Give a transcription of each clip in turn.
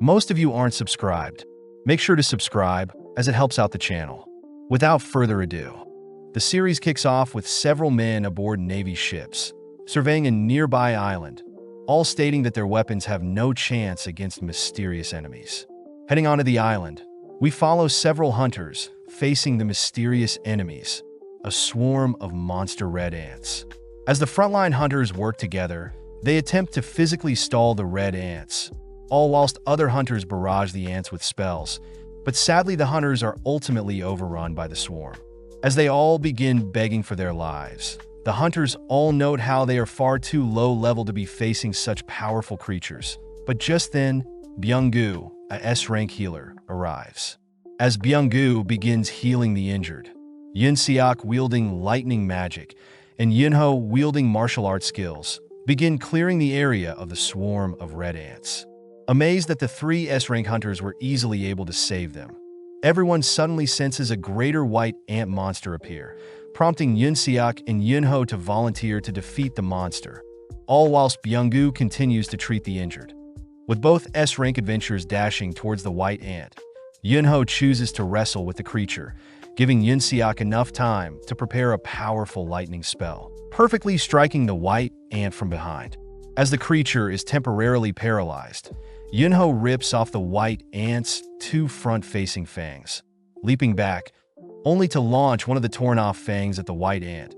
Most of you aren't subscribed. Make sure to subscribe, as it helps out the channel. Without further ado, the series kicks off with several men aboard Navy ships, surveying a nearby island, all stating that their weapons have no chance against mysterious enemies. Heading onto the island, we follow several hunters facing the mysterious enemies, a swarm of monster red ants. As the frontline hunters work together, they attempt to physically stall the red ants, all whilst other hunters barrage the ants with spells. But sadly, the hunters are ultimately overrun by the swarm. As they all begin begging for their lives, the hunters all note how they are far too low level to be facing such powerful creatures. But just then, Byung-gu, a S-rank healer, arrives. As Byung-gu begins healing the injured, Yun-seok, wielding lightning magic, and Yunho, wielding martial arts skills, begin clearing the area of the swarm of red ants. Amazed that the three S-rank hunters were easily able to save them, everyone suddenly senses a greater white ant monster appear, prompting Yun-seok and Yunho to volunteer to defeat the monster, all whilst Byung-gu continues to treat the injured. With both S-rank adventurers dashing towards the white ant, Yunho chooses to wrestle with the creature, giving Yun-seok enough time to prepare a powerful lightning spell, perfectly striking the white ant from behind. As the creature is temporarily paralyzed, Yunho rips off the white ant's two front-facing fangs, leaping back, only to launch one of the torn-off fangs at the white ant,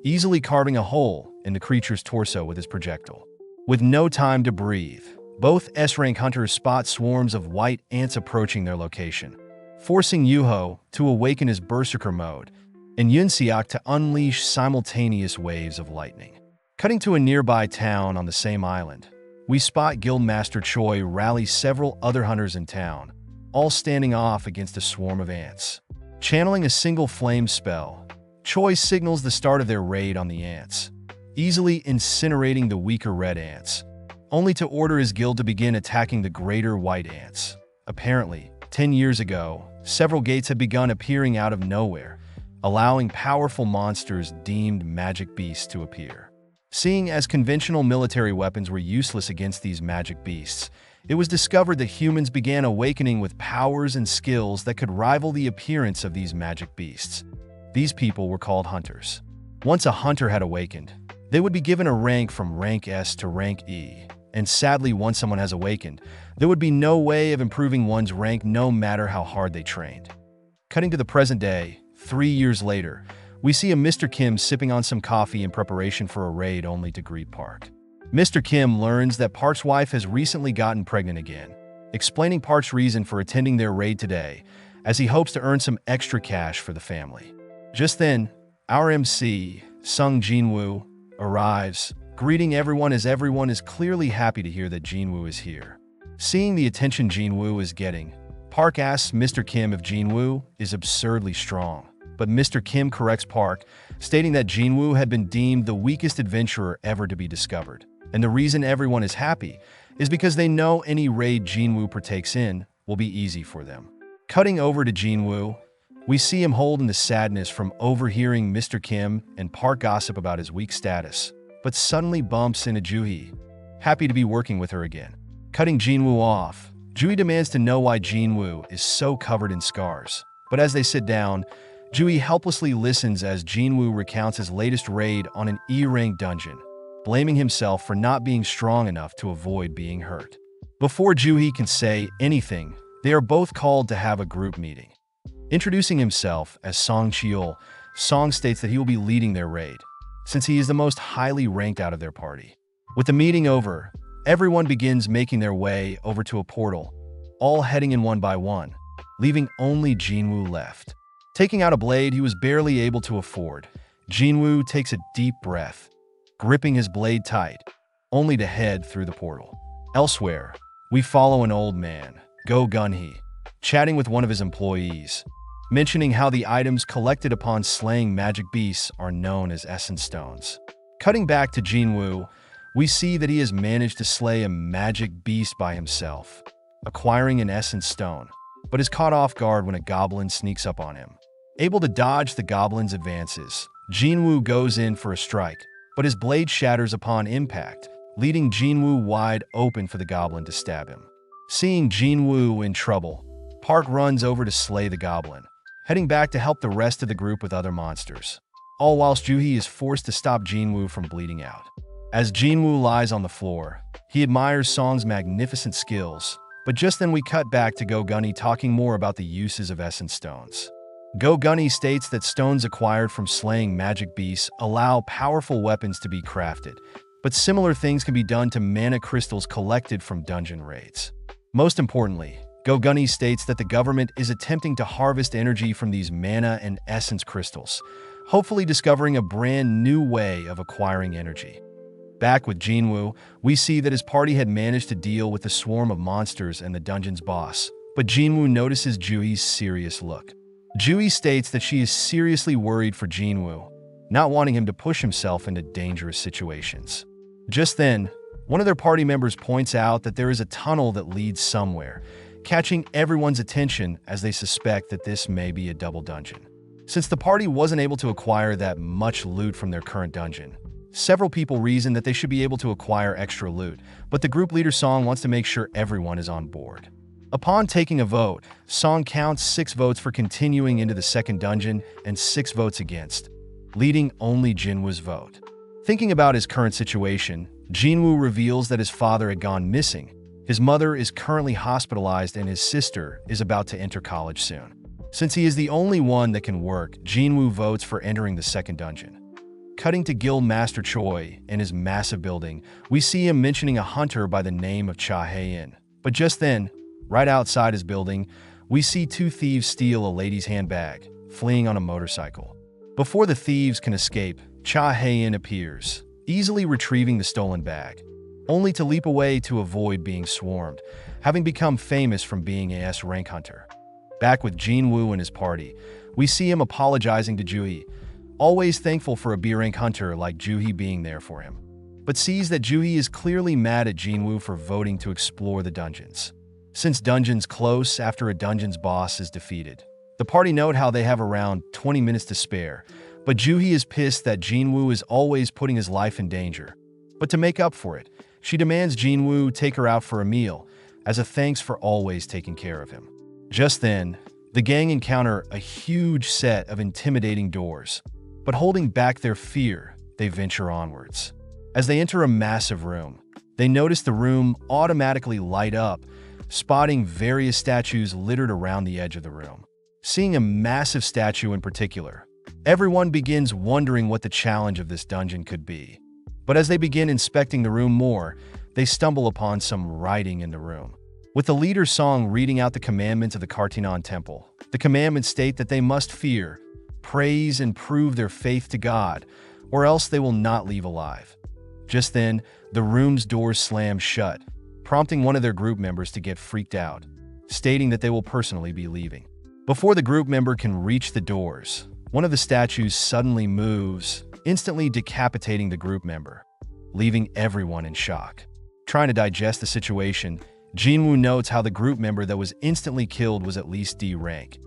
easily carving a hole in the creature's torso with his projectile. With no time to breathe, both S-rank hunters spot swarms of white ants approaching their location, forcing Yunho to awaken his berserker mode and Yun-seok to unleash simultaneous waves of lightning. Cutting to a nearby town on the same island, we spot Guildmaster Choi rally several other hunters in town, all standing off against a swarm of ants. Channeling a single flame spell, Choi signals the start of their raid on the ants, easily incinerating the weaker red ants, only to order his guild to begin attacking the greater white ants. Apparently, 10 years ago, several gates had begun appearing out of nowhere, allowing powerful monsters deemed magic beasts to appear. Seeing as conventional military weapons were useless against these magic beasts, it was discovered that humans began awakening with powers and skills that could rival the appearance of these magic beasts. These people were called hunters. Once a hunter had awakened, they would be given a rank from rank S to rank E, and sadly, once someone has awakened, there would be no way of improving one's rank no matter how hard they trained. Cutting to the present day, 3 years later, we see a Mr. Kim sipping on some coffee in preparation for a raid only to greet Park. Mr. Kim learns that Park's wife has recently gotten pregnant again, explaining Park's reason for attending their raid today, as he hopes to earn some extra cash for the family. Just then, our MC, Sung Jinwoo, arrives, greeting everyone as everyone is clearly happy to hear that Jinwoo is here. Seeing the attention Jinwoo is getting, Park asks Mr. Kim if Jinwoo is absurdly strong. But Mr. Kim corrects Park, stating that Jinwoo had been deemed the weakest adventurer ever to be discovered. And the reason everyone is happy is because they know any raid Jinwoo partakes in will be easy for them. Cutting over to Jinwoo, we see him holding the sadness from overhearing Mr. Kim and Park gossip about his weak status, but suddenly bumps into Juhee, happy to be working with her again. Cutting Jinwoo off, Juhee demands to know why Jinwoo is so covered in scars. But as they sit down, Juhee helplessly listens as Jinwoo recounts his latest raid on an E-rank dungeon, blaming himself for not being strong enough to avoid being hurt. Before Juhee can say anything, they are both called to have a group meeting. Introducing himself as Song Cheol, Song states that he will be leading their raid, since he is the most highly ranked out of their party. With the meeting over, everyone begins making their way over to a portal, all heading in one by one, leaving only Jinwoo left. Taking out a blade he was barely able to afford, Jinwoo takes a deep breath, gripping his blade tight, only to head through the portal. Elsewhere, we follow an old man, Go Gunhee, chatting with one of his employees, mentioning how the items collected upon slaying magic beasts are known as essence stones. Cutting back to Jinwoo, we see that he has managed to slay a magic beast by himself, acquiring an essence stone, but is caught off guard when a goblin sneaks up on him. Able to dodge the goblin's advances, Jinwoo goes in for a strike, but his blade shatters upon impact, leaving Jinwoo wide open for the goblin to stab him. Seeing Jinwoo in trouble, Park runs over to slay the goblin, heading back to help the rest of the group with other monsters. All whilst Juhee is forced to stop Jinwoo from bleeding out. As Jinwoo lies on the floor, he admires Song's magnificent skills, but just then we cut back to Go Gunny talking more about the uses of essence stones. Go Gunny states that stones acquired from slaying magic beasts allow powerful weapons to be crafted, but similar things can be done to mana crystals collected from dungeon raids. Most importantly, Go Gunny states that the government is attempting to harvest energy from these mana and essence crystals, hopefully discovering a brand new way of acquiring energy. Back with Jinwoo, we see that his party had managed to deal with the swarm of monsters and the dungeon's boss, but Jinwoo notices Juhee's serious look. Juhee states that she is seriously worried for Jinwoo, not wanting him to push himself into dangerous situations. Just then, one of their party members points out that there is a tunnel that leads somewhere, catching everyone's attention as they suspect that this may be a double dungeon. Since the party wasn't able to acquire that much loot from their current dungeon, several people reason that they should be able to acquire extra loot, but the group leader Song wants to make sure everyone is on board. Upon taking a vote, Song counts 6 votes for continuing into the second dungeon and 6 votes against, leading only Jinwoo's vote. Thinking about his current situation, Jinwoo reveals that his father had gone missing, his mother is currently hospitalized, and his sister is about to enter college soon. Since he is the only one that can work, Jinwoo votes for entering the second dungeon. Cutting to Guild Master Choi in his massive building, we see him mentioning a hunter by the name of Cha Hae-in. But just then, right outside his building, we see 2 thieves steal a lady's handbag, fleeing on a motorcycle. Before the thieves can escape, Cha Hae-in appears, easily retrieving the stolen bag, only to leap away to avoid being swarmed, having become famous from being a S-rank hunter. Back with Jinwoo and his party, we see him apologizing to Juhee, always thankful for a B-rank hunter like Juhee being there for him, but sees that Juhee is clearly mad at Jinwoo for voting to explore the dungeons. Since dungeons close after a dungeon's boss is defeated, the party note how they have around 20 minutes to spare, but Juhee is pissed that Jinwoo is always putting his life in danger. But to make up for it, she demands Jinwoo take her out for a meal, as a thanks for always taking care of him. Just then, the gang encounter a huge set of intimidating doors, but holding back their fear, they venture onwards. As they enter a massive room, they notice the room automatically light up, spotting various statues littered around the edge of the room. Seeing a massive statue in particular, everyone begins wondering what the challenge of this dungeon could be. But as they begin inspecting the room more, they stumble upon some writing in the room. With the leader's song reading out the commandments of the Kartinon Temple, the commandments state that they must fear, praise, and prove their faith to God, or else they will not leave alive. Just then, the room's doors slam shut, prompting one of their group members to get freaked out, stating that they will personally be leaving. Before the group member can reach the doors, one of the statues suddenly moves, instantly decapitating the group member, leaving everyone in shock. Trying to digest the situation, Jinwoo notes how the group member that was instantly killed was at least D rank.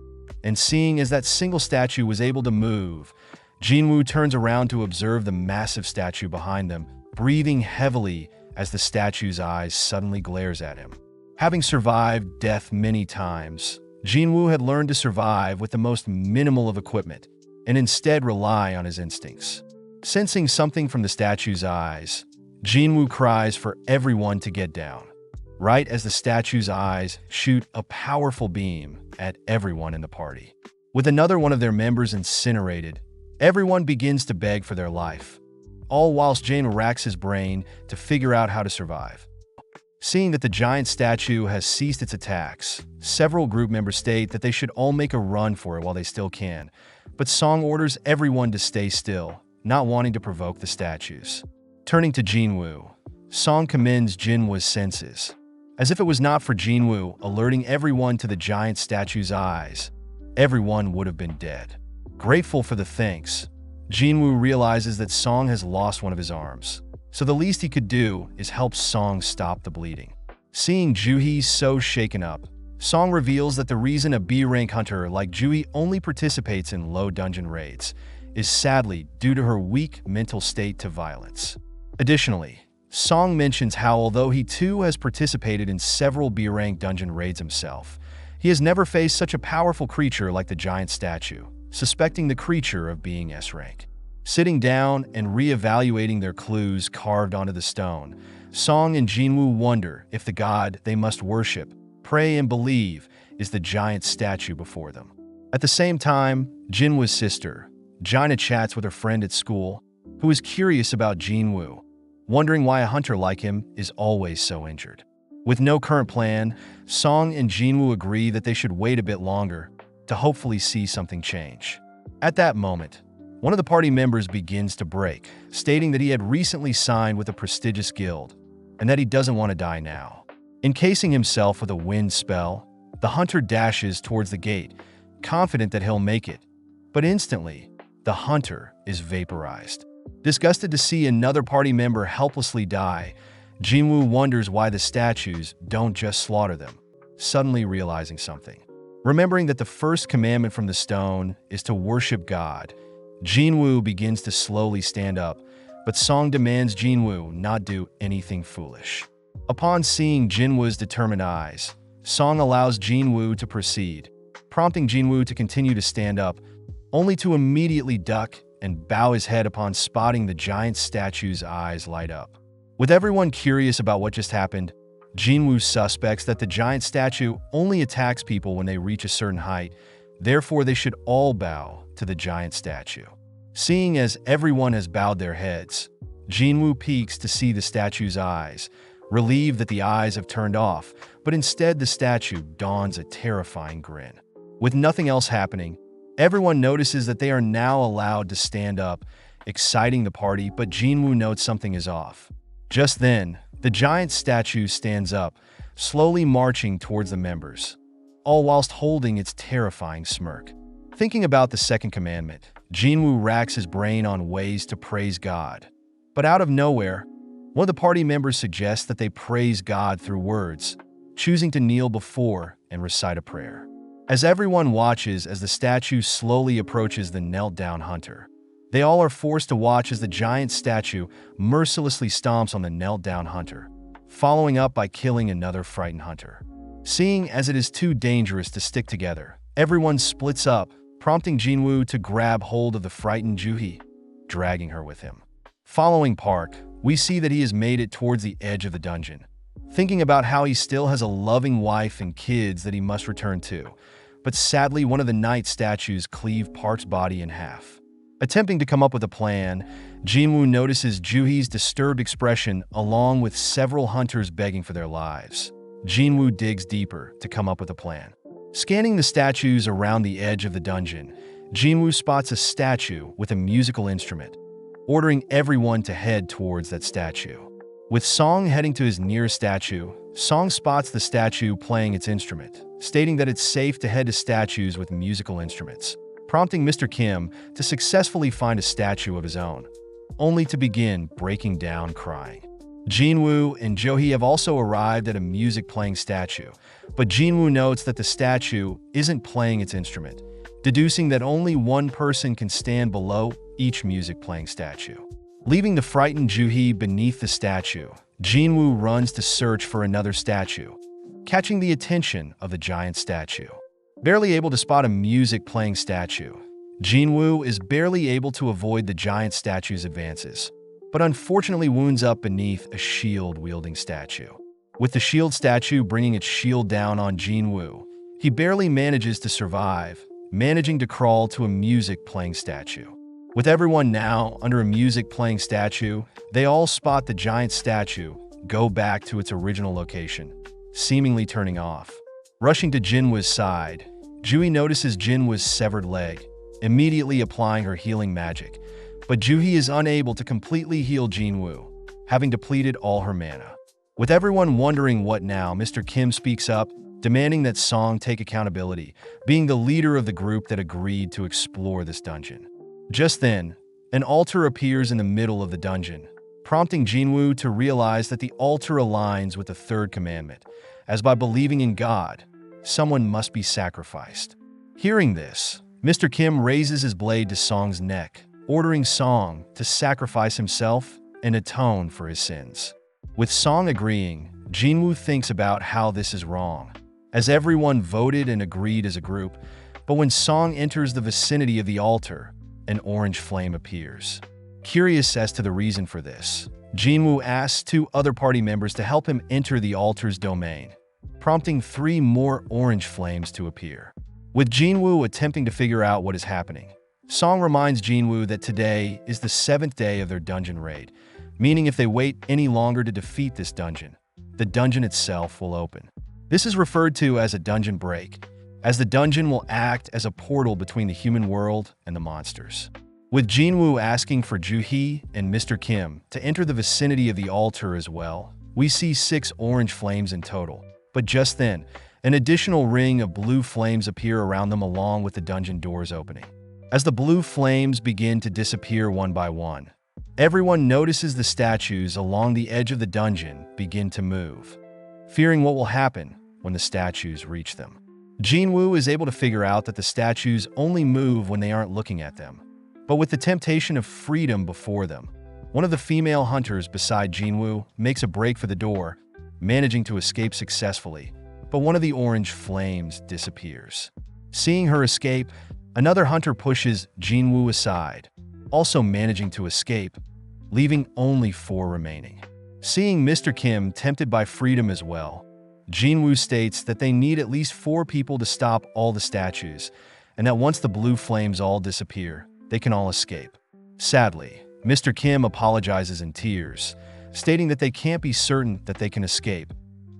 And seeing as that single statue was able to move, Jinwoo turns around to observe the massive statue behind them, breathing heavily as the statue's eyes suddenly glares at him. Having survived death many times, Jinwoo had learned to survive with the most minimal of equipment, and instead rely on his instincts. Sensing something from the statue's eyes, Jinwoo cries for everyone to get down, right as the statue's eyes shoot a powerful beam at everyone in the party. With another one of their members incinerated, everyone begins to beg for their life, all whilst Jane racks his brain to figure out how to survive. Seeing that the giant statue has ceased its attacks, several group members state that they should all make a run for it while they still can, but Song orders everyone to stay still, not wanting to provoke the statues. Turning to Jinwoo, Song commends Jinwoo's senses. As if it was not for Jinwoo alerting everyone to the giant statue's eyes, everyone would have been dead. Grateful for the thanks, Jinwoo realizes that Song has lost one of his arms, so the least he could do is help Song stop the bleeding. Seeing Juhee so shaken up, Song reveals that the reason a B-rank hunter like Juhee only participates in low dungeon raids is sadly due to her weak mental state to violence. Additionally, Song mentions how although he too has participated in several B-rank dungeon raids himself, he has never faced such a powerful creature like the giant statue, suspecting the creature of being S-rank. Sitting down and re-evaluating their clues carved onto the stone, Song and Jinwoo wonder if the god they must worship, pray, and believe is the giant statue before them. At the same time, Jinwoo's sister, Jaina, chats with her friend at school, who is curious about Jinwoo, wondering why a hunter like him is always so injured. With no current plan, Song and Jinwoo agree that they should wait a bit longer to hopefully see something change. At that moment, one of the party members begins to break, stating that he had recently signed with a prestigious guild and that he doesn't want to die now. Encasing himself with a wind spell, the hunter dashes towards the gate, confident that he'll make it. But instantly, the hunter is vaporized. Disgusted to see another party member helplessly die, Jinwoo wonders why the statues don't just slaughter them, suddenly realizing something. Remembering that the first commandment from the stone is to worship God, Jinwoo begins to slowly stand up, but Song demands Jinwoo not do anything foolish. Upon seeing Jinwoo's determined eyes, Song allows Jinwoo to proceed, prompting Jinwoo to continue to stand up, only to immediately duck and bow his head upon spotting the giant statue's eyes light up. With everyone curious about what just happened, Jinwoo suspects that the giant statue only attacks people when they reach a certain height, therefore they should all bow to the giant statue. Seeing as everyone has bowed their heads, Jinwoo peeks to see the statue's eyes, relieved that the eyes have turned off, but instead the statue dons a terrifying grin. With nothing else happening, everyone notices that they are now allowed to stand up, exciting the party, but Jinwoo notes something is off. Just then, the giant statue stands up, slowly marching towards the members, all whilst holding its terrifying smirk. Thinking about the second commandment, Jinwoo racks his brain on ways to praise God. But out of nowhere, one of the party members suggests that they praise God through words, choosing to kneel before and recite a prayer. As everyone watches as the statue slowly approaches the knelt-down hunter, they all are forced to watch as the giant statue mercilessly stomps on the knelt-down hunter, following up by killing another frightened hunter. Seeing as it is too dangerous to stick together, everyone splits up, prompting Jinwoo to grab hold of the frightened Juhee, dragging her with him. Following Park, we see that he has made it towards the edge of the dungeon, thinking about how he still has a loving wife and kids that he must return to, but sadly one of the night statues cleave Park's body in half. Attempting to come up with a plan, Jinwoo notices Juhee's disturbed expression along with several hunters begging for their lives. Jinwoo digs deeper to come up with a plan. Scanning the statues around the edge of the dungeon, Jinwoo spots a statue with a musical instrument, ordering everyone to head towards that statue. With Song heading to his nearest statue, Song spots the statue playing its instrument, stating that it's safe to head to statues with musical instruments, prompting Mr. Kim to successfully find a statue of his own, only to begin breaking down crying. Jinwoo and Juhee have also arrived at a music-playing statue, but Jinwoo notes that the statue isn't playing its instrument, deducing that only one person can stand below each music-playing statue. Leaving the frightened Juhee beneath the statue, Jinwoo runs to search for another statue, catching the attention of the giant statue. Barely able to spot a music-playing statue, Jinwoo is barely able to avoid the giant statue's advances, but unfortunately wounds up beneath a shield-wielding statue. With the shield statue bringing its shield down on Jinwoo, he barely manages to survive, managing to crawl to a music-playing statue. With everyone now under a music-playing statue, they all spot the giant statue go back to its original location, seemingly turning off. Rushing to Jinwoo's side, Juhee notices Jinwoo's severed leg, immediately applying her healing magic, but Juhee is unable to completely heal Jinwoo, having depleted all her mana. With everyone wondering what now, Mr. Kim speaks up, demanding that Song take accountability, being the leader of the group that agreed to explore this dungeon. Just then, an altar appears in the middle of the dungeon, prompting Jinwoo to realize that the altar aligns with the third commandment, as by believing in God, someone must be sacrificed. Hearing this, Mr. Kim raises his blade to Song's neck, ordering Song to sacrifice himself and atone for his sins. With Song agreeing, Jinwoo thinks about how this is wrong, as everyone voted and agreed as a group, but when Song enters the vicinity of the altar, an orange flame appears. Curious as to the reason for this, Jinwoo asks 2 other party members to help him enter the altar's domain, prompting 3 more orange flames to appear. With Jinwoo attempting to figure out what is happening, Song reminds Jinwoo that today is the 7th day of their dungeon raid, meaning if they wait any longer to defeat this dungeon, the dungeon itself will open. This is referred to as a dungeon break, as the dungeon will act as a portal between the human world and the monsters. With Jinwoo asking for Joo-hee and Mr. Kim to enter the vicinity of the altar as well, we see 6 orange flames in total. But just then, an additional ring of blue flames appear around them along with the dungeon doors opening. As the blue flames begin to disappear one by one, everyone notices the statues along the edge of the dungeon begin to move, fearing what will happen when the statues reach them. Jinwoo is able to figure out that the statues only move when they aren't looking at them. But with the temptation of freedom before them, one of the female hunters beside Jinwoo makes a break for the door, managing to escape successfully, but one of the orange flames disappears. Seeing her escape, another hunter pushes Jinwoo aside, also managing to escape, leaving only 4 remaining. Seeing Mr. Kim tempted by freedom as well, Jinwoo states that they need at least 4 people to stop all the statues, and that once the blue flames all disappear, they can all escape. Sadly, Mr. Kim apologizes in tears, stating that they can't be certain that they can escape,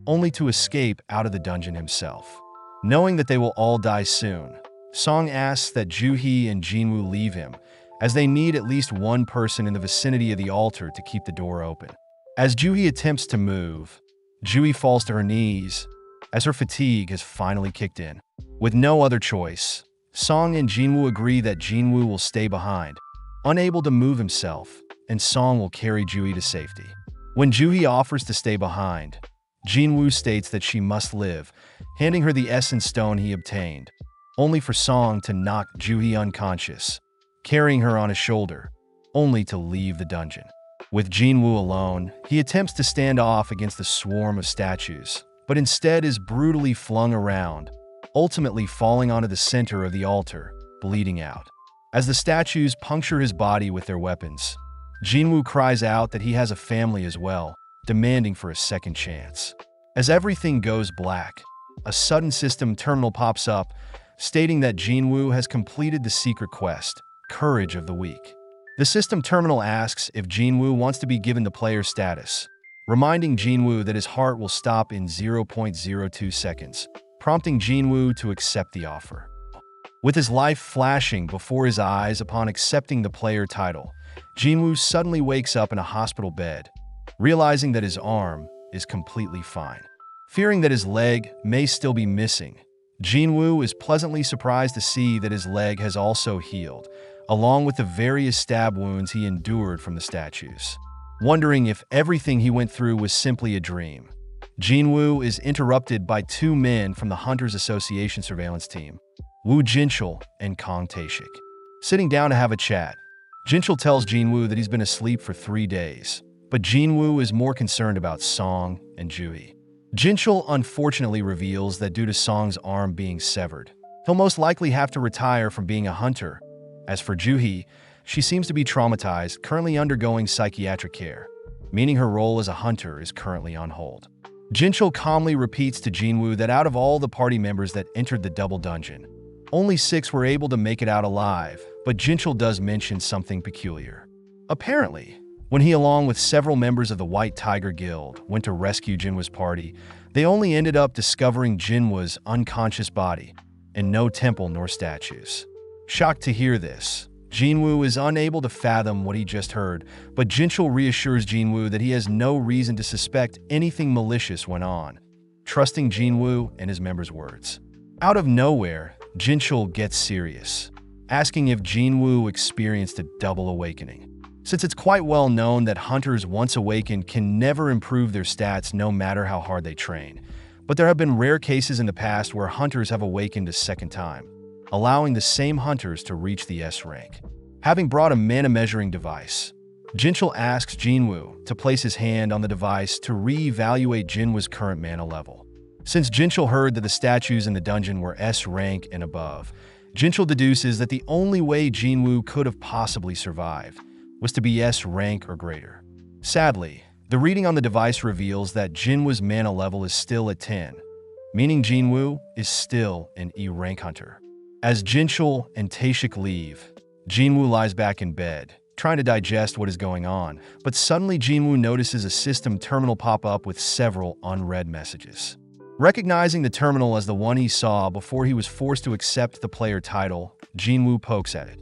only to escape out of the dungeon himself. Knowing that they will all die soon, Song asks that Joo-hee and Jinwoo leave him, as they need at least 1 person in the vicinity of the altar to keep the door open. As Joo-hee attempts to move, Joo-hee falls to her knees, as her fatigue has finally kicked in. With no other choice, Song and Jinwoo agree that Jinwoo will stay behind, unable to move himself, and Song will carry Joo-hee to safety. When Joo-hee offers to stay behind, Jinwoo states that she must live, handing her the essence stone he obtained, only for Song to knock Joo-hee unconscious, carrying her on his shoulder, only to leave the dungeon. With Jinwoo alone, he attempts to stand off against the swarm of statues, but instead is brutally flung around, ultimately falling onto the center of the altar, bleeding out. As the statues puncture his body with their weapons, Jinwoo cries out that he has a family as well, demanding for a second chance. As everything goes black, a sudden system terminal pops up, stating that Jinwoo has completed the secret quest, Courage of the Weak. The system terminal asks if Jinwoo wants to be given the player status, reminding Jinwoo that his heart will stop in 0.02 seconds, prompting Jinwoo to accept the offer. With his life flashing before his eyes upon accepting the player title, Jinwoo suddenly wakes up in a hospital bed, realizing that his arm is completely fine. Fearing that his leg may still be missing, Jinwoo is pleasantly surprised to see that his leg has also healed, along with the various stab wounds he endured from the statues. Wondering if everything he went through was simply a dream, Jinwoo is interrupted by 2 men from the Hunters Association surveillance team, Woo Jinchul and Kong Taeshik. Sitting down to have a chat, Jinchul tells Jinwoo that he's been asleep for 3 days, but Jinwoo is more concerned about Song and Joo-hee. Jinchul unfortunately reveals that due to Song's arm being severed, he'll most likely have to retire from being a hunter. As for Joo-hee, she seems to be traumatized, currently undergoing psychiatric care, meaning her role as a hunter is currently on hold. Jinchul calmly repeats to Jinwoo that out of all the party members that entered the double dungeon, only 6 were able to make it out alive, but Jinchul does mention something peculiar. Apparently, when he along with several members of the White Tiger Guild went to rescue Jinwoo's party, they only ended up discovering Jinwoo's unconscious body, and no temple nor statues. Shocked to hear this, Jinwoo is unable to fathom what he just heard, but Jinchul reassures Jinwoo that he has no reason to suspect anything malicious went on, trusting Jinwoo and his members' words. Out of nowhere, Jinchul gets serious, asking if Jinwoo experienced a double awakening. Since it's quite well known that hunters once awakened can never improve their stats no matter how hard they train, but there have been rare cases in the past where hunters have awakened a second time, allowing the same hunters to reach the S rank. Having brought a mana measuring device, Jinchul asks Jinwoo to place his hand on the device to re-evaluate Jinwoo's current mana level. Since Jinchul heard that the statues in the dungeon were S rank and above, Jinchul deduces that the only way Jinwoo could have possibly survived was to be S rank or greater. Sadly, the reading on the device reveals that Jinwoo's mana level is still at 10, meaning Jinwoo is still an E rank hunter. As Jinchul and Taeshik leave, Jinwoo lies back in bed, trying to digest what is going on, but suddenly Jinwoo notices a system terminal pop up with several unread messages. Recognizing the terminal as the one he saw before he was forced to accept the player title, Jinwoo pokes at it,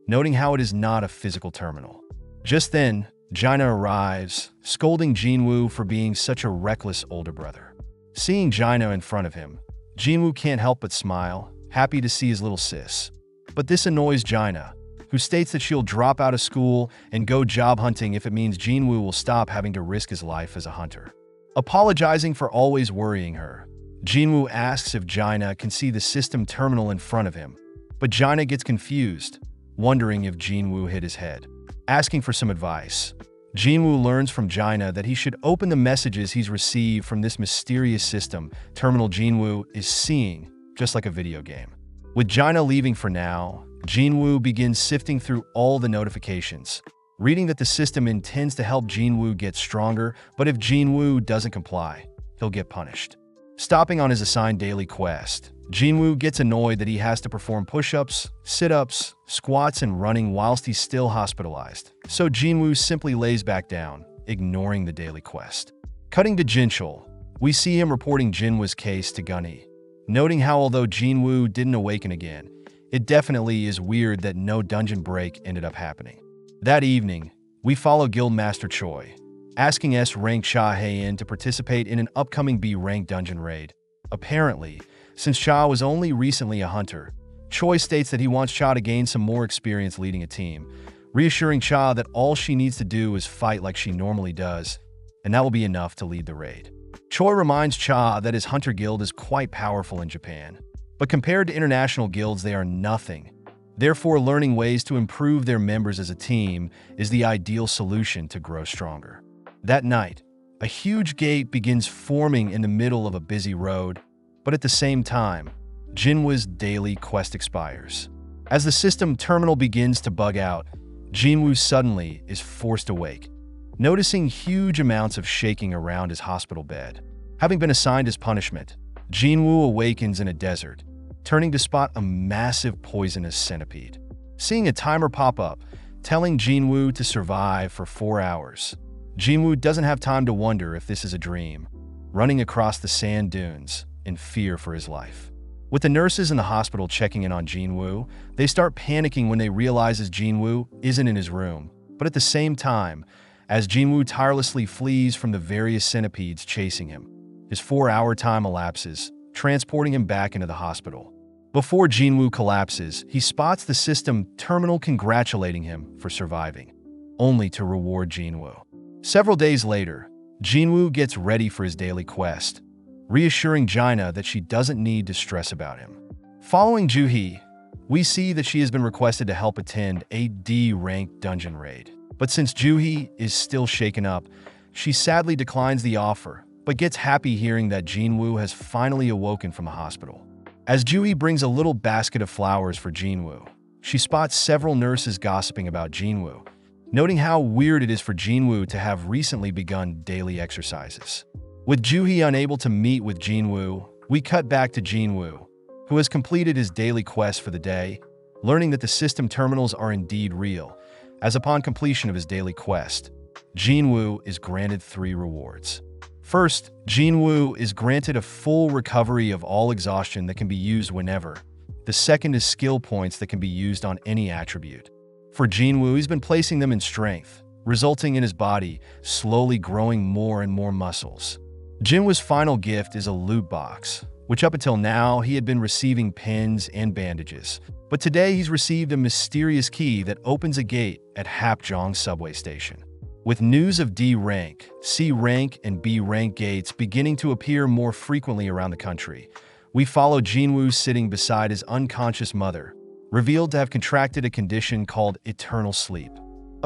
noting how it is not a physical terminal. Just then, Jaina arrives, scolding Jinwoo for being such a reckless older brother. Seeing Jaina in front of him, Jinwoo can't help but smile, happy to see his little sis. But this annoys Jaina, who states that she'll drop out of school and go job hunting if it means Jinwoo will stop having to risk his life as a hunter. Apologizing for always worrying her, Jinwoo asks if Jaina can see the system terminal in front of him, but Jaina gets confused, wondering if Jinwoo hit his head. Asking for some advice, Jinwoo learns from Jaina that he should open the messages he's received from this mysterious system terminal Jinwoo is seeing, just like a video game. With Jaina leaving for now, Jinwoo begins sifting through all the notifications, reading that the system intends to help Jinwoo get stronger, but if Jinwoo doesn't comply, he'll get punished. Stopping on his assigned daily quest, Jinwoo gets annoyed that he has to perform push-ups, sit-ups, squats, and running whilst he's still hospitalized, so Jinwoo simply lays back down, ignoring the daily quest. Cutting to Jinchul, we see him reporting Jinwoo's case to Gunny, noting how although Jinwoo didn't awaken again, it definitely is weird that no dungeon break ended up happening. That evening, we follow Guildmaster Choi, asking S-rank Cha Hae-in to participate in an upcoming B-rank dungeon raid. Apparently, since Cha was only recently a hunter, Choi states that he wants Cha to gain some more experience leading a team, reassuring Cha that all she needs to do is fight like she normally does, and that will be enough to lead the raid. Choi reminds Cha that his hunter guild is quite powerful in Japan, but compared to international guilds they are nothing. Therefore, learning ways to improve their members as a team is the ideal solution to grow stronger. That night, a huge gate begins forming in the middle of a busy road, but at the same time, Jinwoo's daily quest expires. As the system terminal begins to bug out, Jinwoo suddenly is forced awake, noticing huge amounts of shaking around his hospital bed. Having been assigned as punishment, Jinwoo awakens in a desert, turning to spot a massive poisonous centipede. Seeing a timer pop up, telling Jinwoo to survive for 4 hours, Jinwoo doesn't have time to wonder if this is a dream, running across the sand dunes in fear for his life. With the nurses in the hospital checking in on Jinwoo, they start panicking when they realize Jinwoo isn't in his room. But at the same time, as Jinwoo tirelessly flees from the various centipedes chasing him, his 4-hour time elapses, transporting him back into the hospital. Before Jinwoo collapses, he spots the system terminal congratulating him for surviving, only to reward Jinwoo. Several days later, Jinwoo gets ready for his daily quest, reassuring Jaina that she doesn't need to stress about him. Following Juhee, we see that she has been requested to help attend a D-rank dungeon raid. But since Juhee is still shaken up, she sadly declines the offer, but gets happy hearing that Jinwoo has finally awoken from the hospital. As Juhee brings a little basket of flowers for Jinwoo, she spots several nurses gossiping about Jinwoo, noting how weird it is for Jinwoo to have recently begun daily exercises. With Juhee unable to meet with Jinwoo, we cut back to Jinwoo, who has completed his daily quest for the day, learning that the system terminals are indeed real, as upon completion of his daily quest, Jinwoo is granted 3 rewards. First, Jinwoo is granted a full recovery of all exhaustion that can be used whenever. The second is skill points that can be used on any attribute. For Jinwoo, he's been placing them in strength, resulting in his body slowly growing more and more muscles. Jinwoo's final gift is a loot box, which up until now he had been receiving pins and bandages. But today he's received a mysterious key that opens a gate at Hapjeong subway station. With news of D-rank, C-rank, and B-rank gates beginning to appear more frequently around the country, we follow Jinwoo sitting beside his unconscious mother, revealed to have contracted a condition called eternal sleep.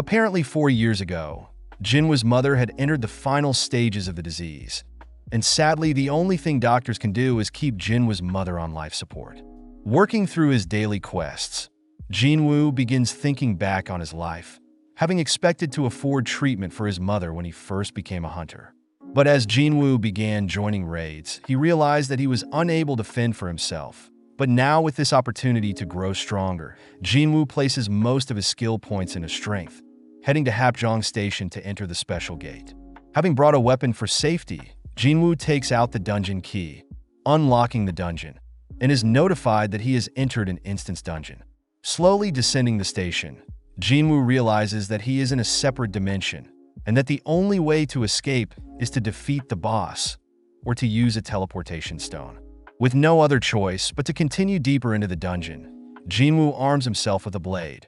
Apparently 4 years ago, Jinwoo's mother had entered the final stages of the disease, and sadly the only thing doctors can do is keep Jinwoo's mother on life support. Working through his daily quests, Jinwoo begins thinking back on his life, having expected to afford treatment for his mother when he first became a hunter. But as Jinwoo began joining raids, he realized that he was unable to fend for himself. But now with this opportunity to grow stronger, Jinwoo places most of his skill points into strength, heading to Hapjeong Station to enter the special gate. Having brought a weapon for safety, Jinwoo takes out the dungeon key, unlocking the dungeon, and is notified that he has entered an instance dungeon. Slowly descending the station, Jinwoo realizes that he is in a separate dimension, and that the only way to escape is to defeat the boss, or to use a teleportation stone. With no other choice but to continue deeper into the dungeon, Jinwoo arms himself with a blade,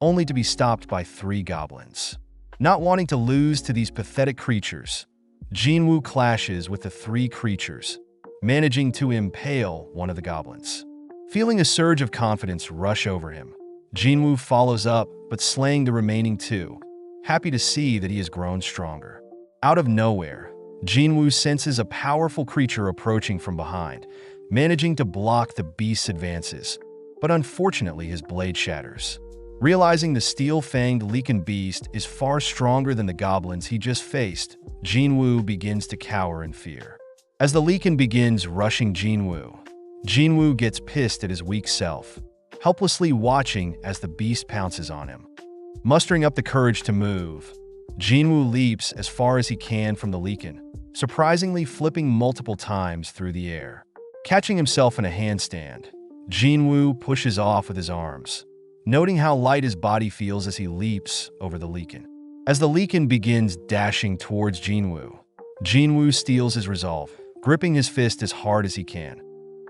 only to be stopped by 3 goblins. Not wanting to lose to these pathetic creatures, Jinwoo clashes with the 3 creatures, managing to impale one of the goblins. Feeling a surge of confidence rush over him, Jinwoo follows up, but slaying the remaining 2, happy to see that he has grown stronger. Out of nowhere, Jinwoo senses a powerful creature approaching from behind, managing to block the beast's advances, but unfortunately his blade shatters. Realizing the steel-fanged Lycan beast is far stronger than the goblins he just faced, Jinwoo begins to cower in fear. As the Lycan begins rushing Jinwoo gets pissed at his weak self, helplessly watching as the beast pounces on him. Mustering up the courage to move, Jinwoo leaps as far as he can from the Lycan, surprisingly flipping multiple times through the air. Catching himself in a handstand, Jinwoo pushes off with his arms, noting how light his body feels as he leaps over the Lycan. As the Lycan begins dashing towards Jinwoo steals his resolve, gripping his fist as hard as he can,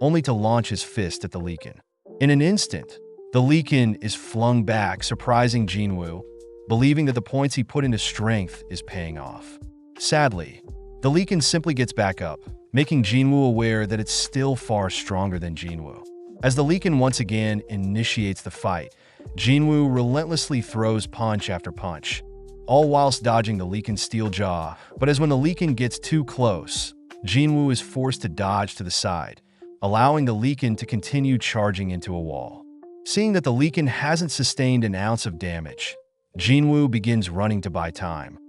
only to launch his fist at the Lycan. In an instant, the Lycan is flung back, surprising Jinwoo, believing that the points he put into strength is paying off. Sadly, the Lycan simply gets back up, making Jinwoo aware that it's still far stronger than Jinwoo. As the Lycan once again initiates the fight, Jinwoo relentlessly throws punch after punch, all whilst dodging the Lycan's steel jaw. But as when the Lycan gets too close, Jinwoo is forced to dodge to the side, allowing the Lycan to continue charging into a wall. Seeing that the Lycan hasn't sustained an ounce of damage, Jinwoo begins running to buy time,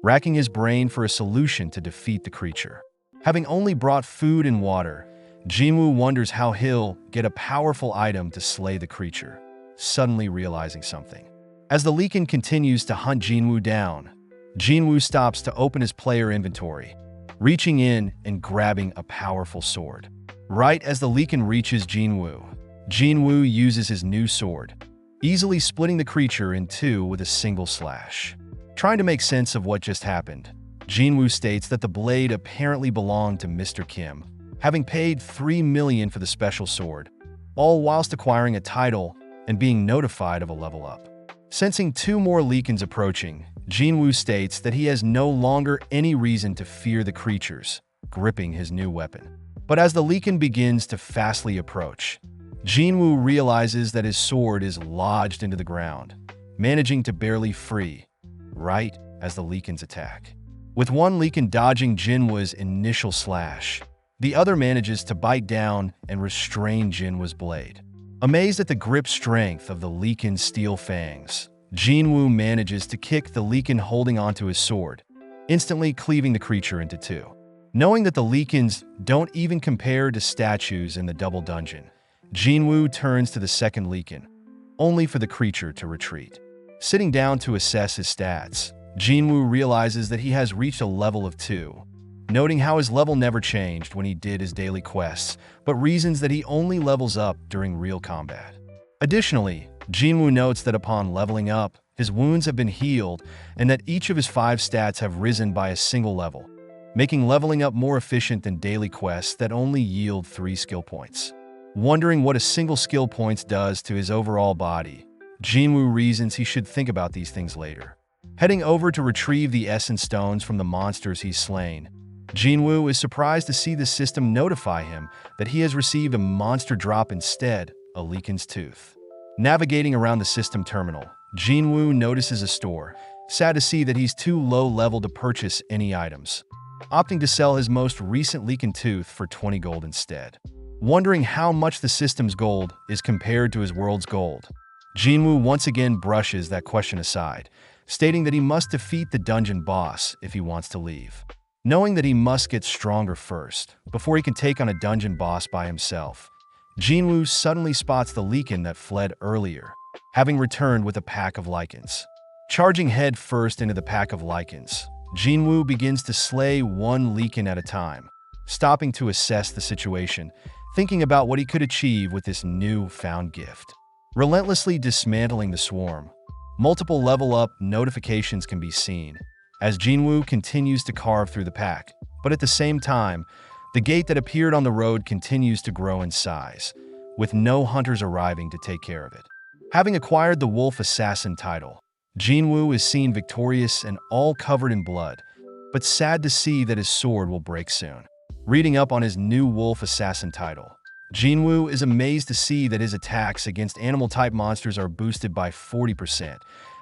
racking his brain for a solution to defeat the creature. Having only brought food and water, Jinwoo wonders how he'll get a powerful item to slay the creature, suddenly realizing something. As the Lycan continues to hunt Jinwoo down, Jinwoo stops to open his player inventory, reaching in and grabbing a powerful sword. Right as the Lycan reaches Jinwoo uses his new sword, easily splitting the creature in 2 with a single slash. Trying to make sense of what just happened, Jinwoo states that the blade apparently belonged to Mr. Kim, having paid 3 million for the special sword, all whilst acquiring a title and being notified of a level up. Sensing 2 more Lycans approaching, Jinwoo states that he has no longer any reason to fear the creatures, gripping his new weapon. But as the Lycan begins to fastly approach, Jinwoo realizes that his sword is lodged into the ground, managing to barely free, right as the Lycans attack. With one Lycan dodging Jinwoo's initial slash, the other manages to bite down and restrain Jinwoo's blade. Amazed at the grip strength of the Lycan's steel fangs, Jinwoo manages to kick the Lycan holding onto his sword, instantly cleaving the creature into 2. Knowing that the Lycans don't even compare to statues in the double dungeon, Jinwoo turns to the second Lycan, only for the creature to retreat. Sitting down to assess his stats, Jinwoo realizes that he has reached a level of 2, noting how his level never changed when he did his daily quests, but reasons that he only levels up during real combat. Additionally, Jinwoo notes that upon leveling up, his wounds have been healed and that each of his 5 stats have risen by a single level, making leveling up more efficient than daily quests that only yield 3 skill points. Wondering what a single skill point does to his overall body, Jinwoo reasons he should think about these things later. Heading over to retrieve the essence stones from the monsters he's slain, Jinwoo is surprised to see the system notify him that he has received a monster drop instead, a Lycan's tooth. Navigating around the system terminal, Jinwoo notices a store, sad to see that he's too low level to purchase any items, opting to sell his most recent leaken tooth for 20 gold instead. Wondering how much the system's gold is compared to his world's gold, Jinwoo once again brushes that question aside, stating that he must defeat the dungeon boss if he wants to leave. Knowing that he must get stronger first, before he can take on a dungeon boss by himself, Jinwoo suddenly spots the Leaken that fled earlier, having returned with a pack of lichens. Charging head first into the pack of lichens, Jinwoo begins to slay one Leaken at a time, stopping to assess the situation, thinking about what he could achieve with this new-found gift. Relentlessly dismantling the swarm, multiple level-up notifications can be seen as Jinwoo continues to carve through the pack, but at the same time, the gate that appeared on the road continues to grow in size, with no hunters arriving to take care of it. Having acquired the Wolf Assassin title, Jinwoo is seen victorious and all covered in blood, but sad to see that his sword will break soon. Reading up on his new Wolf Assassin title, Jinwoo is amazed to see that his attacks against animal-type monsters are boosted by 40%,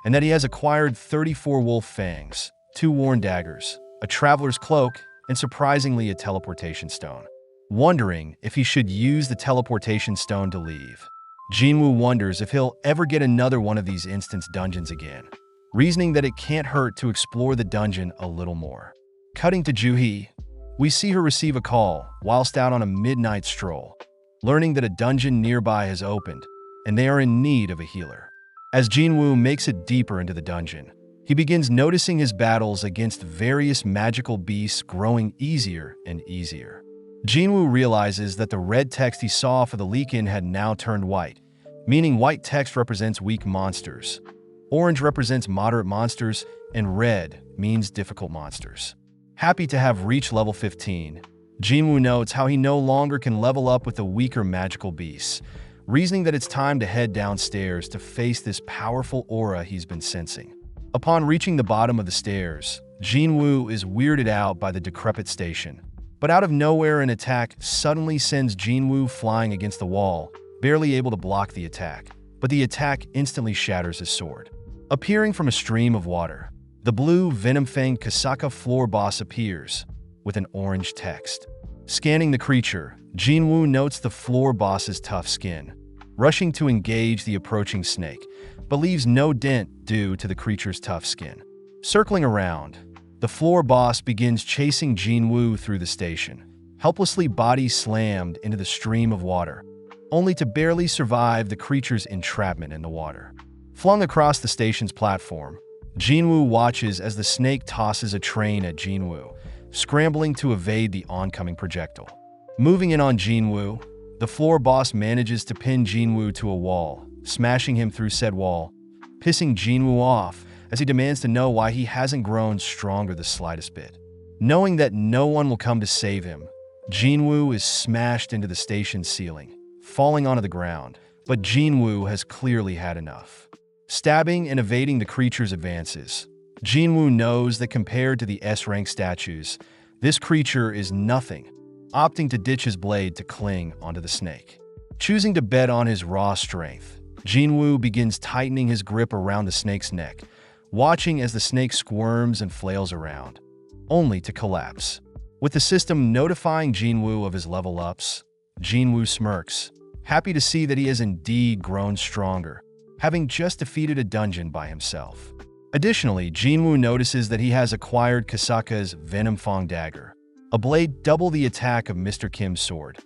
and that he has acquired 34 wolf fangs, 2 worn daggers, a traveler's cloak, and surprisingly a teleportation stone. Wondering if he should use the teleportation stone to leave, Jinwoo wonders if he'll ever get another one of these instance dungeons again, reasoning that it can't hurt to explore the dungeon a little more. Cutting to Juhee, we see her receive a call whilst out on a midnight stroll, learning that a dungeon nearby has opened, and they are in need of a healer. As Jinwoo makes it deeper into the dungeon, he begins noticing his battles against various magical beasts growing easier and easier. Jinwoo realizes that the red text he saw for the Leaken had now turned white, meaning white text represents weak monsters, orange represents moderate monsters, and red means difficult monsters. Happy to have reached level 15, Jinwoo notes how he no longer can level up with the weaker magical beasts, reasoning that it's time to head downstairs to face this powerful aura he's been sensing. Upon reaching the bottom of the stairs, Jinwoo is weirded out by the decrepit station, but out of nowhere an attack suddenly sends Jinwoo flying against the wall, barely able to block the attack, but the attack instantly shatters his sword. Appearing from a stream of water, the blue Venomfang Kasaka floor boss appears, with an orange text. Scanning the creature, Jinwoo notes the floor boss's tough skin, rushing to engage the approaching snake, but leaves no dent due to the creature's tough skin. Circling around, the floor boss begins chasing Jinwoo through the station, helplessly body slammed into the stream of water, only to barely survive the creature's entrapment in the water. Flung across the station's platform, Jinwoo watches as the snake tosses a train at Jinwoo, scrambling to evade the oncoming projectile. Moving in on Jinwoo, the floor boss manages to pin Jinwoo to a wall, smashing him through said wall, pissing Jinwoo off as he demands to know why he hasn't grown stronger the slightest bit. Knowing that no one will come to save him, Jinwoo is smashed into the station ceiling, falling onto the ground, but Jinwoo has clearly had enough. Stabbing and evading the creature's advances, Jinwoo knows that compared to the S-rank statues, this creature is nothing, opting to ditch his blade to cling onto the snake. Choosing to bet on his raw strength, Jinwoo begins tightening his grip around the snake's neck, watching as the snake squirms and flails around, only to collapse. With the system notifying Jinwoo of his level ups, Jinwoo smirks, happy to see that he has indeed grown stronger, having just defeated a dungeon by himself. Additionally, Jinwoo notices that he has acquired Kasaka's Venomfang dagger, a blade double the attack of Mr. Kim's sword,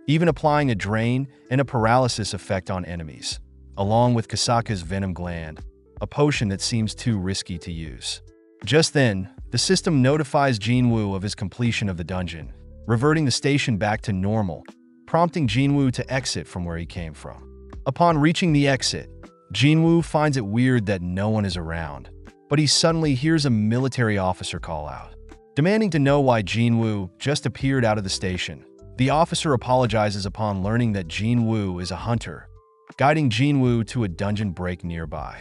even applying a drain and a paralysis effect on enemies, along with Kasaka's Venom Gland, a potion that seems too risky to use. Just then, the system notifies Jinwoo of his completion of the dungeon, reverting the station back to normal, prompting Jinwoo to exit from where he came from. Upon reaching the exit, Jinwoo finds it weird that no one is around, but he suddenly hears a military officer call out. Demanding to know why Jinwoo just appeared out of the station, the officer apologizes upon learning that Jinwoo is a hunter, guiding Jinwoo to a dungeon break nearby.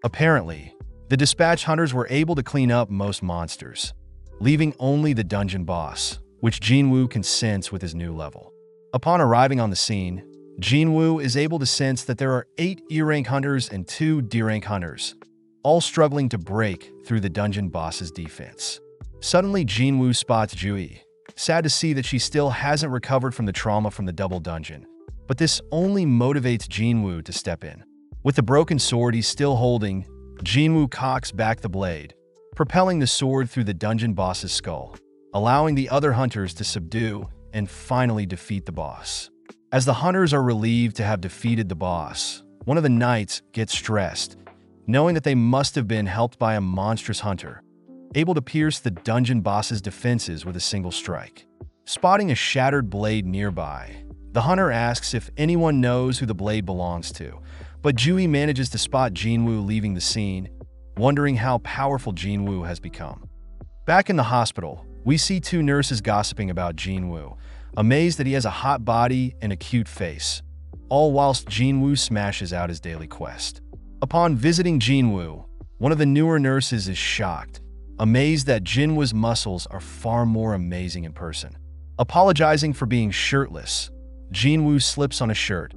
Apparently, the dispatch hunters were able to clean up most monsters, leaving only the dungeon boss, which Jinwoo can sense with his new level. Upon arriving on the scene, Jinwoo is able to sense that there are 8 E-rank hunters and 2 D-rank hunters, all struggling to break through the dungeon boss's defense. Suddenly, Jinwoo spots Jui, sad to see that she still hasn't recovered from the trauma from the double dungeon. But this only motivates Jinwoo to step in. With the broken sword he's still holding, Jinwoo cocks back the blade, propelling the sword through the dungeon boss's skull, allowing the other hunters to subdue and finally defeat the boss. As the hunters are relieved to have defeated the boss, one of the knights gets stressed, knowing that they must have been helped by a monstrous hunter, able to pierce the dungeon boss's defenses with a single strike. Spotting a shattered blade nearby, the hunter asks if anyone knows who the blade belongs to, but Jui manages to spot Jinwoo leaving the scene, wondering how powerful Jinwoo has become. Back in the hospital, we see 2 nurses gossiping about Jinwoo, amazed that he has a hot body and a cute face, all whilst Jinwoo smashes out his daily quest. Upon visiting Jinwoo, one of the newer nurses is shocked, amazed that Jinwoo's muscles are far more amazing in person. Apologizing for being shirtless, Jinwoo slips on a shirt,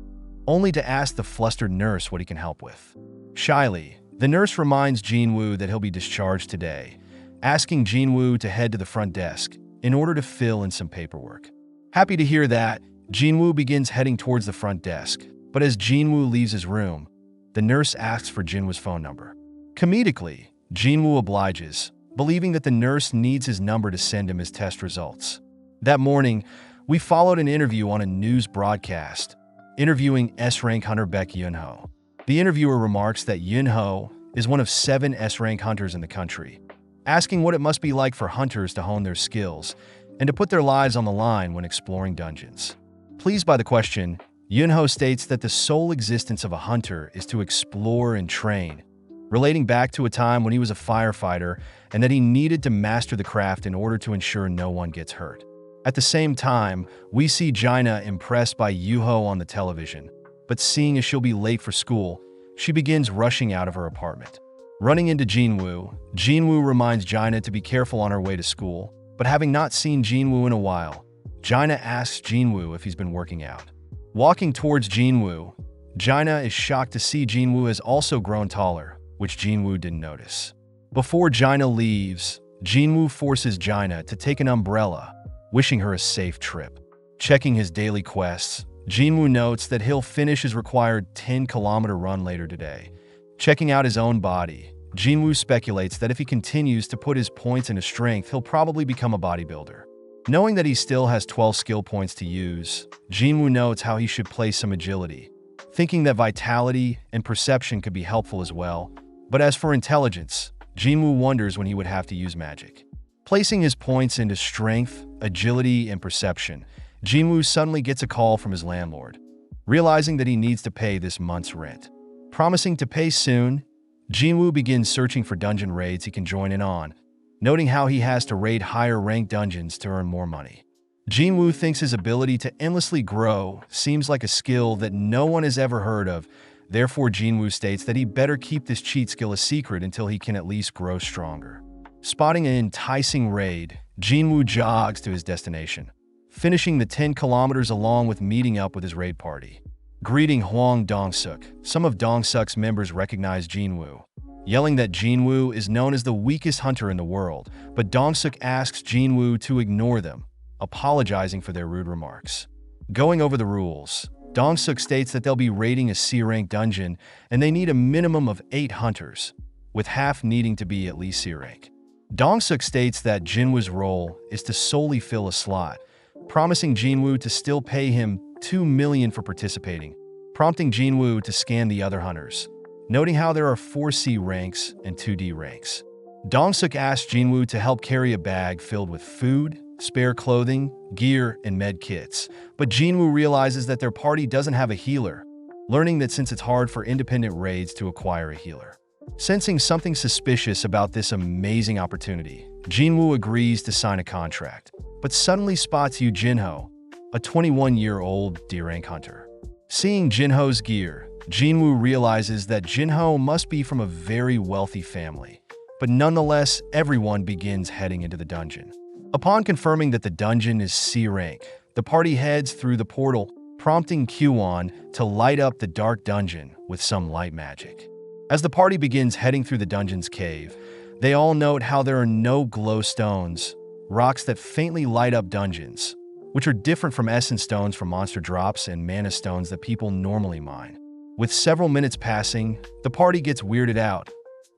only to ask the flustered nurse what he can help with. Shyly, the nurse reminds Jinwoo that he'll be discharged today, asking Jinwoo to head to the front desk in order to fill in some paperwork. Happy to hear that, Jinwoo begins heading towards the front desk, but as Jinwoo leaves his room, the nurse asks for Jinwoo's phone number. Comedically, Jinwoo obliges, believing that the nurse needs his number to send him his test results. That morning, we followed an interview on a news broadcast, interviewing S-rank hunter Baek Yunho. The interviewer remarks that Yunho is one of 7 S-rank hunters in the country, asking what it must be like for hunters to hone their skills and to put their lives on the line when exploring dungeons. Pleased by the question, Yunho states that the sole existence of a hunter is to explore and train, relating back to a time when he was a firefighter and that he needed to master the craft in order to ensure no one gets hurt. At the same time, we see Jaina impressed by Yuho on the television, but seeing as she'll be late for school, she begins rushing out of her apartment. Running into Jinwoo, Jinwoo reminds Jaina to be careful on her way to school, but having not seen Jinwoo in a while, Jaina asks Jinwoo if he's been working out. Walking towards Jinwoo, Jaina is shocked to see Jinwoo has also grown taller, which Jinwoo didn't notice. Before Jaina leaves, Jinwoo forces Jaina to take an umbrella, wishing her a safe trip. Checking his daily quests, Jinwoo notes that he'll finish his required 10-kilometer run later today. Checking out his own body, Jinwoo speculates that if he continues to put his points into strength, he'll probably become a bodybuilder. Knowing that he still has 12 skill points to use, Jinwoo notes how he should play some agility, thinking that vitality and perception could be helpful as well. But as for intelligence, Jinwoo wonders when he would have to use magic. Placing his points into strength, agility, and perception, Jinwoo suddenly gets a call from his landlord, realizing that he needs to pay this month's rent. Promising to pay soon, Jinwoo begins searching for dungeon raids he can join in on, noting how he has to raid higher-ranked dungeons to earn more money. Jinwoo thinks his ability to endlessly grow seems like a skill that no one has ever heard of. Therefore, Jinwoo states that he better keep this cheat skill a secret until he can at least grow stronger. Spotting an enticing raid, Jinwoo jogs to his destination, finishing the 10 kilometers along with meeting up with his raid party. Greeting Hwang Dong-suk, some of Dong-suk's members recognize Jinwoo, yelling that Jinwoo is known as the weakest hunter in the world, but Dong-suk asks Jinwoo to ignore them, apologizing for their rude remarks. Going over the rules, Dong-suk states that they'll be raiding a C-rank dungeon and they need a minimum of 8 hunters, with half needing to be at least C-rank. Dong-suk states that Jinwoo's role is to solely fill a slot, promising Jinwoo to still pay him 2 million for participating, prompting Jinwoo to scan the other hunters, noting how there are 4 C ranks and 2 D ranks. Dong-suk asks Jinwoo to help carry a bag filled with food, spare clothing, gear, and med kits, but Jinwoo realizes that their party doesn't have a healer, learning that since it's hard for independent raids to acquire a healer. Sensing something suspicious about this amazing opportunity, Jinwoo agrees to sign a contract, but suddenly spots Yu Jinho, a 21-year-old D-rank hunter. Seeing Jinho's gear, Jinwoo realizes that Jinho must be from a very wealthy family, but nonetheless, everyone begins heading into the dungeon. Upon confirming that the dungeon is C rank, the party heads through the portal, prompting Kyuwon to light up the dark dungeon with some light magic. As the party begins heading through the dungeon's cave, they all note how there are no glow stones, rocks that faintly light up dungeons, which are different from essence stones from monster drops and mana stones that people normally mine. With several minutes passing, the party gets weirded out,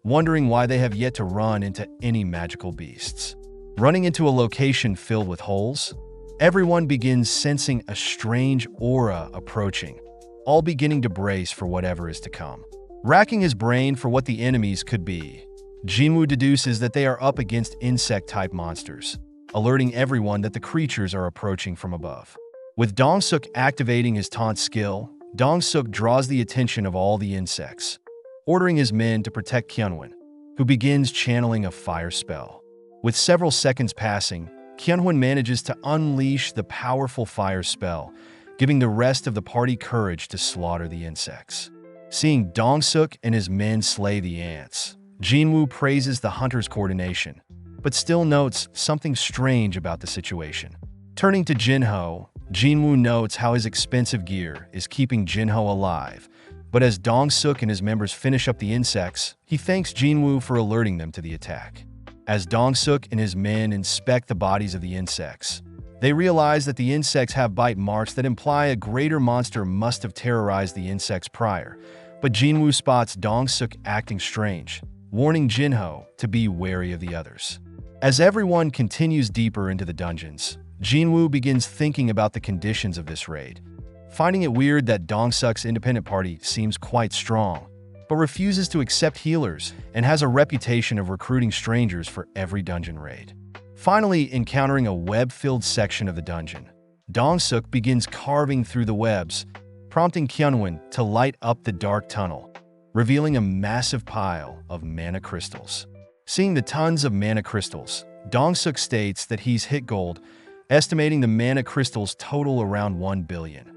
wondering why they have yet to run into any magical beasts. Running into a location filled with holes, everyone begins sensing a strange aura approaching, all beginning to brace for whatever is to come. Racking his brain for what the enemies could be, Jinwoo deduces that they are up against insect-type monsters, alerting everyone that the creatures are approaching from above. With Dong-suk activating his taunt skill, Dong-suk draws the attention of all the insects, ordering his men to protect Kyunwon, who begins channeling a fire spell. With several seconds passing, Kyunwon manages to unleash the powerful fire spell, giving the rest of the party courage to slaughter the insects. Seeing Dong-suk and his men slay the ants, Jinwoo praises the hunter's coordination, but still notes something strange about the situation. Turning to Jinho, Jinwoo notes how his expensive gear is keeping Jinho alive, but as Dong-suk and his members finish up the insects, he thanks Jinwoo for alerting them to the attack. As Dong-suk and his men inspect the bodies of the insects, they realize that the insects have bite marks that imply a greater monster must have terrorized the insects prior, but Jinwoo spots Dong-suk acting strange, warning Jinho to be wary of the others. As everyone continues deeper into the dungeons, Jinwoo begins thinking about the conditions of this raid, finding it weird that Dong-suk's independent party seems quite strong, but refuses to accept healers and has a reputation of recruiting strangers for every dungeon raid. Finally, encountering a web-filled section of the dungeon, Dong-suk begins carving through the webs, prompting Kyunwon to light up the dark tunnel, revealing a massive pile of mana crystals. Seeing the tons of mana crystals, Dong-suk states that he's hit gold, estimating the mana crystals total around 1 billion,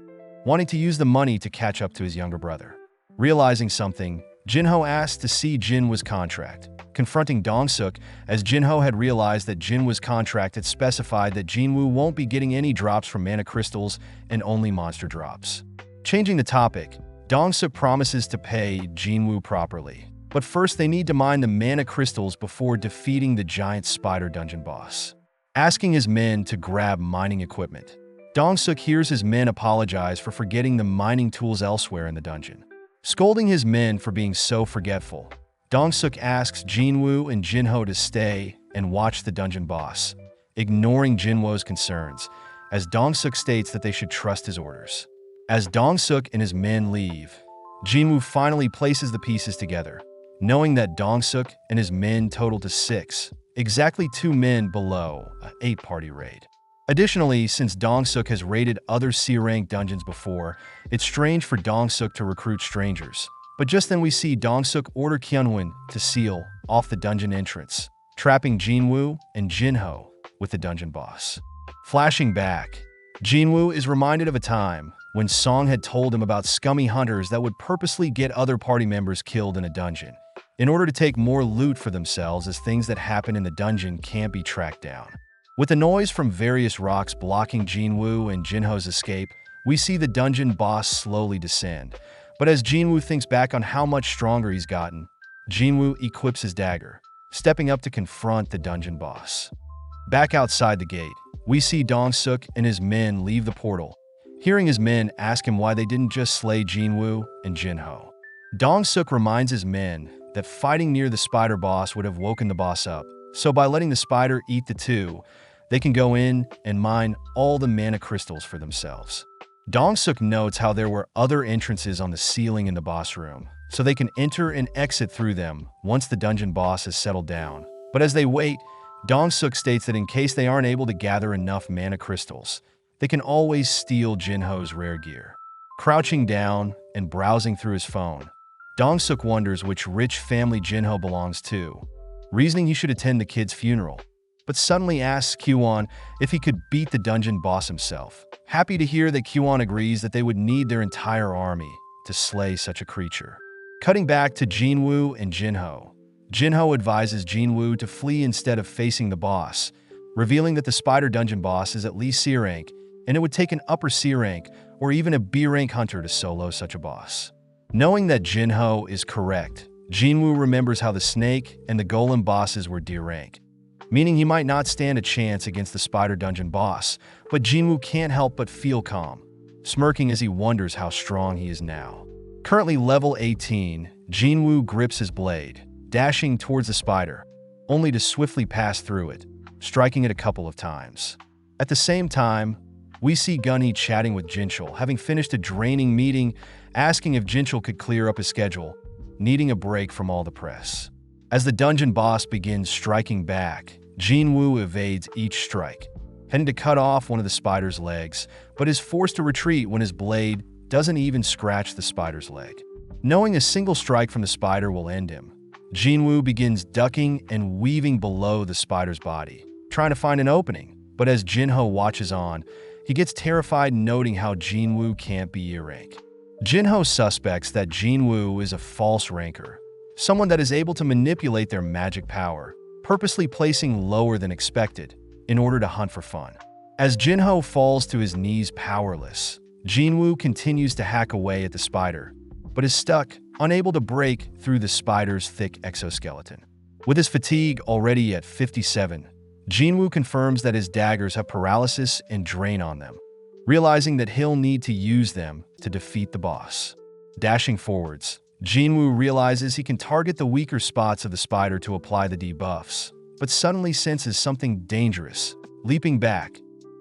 wanting to use the money to catch up to his younger brother. Realizing something, Jinho asks to see Jinwoo's contract, confronting Dong-suk as Jinho had realized that Jinwoo's contract had specified that Jinwoo won't be getting any drops from mana crystals and only monster drops. Changing the topic, Dong-suk promises to pay Jinwoo properly, but first they need to mine the mana crystals before defeating the giant spider dungeon boss. Asking his men to grab mining equipment, Dong-suk hears his men apologize for forgetting the mining tools elsewhere in the dungeon. Scolding his men for being so forgetful, Dong-suk asks Jinwoo and Jinho to stay and watch the dungeon boss, ignoring Jinwoo's concerns, as Dong-suk states that they should trust his orders. As Dong-suk and his men leave, Jinwoo finally places the pieces together, knowing that Dong-suk and his men total to 6, exactly 2 men below an 8-party raid. Additionally, since Dong-suk has raided other C-rank dungeons before, it's strange for Dong-suk to recruit strangers. But just then we see Dong-suk order Kyunwon to seal off the dungeon entrance, trapping Jinwoo and Jinho with the dungeon boss. Flashing back, Jinwoo is reminded of a time when Song had told him about scummy hunters that would purposely get other party members killed in a dungeon, in order to take more loot for themselves as things that happen in the dungeon can't be tracked down. With the noise from various rocks blocking Jinwoo and Jinho's escape, we see the dungeon boss slowly descend. But as Jinwoo thinks back on how much stronger he's gotten, Jinwoo equips his dagger, stepping up to confront the dungeon boss. Back outside the gate, we see Dong-suk and his men leave the portal, hearing his men ask him why they didn't just slay Jinwoo and Jinho. Dong-suk reminds his men that fighting near the spider boss would have woken the boss up, so by letting the spider eat the two, they can go in and mine all the mana crystals for themselves. Dong-suk notes how there were other entrances on the ceiling in the boss room, so they can enter and exit through them once the dungeon boss has settled down. But as they wait, Dong-suk states that in case they aren't able to gather enough mana crystals, they can always steal Jinho's rare gear. Crouching down and browsing through his phone, Dong-suk wonders which rich family Jinho belongs to, reasoning he should attend the kid's funeral, but suddenly asks Kyuwon if he could beat the dungeon boss himself. Happy to hear that Kyuwon agrees that they would need their entire army to slay such a creature. Cutting back to Jinwoo and Jinho, Jinho advises Jinwoo to flee instead of facing the boss, revealing that the spider dungeon boss is at least C rank, and it would take an upper C rank or even a B-rank hunter to solo such a boss. Knowing that Jinho is correct, Jinwoo remembers how the snake and the golem bosses were D-rank, meaning he might not stand a chance against the spider dungeon boss, but Jinwoo can't help but feel calm, smirking as he wonders how strong he is now. Currently level 18, Jinwoo grips his blade, dashing towards the spider, only to swiftly pass through it, striking it a couple of times. At the same time, we see Gunhee chatting with Jinchul, having finished a draining meeting, asking if Jinchul could clear up his schedule, needing a break from all the press. As the dungeon boss begins striking back, Jinwoo evades each strike, heading to cut off one of the spider's legs, but is forced to retreat when his blade doesn't even scratch the spider's leg. Knowing a single strike from the spider will end him, Jinwoo begins ducking and weaving below the spider's body, trying to find an opening, but as Jinho watches on, he gets terrified, noting how Jinwoo can't be E-rank. Jinho suspects that Jinwoo is a false ranker, someone that is able to manipulate their magic power, purposely placing lower than expected in order to hunt for fun. As Jinho falls to his knees powerless, Jinwoo continues to hack away at the spider, but is stuck, unable to break through the spider's thick exoskeleton. With his fatigue already at 57, Jinwoo confirms that his daggers have paralysis and drain on them, realizing that he'll need to use them to defeat the boss. Dashing forwards, Jinwoo realizes he can target the weaker spots of the spider to apply the debuffs, but suddenly senses something dangerous, leaping back,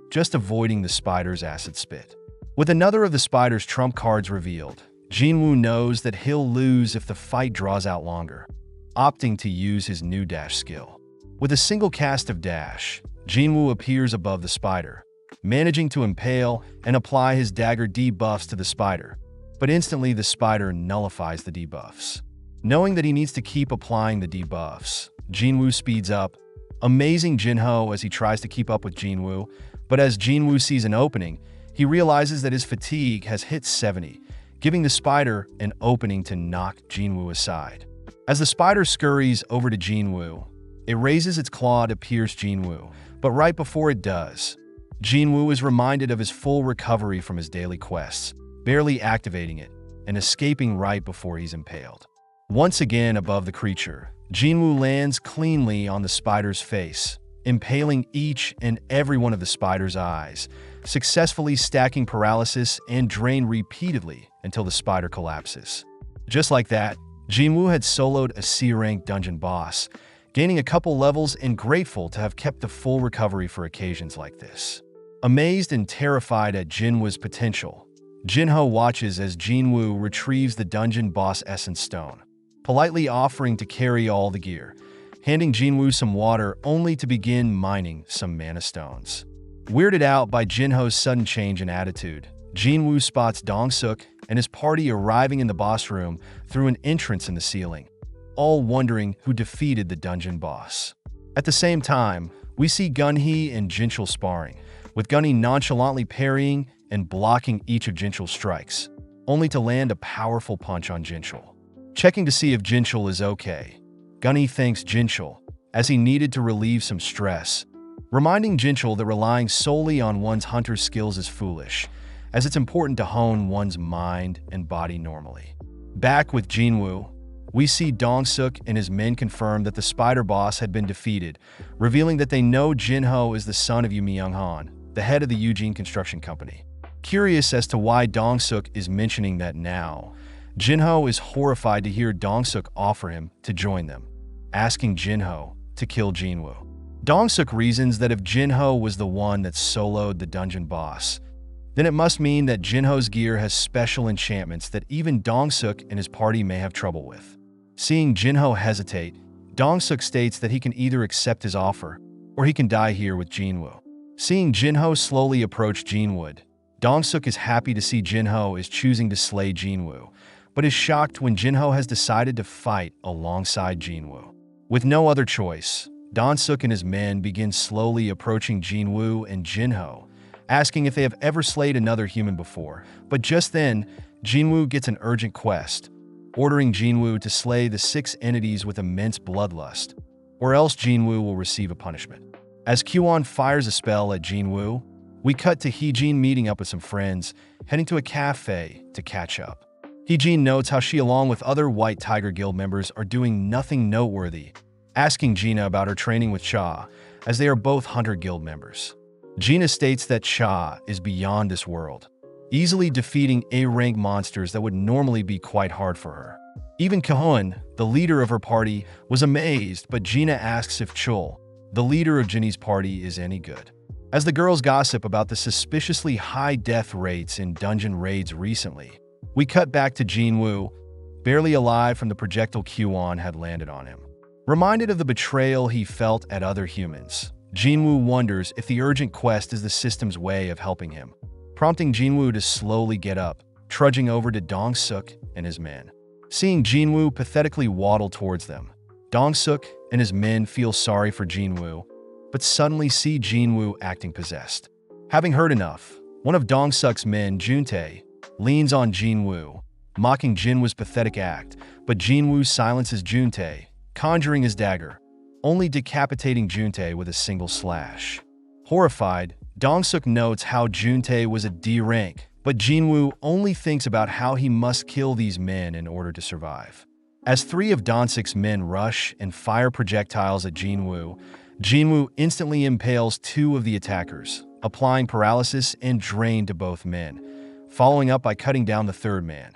just avoiding the spider's acid spit. With another of the spider's trump cards revealed, Jinwoo knows that he'll lose if the fight draws out longer, opting to use his new dash skill. With a single cast of dash, Jinwoo appears above the spider, managing to impale and apply his dagger debuffs to the spider, but instantly the spider nullifies the debuffs. Knowing that he needs to keep applying the debuffs, Jinwoo speeds up, amazing Jinho as he tries to keep up with Jinwoo, but as Jinwoo sees an opening, he realizes that his fatigue has hit 70, giving the spider an opening to knock Jinwoo aside. As the spider scurries over to Jinwoo, it raises its claw to pierce Jinwoo, but right before it does, Jinwoo is reminded of his full recovery from his daily quests, barely activating it and escaping right before he's impaled. Once again above the creature, Jinwoo lands cleanly on the spider's face, impaling each and every one of the spider's eyes, successfully stacking paralysis and drain repeatedly until the spider collapses. Just like that, Jinwoo had soloed a C-rank dungeon boss, gaining a couple levels and grateful to have kept the full recovery for occasions like this. Amazed and terrified at Jinwoo's potential, Jinho watches as Jinwoo retrieves the dungeon boss essence stone, politely offering to carry all the gear, handing Jinwoo some water only to begin mining some mana stones. Weirded out by Jinho's sudden change in attitude, Jinwoo spots Dong-suk and his party arriving in the boss room through an entrance in the ceiling, all wondering who defeated the dungeon boss. At the same time, we see Gunhee and Jinchul sparring, with Gunhee nonchalantly parrying and blocking each of Jinchul's strikes, only to land a powerful punch on Jinchul. Checking to see if Jinchul is okay, Gunhee thanks Jinchul, as he needed to relieve some stress, reminding Jinchul that relying solely on one's hunter's skills is foolish, as it's important to hone one's mind and body normally. Back with Jinwoo, we see Dong-suk and his men confirm that the spider boss had been defeated, revealing that they know Jinho is the son of Yu Myung-han, the head of the Eugene Construction Company. Curious as to why Dong-suk is mentioning that now, Jinho is horrified to hear Dong-suk offer him to join them, asking Jinho to kill Jinwoo. Dong-suk reasons that if Jinho was the one that soloed the dungeon boss, then it must mean that Jinho's gear has special enchantments that even Dong-suk and his party may have trouble with. Seeing Jinho hesitate, Dong-suk states that he can either accept his offer, or he can die here with Jinwoo. Seeing Jinho slowly approach Jinwood, Dong-suk is happy to see Jinho is choosing to slay Jinwoo, but is shocked when Jinho has decided to fight alongside Jinwoo. With no other choice, Dong-suk and his men begin slowly approaching Jinwoo and Jinho, asking if they have ever slayed another human before, but just then, Jinwoo gets an urgent quest, ordering Jinwoo to slay the 6 entities with immense bloodlust, or else Jinwoo will receive a punishment. As Kwon fires a spell at Jinwoo, We cut to Heejin meeting up with some friends, heading to a cafe to catch up. Heejin notes how she, along with other White Tiger Guild members, are doing nothing noteworthy, asking Gina about her training with Cha, as they are both Hunter Guild members. Gina states that Cha is beyond this world, easily defeating A-rank monsters that would normally be quite hard for her. Even Kahun, the leader of her party, was amazed, but Gina asks if Chul, the leader of Jinny's party, is any good. As the girls gossip about the suspiciously high death rates in dungeon raids recently, we cut back to Jinwoo, barely alive from the projectile Q-on had landed on him. Reminded of the betrayal he felt at other humans, Jinwoo wonders if the urgent quest is the system's way of helping him, prompting Jinwoo to slowly get up, trudging over to Dong-suk and his men. Seeing Jinwoo pathetically waddle towards them, Dong-suk and his men feel sorry for Jinwoo, but suddenly see Jinwoo acting possessed. Having heard enough, one of Dong-suk's men, Juntae, leans on Jinwoo, mocking Jinwoo's pathetic act, but Jinwoo silences Juntae, conjuring his dagger, only decapitating Juntae with a single slash. Horrified, Dong-suk notes how Juntae was a D rank, but Jinwoo only thinks about how he must kill these men in order to survive. As three of Dong-suk's men rush and fire projectiles at Jinwoo, Jinwoo instantly impales two of the attackers, applying paralysis and drain to both men, following up by cutting down the third man,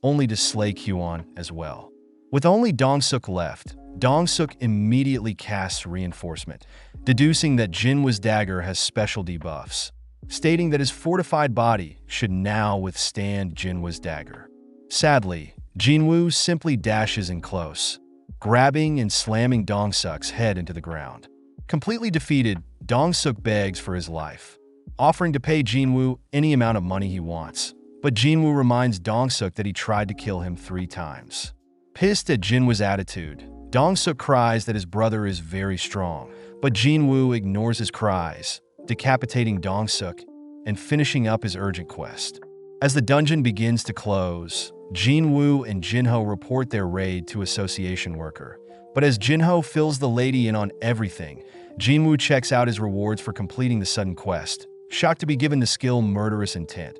only to slay Q-on as well. With only Dong-suk left, Dong-suk immediately casts reinforcement, deducing that Jinwoo's dagger has special debuffs, stating that his fortified body should now withstand Jinwoo's dagger. Sadly, Jinwoo simply dashes in close, grabbing and slamming Dong-suk's head into the ground. Completely defeated, Dong-suk begs for his life, offering to pay Jinwoo any amount of money he wants, but Jinwoo reminds Dong-suk that he tried to kill him 3 times. Pissed at Jinwoo's attitude, Dong-suk cries that his brother is very strong, but Jinwoo ignores his cries, decapitating Dong-suk and finishing up his urgent quest. As the dungeon begins to close, Jinwoo and Jinho report their raid to Association Worker. But as Jinho fills the lady in on everything, Jinwoo checks out his rewards for completing the sudden quest, shocked to be given the skill Murderous Intent,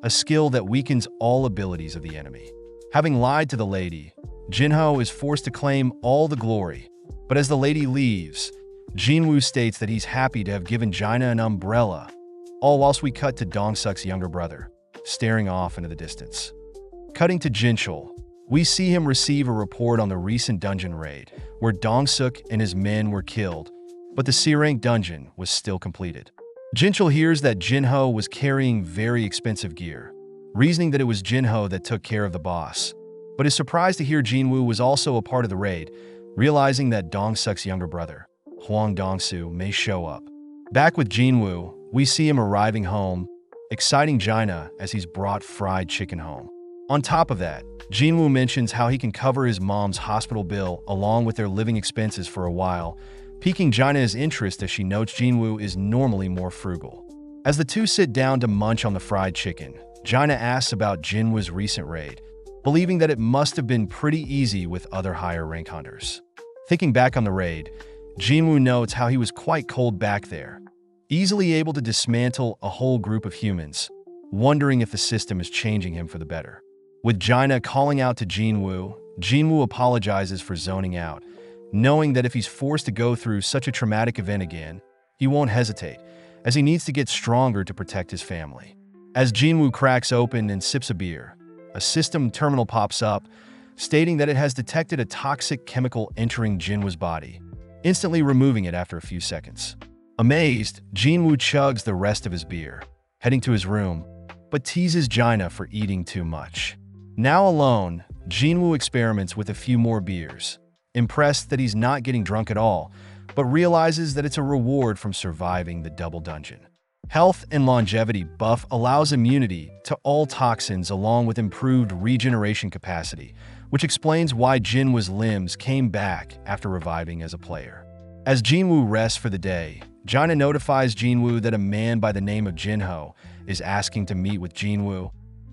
a skill that weakens all abilities of the enemy. Having lied to the lady, Jinho is forced to claim all the glory, but as the lady leaves, Jinwoo states that he's happy to have given Gina an umbrella, all whilst we cut to Dong-suk's younger brother, staring off into the distance. Cutting to Jinchul, we see him receive a report on the recent dungeon raid, where Dong-suk and his men were killed, but the C-rank dungeon was still completed. Jinchul hears that Jinho was carrying very expensive gear, reasoning that it was Jinho that took care of the boss, but is surprised to hear Jinwoo was also a part of the raid, realizing that Dong-suk's younger brother, Hwang Dong-soo, may show up. Back with Jinwoo, we see him arriving home, exciting Gina as he's brought fried chicken home. On top of that, Jinwoo mentions how he can cover his mom's hospital bill along with their living expenses for a while, piquing Gina's interest as she notes Jinwoo is normally more frugal. As the two sit down to munch on the fried chicken, Gina asks about Jinwoo's recent raid, believing that it must have been pretty easy with other higher rank hunters. Thinking back on the raid, Jinwoo notes how he was quite cold back there, easily able to dismantle a whole group of humans, wondering if the system is changing him for the better. With Gina calling out to Jinwoo, Jinwoo apologizes for zoning out, knowing that if he's forced to go through such a traumatic event again, he won't hesitate, as he needs to get stronger to protect his family. As Jinwoo cracks open and sips a beer, a system terminal pops up, stating that it has detected a toxic chemical entering Jinwoo's body, instantly removing it after a few seconds. Amazed, Jinwoo chugs the rest of his beer, heading to his room, but teases Gina for eating too much. Now alone, Jinwoo experiments with a few more beers, impressed that he's not getting drunk at all, but realizes that it's a reward from surviving the double dungeon. Health and longevity buff allows immunity to all toxins along with improved regeneration capacity, which explains why Jinwoo's limbs came back after reviving as a player. As Jinwoo rests for the day, Gina notifies Jinwoo that a man by the name of Jinho is asking to meet with Jinwoo.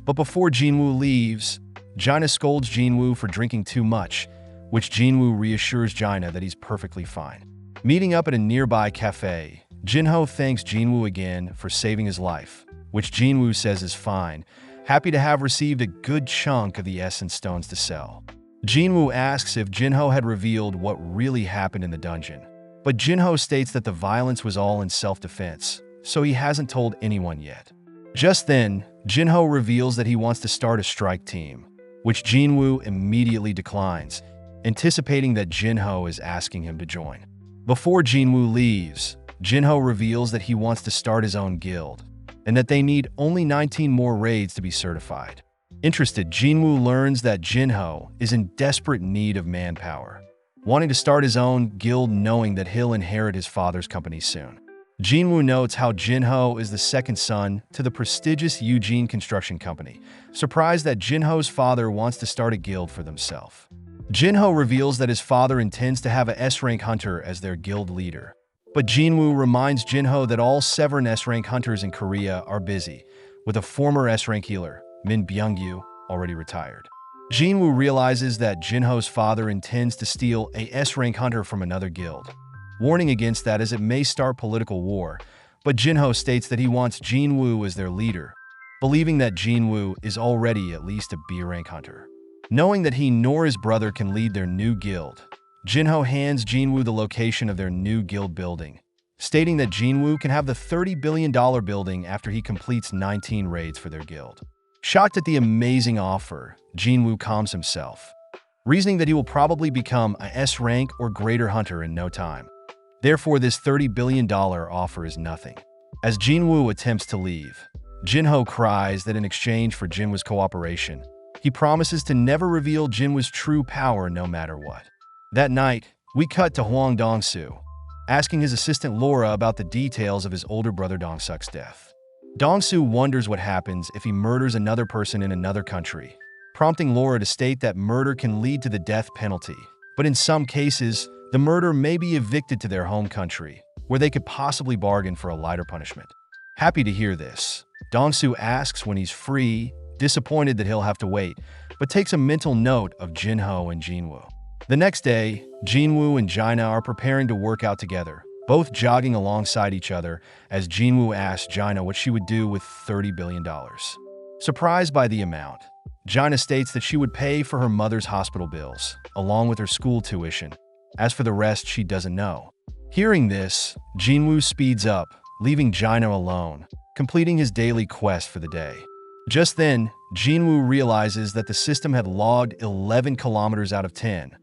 But before Jinwoo leaves, Gina scolds Jinwoo for drinking too much, which Jinwoo reassures Gina that he's perfectly fine. Meeting up at a nearby cafe, Jinho thanks Jinwoo again for saving his life, which Jinwoo says is fine, happy to have received a good chunk of the essence stones to sell. Jinwoo asks if Jinho had revealed what really happened in the dungeon, but Jinho states that the violence was all in self-defense, so he hasn't told anyone yet. Just then, Jinho reveals that he wants to start a strike team, which Jinwoo immediately declines, anticipating that Jinho is asking him to join. Before Jinwoo leaves, Jinho reveals that he wants to start his own guild, and that they need only 19 more raids to be certified. Interested, Jinwoo learns that Jinho is in desperate need of manpower, wanting to start his own guild knowing that he'll inherit his father's company soon. Jinwoo notes how Jinho is the second son to the prestigious Eugene Construction Company, surprised that Jinho's father wants to start a guild for themselves. Jinho reveals that his father intends to have a S-rank hunter as their guild leader, but Jinwoo reminds Jinho that all 7 S-rank hunters in Korea are busy, with a former S-rank healer, Min Byung-yu, already retired. Jinwoo realizes that Jinho's father intends to steal a S-rank hunter from another guild, warning against that as it may start political war, but Jinho states that he wants Jinwoo as their leader, believing that Jinwoo is already at least a B-rank hunter. Knowing that he nor his brother can lead their new guild, Jinho hands Jinwoo the location of their new guild building, stating that Jinwoo can have the $30 billion building after he completes 19 raids for their guild. Shocked at the amazing offer, Jinwoo calms himself, reasoning that he will probably become a S-rank or greater hunter in no time. Therefore, this $30 billion offer is nothing. As Jinwoo attempts to leave, Jinho cries that in exchange for Jinwoo's cooperation, he promises to never reveal Jinwoo's true power no matter what. That night, we cut to Hwang Dong-soo, asking his assistant Laura about the details of his older brother Dong-suk's death. Dong-soo wonders what happens if he murders another person in another country, prompting Laura to state that murder can lead to the death penalty, but in some cases, the murderer may be evicted to their home country, where they could possibly bargain for a lighter punishment. Happy to hear this, Dong-soo asks when he's free, disappointed that he'll have to wait, but takes a mental note of Jinho and Jinwoo. The next day, Jinwoo and Jaina are preparing to work out together, both jogging alongside each other as Jinwoo asks Jaina what she would do with $30 billion. Surprised by the amount, Jaina states that she would pay for her mother's hospital bills, along with her school tuition. As for the rest, she doesn't know. Hearing this, Jinwoo speeds up, leaving Jaina alone, completing his daily quest for the day. Just then, Jinwoo realizes that the system had logged 11 kilometers out of 10,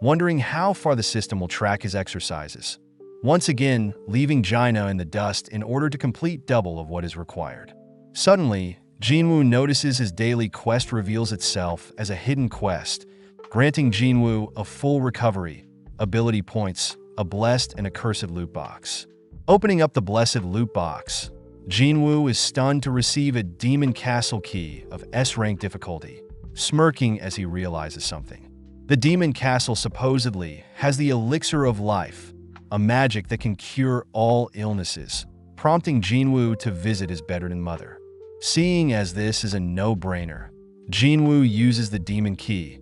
wondering how far the system will track his exercises. Once again, leaving Jaina in the dust in order to complete double of what is required. Suddenly, Jinwoo notices his daily quest reveals itself as a hidden quest, granting Jinwoo a full recovery, ability points, a blessed and accursed loot box. Opening up the blessed loot box, Jinwoo is stunned to receive a demon castle key of S-rank difficulty, smirking as he realizes something. The demon castle supposedly has the elixir of life, a magic that can cure all illnesses, prompting Jinwoo to visit his bedridden mother. Seeing as this is a no-brainer, Jinwoo uses the demon key,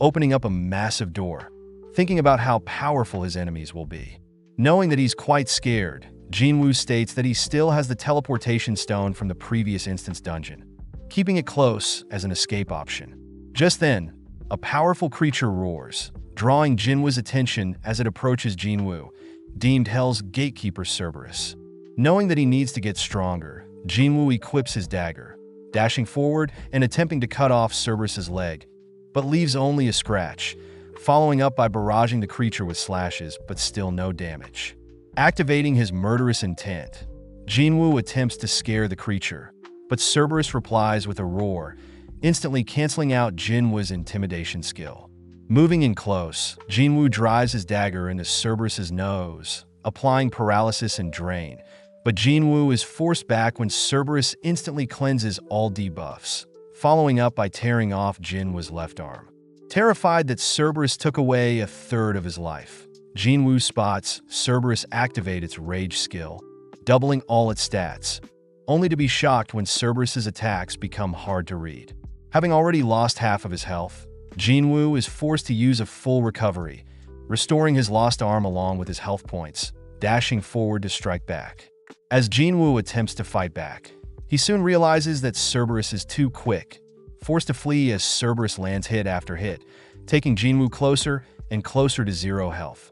opening up a massive door, thinking about how powerful his enemies will be. Knowing that he's quite scared, Jinwoo states that he still has the teleportation stone from the previous instance dungeon, keeping it close as an escape option. Just then, a powerful creature roars, drawing Jinwoo's attention as it approaches Jinwoo, deemed Hell's gatekeeper Cerberus. Knowing that he needs to get stronger, Jinwoo equips his dagger, dashing forward and attempting to cut off Cerberus's leg, but leaves only a scratch, following up by barraging the creature with slashes, but still no damage. Activating his murderous intent, Jinwoo attempts to scare the creature, but Cerberus replies with a roar, instantly canceling out Jinwoo's intimidation skill. Moving in close, Jinwoo drives his dagger into Cerberus's nose, applying paralysis and drain, but Jinwoo is forced back when Cerberus instantly cleanses all debuffs, following up by tearing off Jinwoo's left arm. Terrified that Cerberus took away a third of his life, Jinwoo spots Cerberus activate its rage skill, doubling all its stats, only to be shocked when Cerberus's attacks become hard to read. Having already lost half of his health, Jinwoo is forced to use a full recovery, restoring his lost arm along with his health points, dashing forward to strike back. As Jinwoo attempts to fight back, he soon realizes that Cerberus is too quick, forced to flee as Cerberus lands hit after hit, taking Jinwoo closer and closer to 0 health.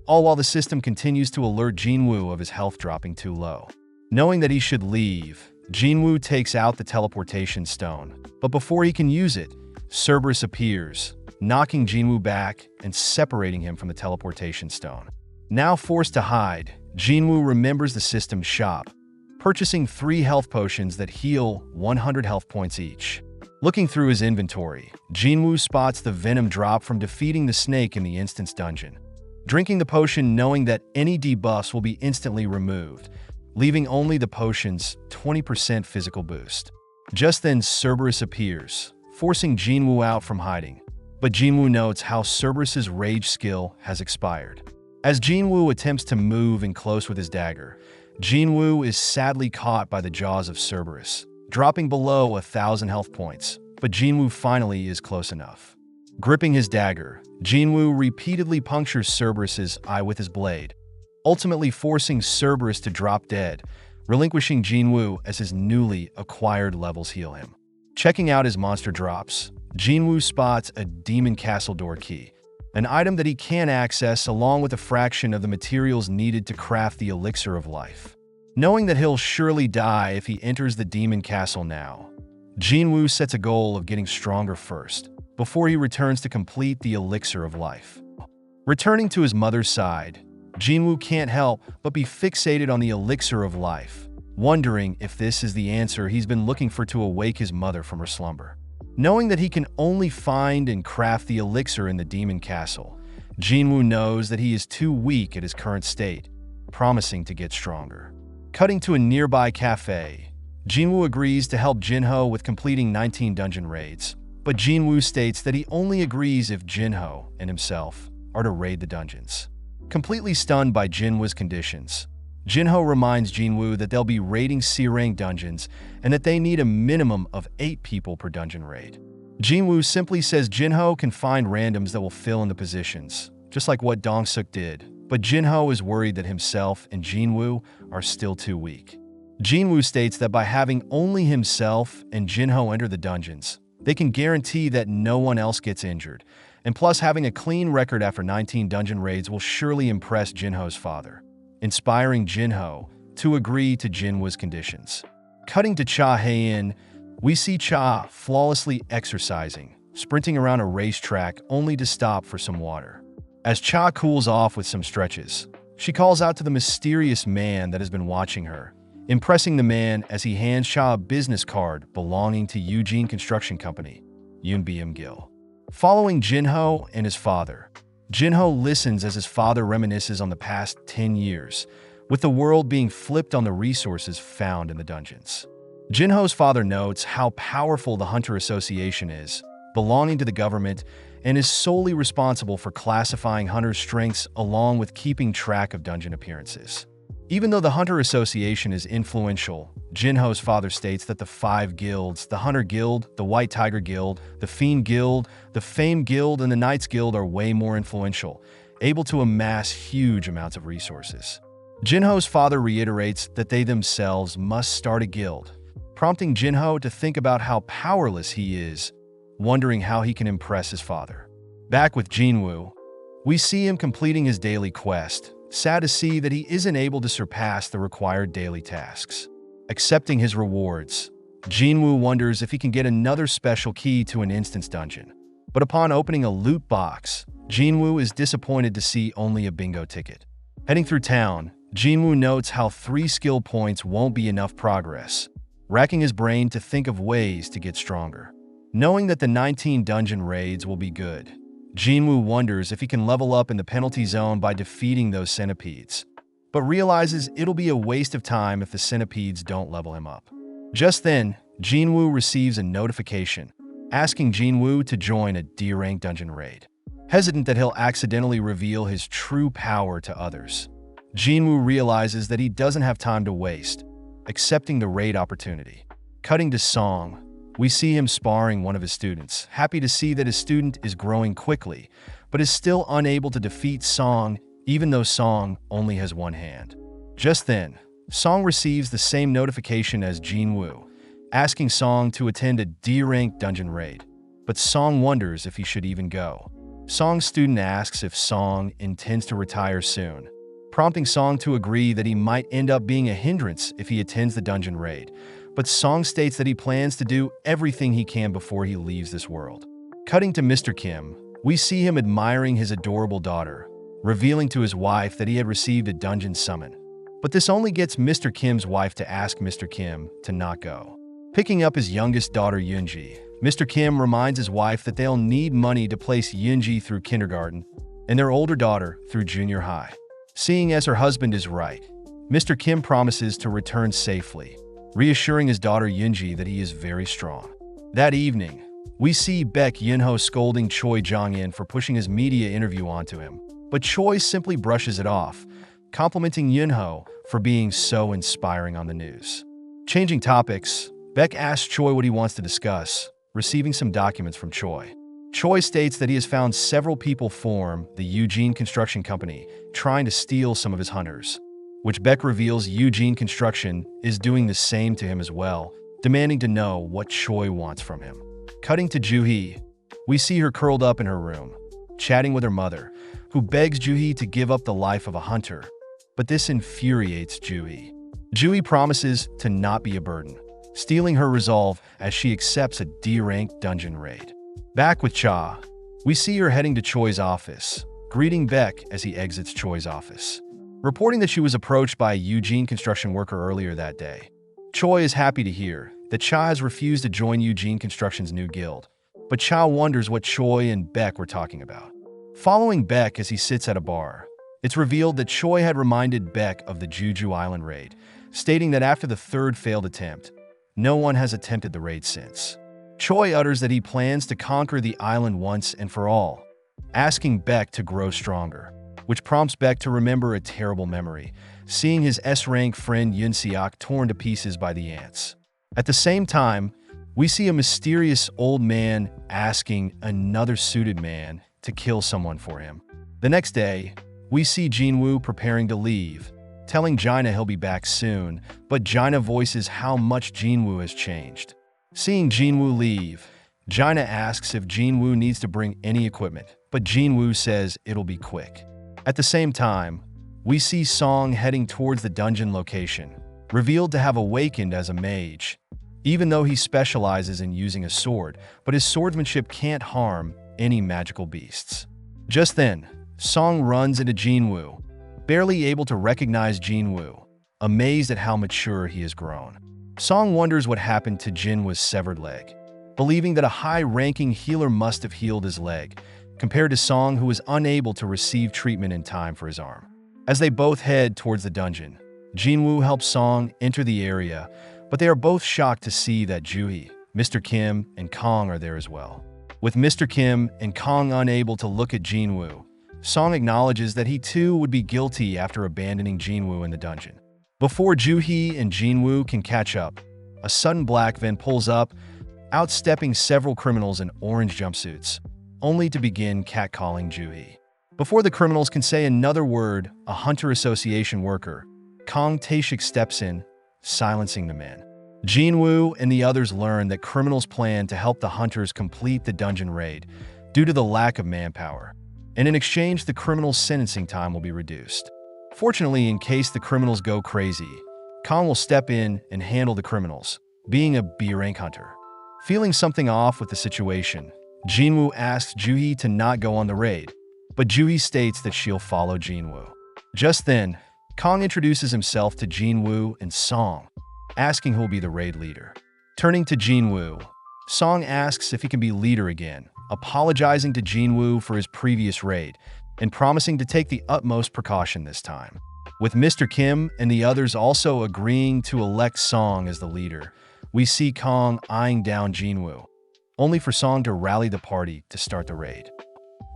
All while the system continues to alert Jinwoo of his health dropping too low. Knowing that he should leave, Jinwoo takes out the teleportation stone, but before he can use it, Cerberus appears, knocking Jinwoo back and separating him from the teleportation stone. Now forced to hide, Jinwoo remembers the system's shop, purchasing 3 health potions that heal 100 health points each. Looking through his inventory, Jinwoo spots the venom drop from defeating the snake in the instance dungeon. Drinking the potion knowing that any debuffs will be instantly removed, leaving only the potion's 20% physical boost. Just then Cerberus appears, forcing Jinwoo out from hiding. But Jinwoo notes how Cerberus's rage skill has expired. As Jinwoo attempts to move in close with his dagger, Jinwoo is sadly caught by the jaws of Cerberus, dropping below 1,000 health points, but Jinwoo finally is close enough. Gripping his dagger, Jinwoo repeatedly punctures Cerberus's eye with his blade, ultimately forcing Cerberus to drop dead, relinquishing Jinwoo as his newly acquired levels heal him. Checking out his monster drops, Jinwoo spots a demon castle door key, an item that he can access along with a fraction of the materials needed to craft the elixir of life. Knowing that he'll surely die if he enters the demon castle now, Jinwoo sets a goal of getting stronger first, before he returns to complete the elixir of life. Returning to his mother's side, Jinwoo can't help but be fixated on the elixir of life, wondering if this is the answer he's been looking for to awake his mother from her slumber. Knowing that he can only find and craft the elixir in the demon castle, Jinwoo knows that he is too weak at his current state, promising to get stronger. Cutting to a nearby cafe, Jinwoo agrees to help Jinho with completing 19 dungeon raids, but Jinwoo states that he only agrees if Jinho and himself are to raid the dungeons. Completely stunned by Jinwoo's conditions, Jinho reminds Jinwoo that they'll be raiding C-rank dungeons and that they need a minimum of 8 people per dungeon raid. Jinwoo simply says Jinho can find randoms that will fill in the positions, just like what Dong-suk did, but Jinho is worried that himself and Jinwoo are still too weak. Jinwoo states that by having only himself and Jinho enter the dungeons, they can guarantee that no one else gets injured, and plus having a clean record after 19 dungeon raids will surely impress Jinho's father, inspiring Jinho to agree to Jinwoo's conditions. Cutting to Cha Hae-in, we see Cha flawlessly exercising, sprinting around a racetrack only to stop for some water. As Cha cools off with some stretches, she calls out to the mysterious man that has been watching her, impressing the man as he hands Cha a business card belonging to Eugene Construction Company, Yoonbyeom Gil. Following Jinho and his father, Jinho listens as his father reminisces on the past 10 years, with the world being flipped on the resources found in the dungeons. Jinho's father notes how powerful the Hunter Association is, belonging to the government, and is solely responsible for classifying hunters' strengths along with keeping track of dungeon appearances. Even though the Hunter Association is influential, Jinho's father states that the 5 guilds, the Hunter Guild, the White Tiger Guild, the Fiend Guild, the Fame Guild, and the Knights Guild are way more influential, able to amass huge amounts of resources. Jinho's father reiterates that they themselves must start a guild, prompting Jinho to think about how powerless he is, wondering how he can impress his father. Back with Jinwoo, we see him completing his daily quest, sad to see that he isn't able to surpass the required daily tasks. Accepting his rewards, Jinwoo wonders if he can get another special key to an instance dungeon. But upon opening a loot box, Jinwoo is disappointed to see only a bingo ticket. Heading through town, Jinwoo notes how 3 skill points won't be enough progress, racking his brain to think of ways to get stronger. Knowing that the 19 dungeon raids will be good, Jinwoo wonders if he can level up in the penalty zone by defeating those centipedes, but realizes it'll be a waste of time if the centipedes don't level him up. Just then, Jinwoo receives a notification, asking Jinwoo to join a D-rank dungeon raid. Hesitant that he'll accidentally reveal his true power to others, Jinwoo realizes that he doesn't have time to waste, accepting the raid opportunity. Cutting to Song, we see him sparring one of his students, happy to see that his student is growing quickly, but is still unable to defeat Song even though Song only has one hand. Just then, Song receives the same notification as Jinwoo, asking Song to attend a D-rank dungeon raid, but Song wonders if he should even go. Song's student asks if Song intends to retire soon, prompting Song to agree that he might end up being a hindrance if he attends the dungeon raid, but Song states that he plans to do everything he can before he leaves this world. Cutting to Mr. Kim, we see him admiring his adorable daughter, revealing to his wife that he had received a dungeon summon. But this only gets Mr. Kim's wife to ask Mr. Kim to not go. Picking up his youngest daughter Yoonji, Mr. Kim reminds his wife that they'll need money to place Yoonji through kindergarten and their older daughter through junior high. Seeing as her husband is right, Mr. Kim promises to return safely, reassuring his daughter Yoonji that he is very strong. That evening, we see Baek Yunho scolding Choi Jong-in for pushing his media interview onto him, but Choi simply brushes it off, complimenting Yunho for being so inspiring on the news. Changing topics, Baek asks Choi what he wants to discuss, receiving some documents from Choi. Choi states that he has found several people form the Eugene Construction Company, trying to steal some of his hunters, which Baek reveals Eugene Construction is doing the same to him as well, demanding to know what Choi wants from him. Cutting to Joo-hee, we see her curled up in her room, chatting with her mother, who begs Joo-hee to give up the life of a hunter, but this infuriates Joo-hee. Joo-hee promises to not be a burden, stealing her resolve as she accepts a D-rank dungeon raid. Back with Cha, we see her heading to Choi's office, greeting Baek as he exits Choi's office, reporting that she was approached by a Eugene construction worker earlier that day. Choi is happy to hear that Cha has refused to join Eugene Construction's new guild, but Cha wonders what Choi and Baek were talking about. Following Baek as he sits at a bar, it's revealed that Choi had reminded Baek of the Jeju Island raid, stating that after the third failed attempt, no one has attempted the raid since. Choi utters that he plans to conquer the island once and for all, asking Baek to grow stronger, which prompts Baek to remember a terrible memory, seeing his S-rank friend Yoon Seok torn to pieces by the ants. At the same time, we see a mysterious old man asking another suited man to kill someone for him. The next day, we see Jinwoo preparing to leave, telling Jaina he'll be back soon, but Jaina voices how much Jinwoo has changed. Seeing Jinwoo leave, Jaina asks if Jinwoo needs to bring any equipment, but Jinwoo says it'll be quick. At the same time, we see Song heading towards the dungeon location, revealed to have awakened as a mage, even though he specializes in using a sword, but his swordsmanship can't harm any magical beasts. Just then, Song runs into Jinwoo, barely able to recognize Jinwoo, amazed at how mature he has grown. Song wonders what happened to Jinwoo's severed leg, believing that a high-ranking healer must have healed his leg, compared to Song, who was unable to receive treatment in time for his arm. As they both head towards the dungeon, Jinwoo helps Song enter the area, but they are both shocked to see that Joo-hee, Mr. Kim, and Kong are there as well. With Mr. Kim and Kong unable to look at Jinwoo, Song acknowledges that he too would be guilty after abandoning Jinwoo in the dungeon. Before Joo-hee and Jinwoo can catch up, a sudden black van pulls up, outstepping several criminals in orange jumpsuits, only to begin catcalling Joo-hee. Before the criminals can say another word, a Hunter Association worker, Kong Tae-shik steps in, silencing the men. Jinwoo and the others learn that criminals plan to help the hunters complete the dungeon raid due to the lack of manpower, and in exchange the criminals' sentencing time will be reduced. Fortunately, in case the criminals go crazy, Kong will step in and handle the criminals, being a B-rank hunter. Feeling something off with the situation, Jinwoo asks Joo-hee to not go on the raid, but Joo-hee states that she'll follow Jinwoo. Just then, Kong introduces himself to Jinwoo and Song, asking who'll be the raid leader. Turning to Jinwoo, Song asks if he can be leader again, apologizing to Jinwoo for his previous raid and promising to take the utmost precaution this time. With Mr. Kim and the others also agreeing to elect Song as the leader, we see Kong eyeing down Jinwoo, only for Song to rally the party to start the raid.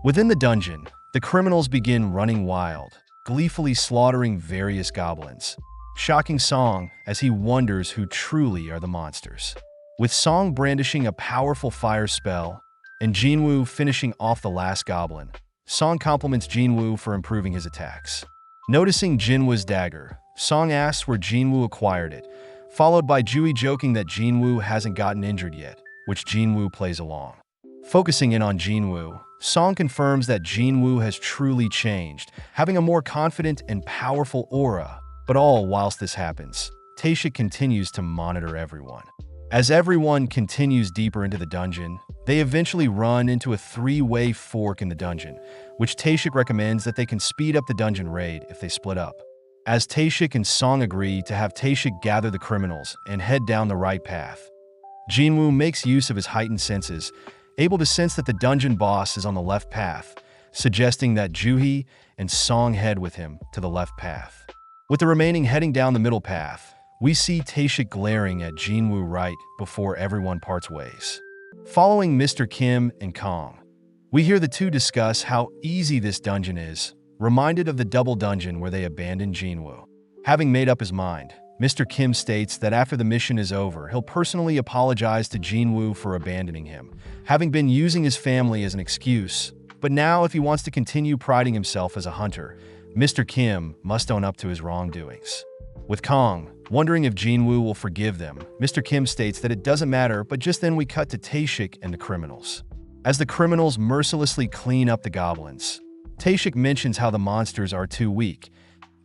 Within the dungeon, the criminals begin running wild, gleefully slaughtering various goblins, shocking Song as he wonders who truly are the monsters. With Song brandishing a powerful fire spell and Jinwoo finishing off the last goblin, Song compliments Jinwoo for improving his attacks. Noticing Jinwoo's dagger, Song asks where Jinwoo acquired it, followed by Jui joking that Jinwoo hasn't gotten injured yet, which Jinwoo plays along. Focusing in on Jinwoo, Song confirms that Jinwoo has truly changed, having a more confident and powerful aura. But all whilst this happens, Taeshik continues to monitor everyone. As everyone continues deeper into the dungeon, they eventually run into a three-way fork in the dungeon, which Taeshik recommends that they can speed up the dungeon raid if they split up. As Taeshik and Song agree to have Taeshik gather the criminals and head down the right path, Jinwoo makes use of his heightened senses, able to sense that the dungeon boss is on the left path, suggesting that Juhi and Song head with him to the left path. With the remaining heading down the middle path, we see Taeshik glaring at Jinwoo right before everyone parts ways. Following Mr. Kim and Kong, we hear the two discuss how easy this dungeon is, reminded of the double dungeon where they abandoned Jinwoo. Having made up his mind, Mr. Kim states that after the mission is over, he'll personally apologize to Jinwoo for abandoning him, having been using his family as an excuse. But now, if he wants to continue priding himself as a hunter, Mr. Kim must own up to his wrongdoings. With Kong wondering if Jinwoo will forgive them, Mr. Kim states that it doesn't matter, but just then we cut to Taeshik and the criminals. As the criminals mercilessly clean up the goblins, Taeshik mentions how the monsters are too weak,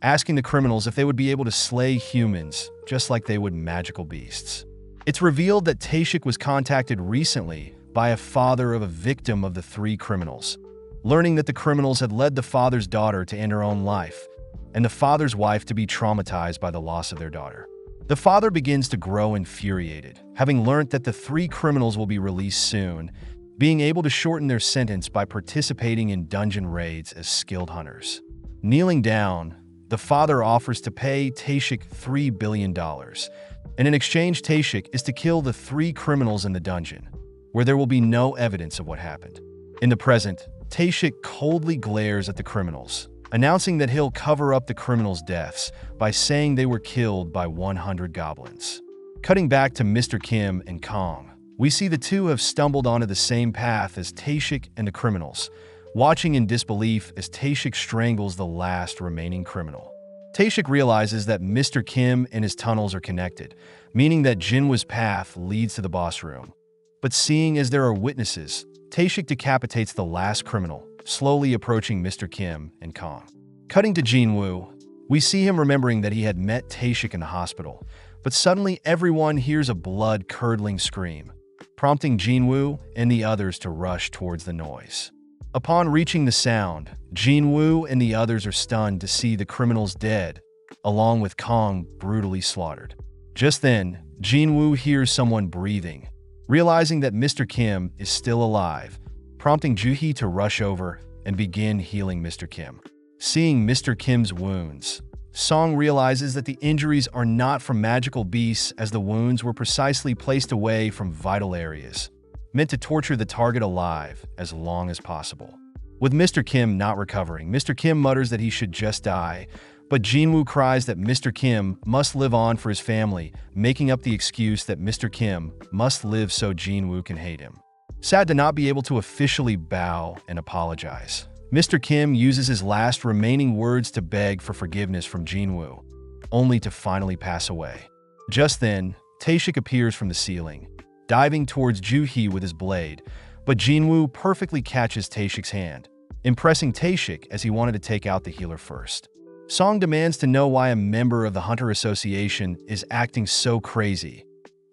asking the criminals if they would be able to slay humans just like they would magical beasts. It's revealed that Taeshik was contacted recently by a father of a victim of the three criminals, learning that the criminals had led the father's daughter to end her own life, and the father's wife to be traumatized by the loss of their daughter. The father begins to grow infuriated, having learnt that the three criminals will be released soon, being able to shorten their sentence by participating in dungeon raids as skilled hunters. Kneeling down, the father offers to pay Taeshik $3 billion, and in exchange Taeshik is to kill the three criminals in the dungeon, where there will be no evidence of what happened. In the present, Taeshik coldly glares at the criminals, announcing that he'll cover up the criminals' deaths by saying they were killed by 100 goblins. Cutting back to Mr. Kim and Kong, we see the two have stumbled onto the same path as Taeshik and the criminals, watching in disbelief as Taeshik strangles the last remaining criminal. Taeshik realizes that Mr. Kim and his tunnels are connected, meaning that Jinwoo's path leads to the boss room. But seeing as there are witnesses, Taeshik decapitates the last criminal, slowly approaching Mr. Kim and Kong. Cutting to Jinwoo, we see him remembering that he had met Taeshik in the hospital, but suddenly everyone hears a blood-curdling scream, prompting Jinwoo and the others to rush towards the noise. Upon reaching the sound, Jinwoo and the others are stunned to see the criminals dead, along with Kong brutally slaughtered. Just then, Jinwoo hears someone breathing, realizing that Mr. Kim is still alive, prompting Juhi to rush over and begin healing Mr. Kim. Seeing Mr. Kim's wounds, Song realizes that the injuries are not from magical beasts, as the wounds were precisely placed away from vital areas, meant to torture the target alive as long as possible. With Mr. Kim not recovering, Mr. Kim mutters that he should just die, but Jinwoo cries that Mr. Kim must live on for his family, making up the excuse that Mr. Kim must live so Jinwoo can hate him. Sad to not be able to officially bow and apologize, Mr. Kim uses his last remaining words to beg for forgiveness from Jinwoo, only to finally pass away. Just then, Taeshik appears from the ceiling, diving towards Juhi with his blade, but Jinwoo perfectly catches Taeshik's hand, impressing Taeshik as he wanted to take out the healer first. Song demands to know why a member of the Hunter Association is acting so crazy,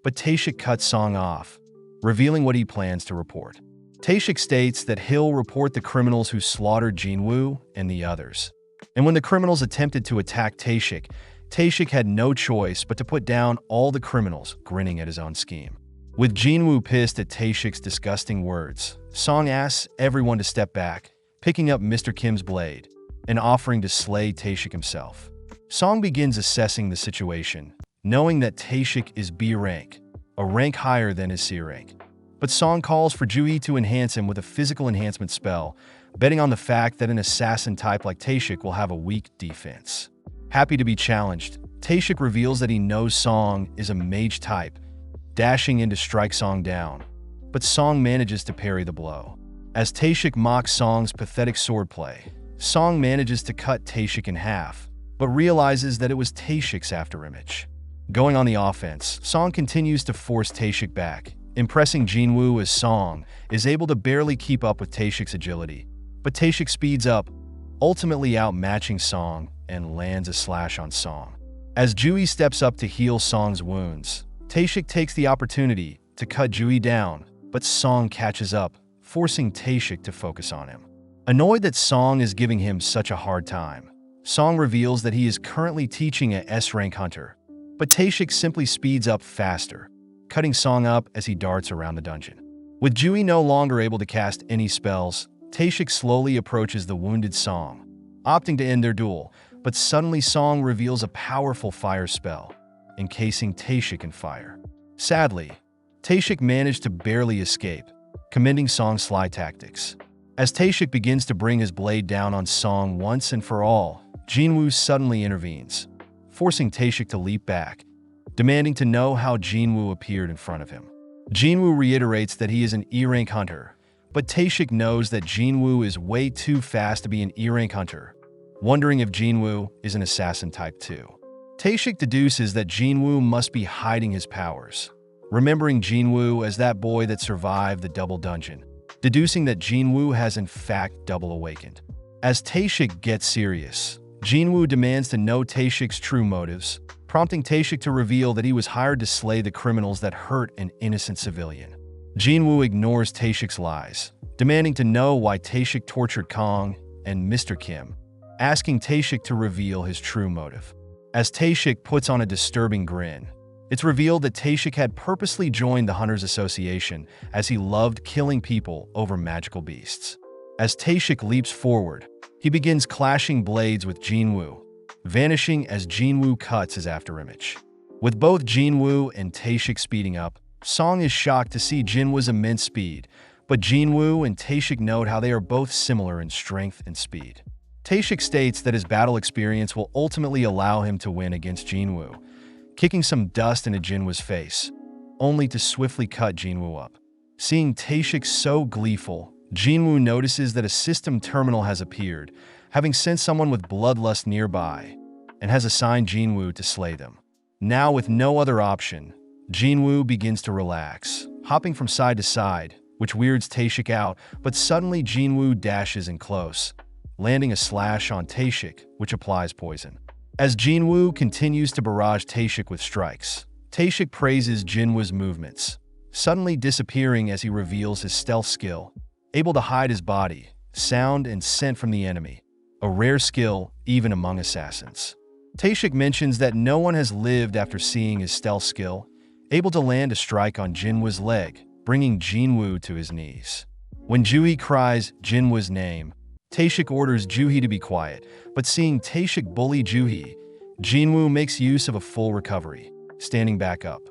but Taeshik cuts Song off, revealing what he plans to report. Taeshik states that he'll report the criminals who slaughtered Jinwoo and the others. And when the criminals attempted to attack Taeshik, Taeshik had no choice but to put down all the criminals, grinning at his own scheme. With Jinwoo pissed at Taeshik's disgusting words, Song asks everyone to step back, picking up Mr. Kim's blade and offering to slay Taeshik himself. Song begins assessing the situation, knowing that Taeshik is B rank, a rank higher than his C rank. But Song calls for Juhi to enhance him with a physical enhancement spell, betting on the fact that an assassin type like Taeshik will have a weak defense. Happy to be challenged, Taeshik reveals that he knows Song is a mage type, dashing in to strike Song down, but Song manages to parry the blow. As Taeshik mocks Song's pathetic swordplay, Song manages to cut Taeshik in half, but realizes that it was Taeshik's afterimage. Going on the offense, Song continues to force Taeshik back, impressing Jinwoo as Song is able to barely keep up with Taeshik's agility. But Taeshik speeds up, ultimately outmatching Song and lands a slash on Song. As Jui steps up to heal Song's wounds, Taeshik takes the opportunity to cut Jui down, but Song catches up, forcing Taeshik to focus on him. Annoyed that Song is giving him such a hard time, Song reveals that he is currently teaching a S-rank hunter, but Taeshik simply speeds up faster, cutting Song up as he darts around the dungeon. With Jui no longer able to cast any spells, Taeshik slowly approaches the wounded Song, opting to end their duel, but suddenly Song reveals a powerful fire spell, encasing Taeshik in fire. Sadly, Taeshik managed to barely escape, commending Song's sly tactics. As Taeshik begins to bring his blade down on Song once and for all, Jinwoo suddenly intervenes, forcing Taeshik to leap back, demanding to know how Jinwoo appeared in front of him. Jinwoo reiterates that he is an E-rank hunter, but Taeshik knows that Jinwoo is way too fast to be an E-rank hunter, wondering if Jinwoo is an assassin type 2. Taeshik deduces that Jinwoo must be hiding his powers, remembering Jinwoo as that boy that survived the double dungeon, deducing that Jinwoo has in fact double awakened. As Taeshik gets serious, Jinwoo demands to know Taeshik's true motives, prompting Taeshik to reveal that he was hired to slay the criminals that hurt an innocent civilian. Jinwoo ignores Taeshik's lies, demanding to know why Taeshik tortured Kong and Mr. Kim, asking Taeshik to reveal his true motive. As Taeshik puts on a disturbing grin, it's revealed that Taeshik had purposely joined the Hunters Association as he loved killing people over magical beasts. As Taeshik leaps forward, he begins clashing blades with Jinwoo, vanishing as Jinwoo cuts his afterimage. With both Jinwoo and Taeshik speeding up, Song is shocked to see Jinwoo's immense speed, but Jinwoo and Taeshik note how they are both similar in strength and speed. Taeshik states that his battle experience will ultimately allow him to win against Jinwoo, kicking some dust into Jinwoo's face, only to swiftly cut Jinwoo up. Seeing Taeshik so gleeful, Jinwoo notices that a system terminal has appeared, having sent someone with bloodlust nearby, and has assigned Jinwoo to slay them. Now with no other option, Jinwoo begins to relax, hopping from side to side, which weirds Taeshik out, but suddenly Jinwoo dashes in close, landing a slash on Taeshik, which applies poison. As Jinwoo continues to barrage Taeshik with strikes, Taeshik praises Jinwoo's movements, suddenly disappearing as he reveals his stealth skill, able to hide his body, sound, and scent from the enemy, a rare skill even among assassins. Taeshik mentions that no one has lived after seeing his stealth skill, able to land a strike on Jinwoo's leg, bringing Jinwoo to his knees. When Jui cries Jinwoo's name, Taeshik orders Juhi to be quiet, but seeing Taeshik bully Juhi, Jinwoo makes use of a full recovery, standing back up.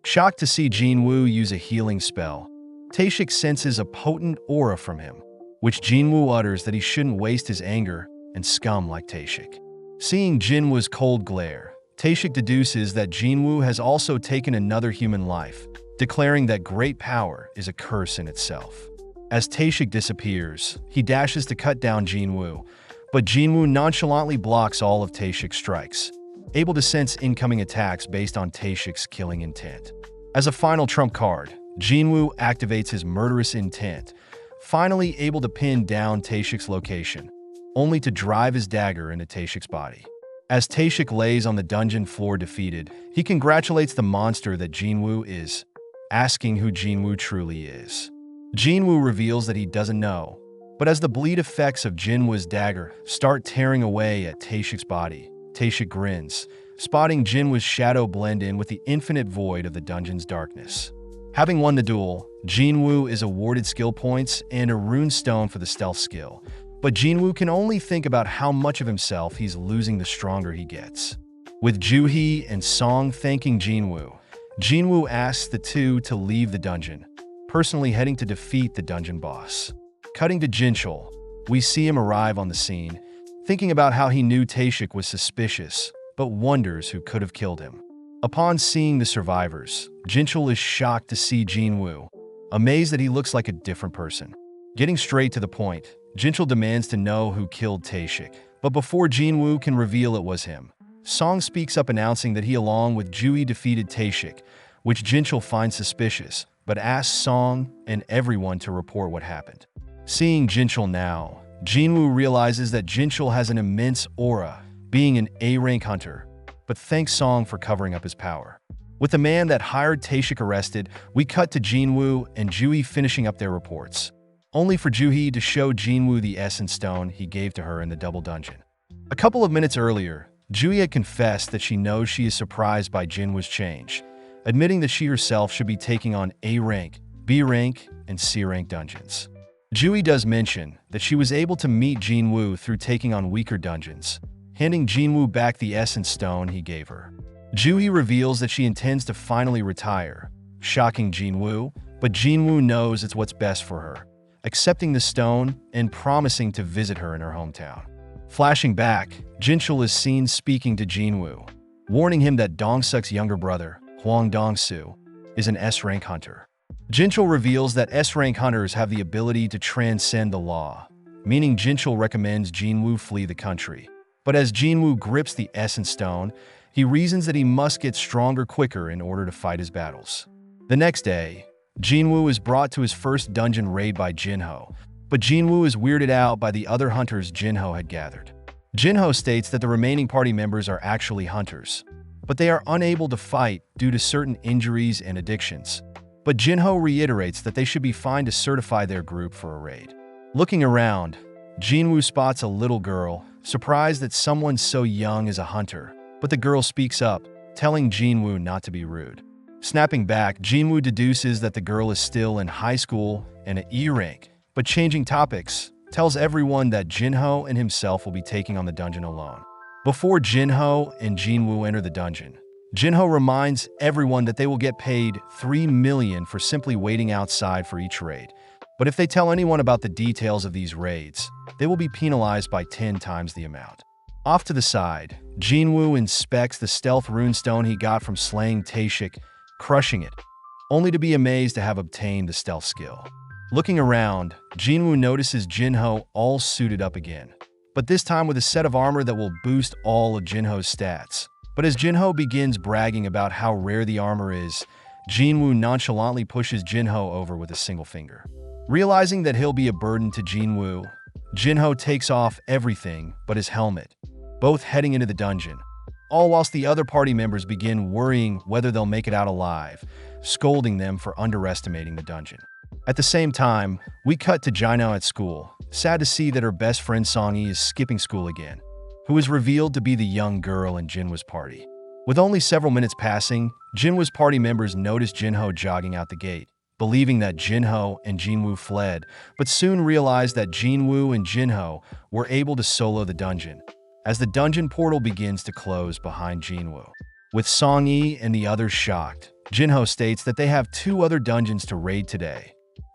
Shocked to see Jinwoo use a healing spell, Taeshik senses a potent aura from him, which Jinwoo utters that he shouldn't waste his anger and scum like Taeshik. Seeing Jinwoo's cold glare, Taeshik deduces that Jinwoo has also taken another human life, declaring that great power is a curse in itself. As Taeshik disappears, he dashes to cut down Jinwoo, but Jinwoo nonchalantly blocks all of Taeshik's strikes, able to sense incoming attacks based on Taeshik's killing intent. As a final trump card, Jinwoo activates his murderous intent, finally able to pin down Taeshik's location, only to drive his dagger into Taeshik's body. As Taeshik lays on the dungeon floor defeated, he congratulates the monster that Jinwoo is, asking who Jinwoo truly is. Jinwoo reveals that he doesn't know, but as the bleed effects of Jinwoo's dagger start tearing away at Taeshik's body, Taeshik grins, spotting Jinwoo's shadow blend in with the infinite void of the dungeon's darkness. Having won the duel, Jinwoo is awarded skill points and a rune stone for the stealth skill, but Jinwoo can only think about how much of himself he's losing the stronger he gets. With Juhi and Song thanking Jinwoo, Jinwoo asks the two to leave the dungeon, personally heading to defeat the dungeon boss. Cutting to Jinchul, we see him arrive on the scene, thinking about how he knew Taeshik was suspicious, but wonders who could have killed him. Upon seeing the survivors, Jinchul is shocked to see Jinwoo, amazed that he looks like a different person. Getting straight to the point, Jinchul demands to know who killed Taeshik. But before Jinwoo can reveal it was him, Song speaks up announcing that he along with Jui defeated Taeshik, which Jinchul finds suspicious, but asks Song and everyone to report what happened. Seeing Jinchul now, Jinwoo realizes that Jinchul has an immense aura, being an A-rank hunter, but thanks Song for covering up his power. With the man that hired Taeshik arrested, we cut to Jinwoo and Jui finishing up their reports, only for Juhee to show Jinwoo the essence stone he gave to her in the double dungeon. A couple of minutes earlier, Juhee had confessed that she knows she is surprised by Jinwoo's change, admitting that she herself should be taking on A-rank, B-rank, and C-rank dungeons. Juhee does mention that she was able to meet Jinwoo through taking on weaker dungeons, handing Jinwoo back the essence stone he gave her. Juhee reveals that she intends to finally retire, shocking Jinwoo, but Jinwoo knows it's what's best for her, accepting the stone and promising to visit her in her hometown. Flashing back, Jinchul is seen speaking to Jinwoo, warning him that Dongseok's younger brother, Hwang Dong-soo, is an S-rank hunter. Jinchul reveals that S-rank hunters have the ability to transcend the law, meaning Jinchul recommends Jinwoo flee the country. But as Jinwoo grips the essence stone, he reasons that he must get stronger quicker in order to fight his battles. The next day, Jinwoo is brought to his first dungeon raid by Jinho, but Jinwoo is weirded out by the other hunters Jinho had gathered. Jinho states that the remaining party members are actually hunters, but they are unable to fight due to certain injuries and addictions. But Jinho reiterates that they should be fine to certify their group for a raid. Looking around, Jinwoo spots a little girl, surprised that someone so young is a hunter, but the girl speaks up, telling Jinwoo not to be rude. Snapping back, Jinwoo deduces that the girl is still in high school and an E-rank, but changing topics, tells everyone that Jinho and himself will be taking on the dungeon alone. Before Jinho and Jinwoo enter the dungeon, Jinho reminds everyone that they will get paid $3 million for simply waiting outside for each raid. But if they tell anyone about the details of these raids, they will be penalized by 10 times the amount. Off to the side, Jinwoo inspects the stealth runestone he got from slaying Taeshik, crushing it, only to be amazed to have obtained the stealth skill. Looking around, Jinwoo notices Jinho all suited up again, but this time with a set of armor that will boost all of Jinho's stats. But as Jinho begins bragging about how rare the armor is, Jinwoo nonchalantly pushes Jinho over with a single finger. Realizing that he'll be a burden to Jinwoo, Jinho takes off everything but his helmet, both heading into the dungeon, all whilst the other party members begin worrying whether they'll make it out alive, scolding them for underestimating the dungeon. At the same time, we cut to Jino at school, sad to see that her best friend Songi is skipping school again, who is revealed to be the young girl in Jinwoo's party. With only several minutes passing, Jinwoo's party members notice Jinho jogging out the gate, believing that Jinho and Jinwoo fled, but soon realize that Jinwoo and Jinho were able to solo the dungeon, as the dungeon portal begins to close behind Jinwoo. With Songi and the others shocked, Jinho states that they have 2 other dungeons to raid today,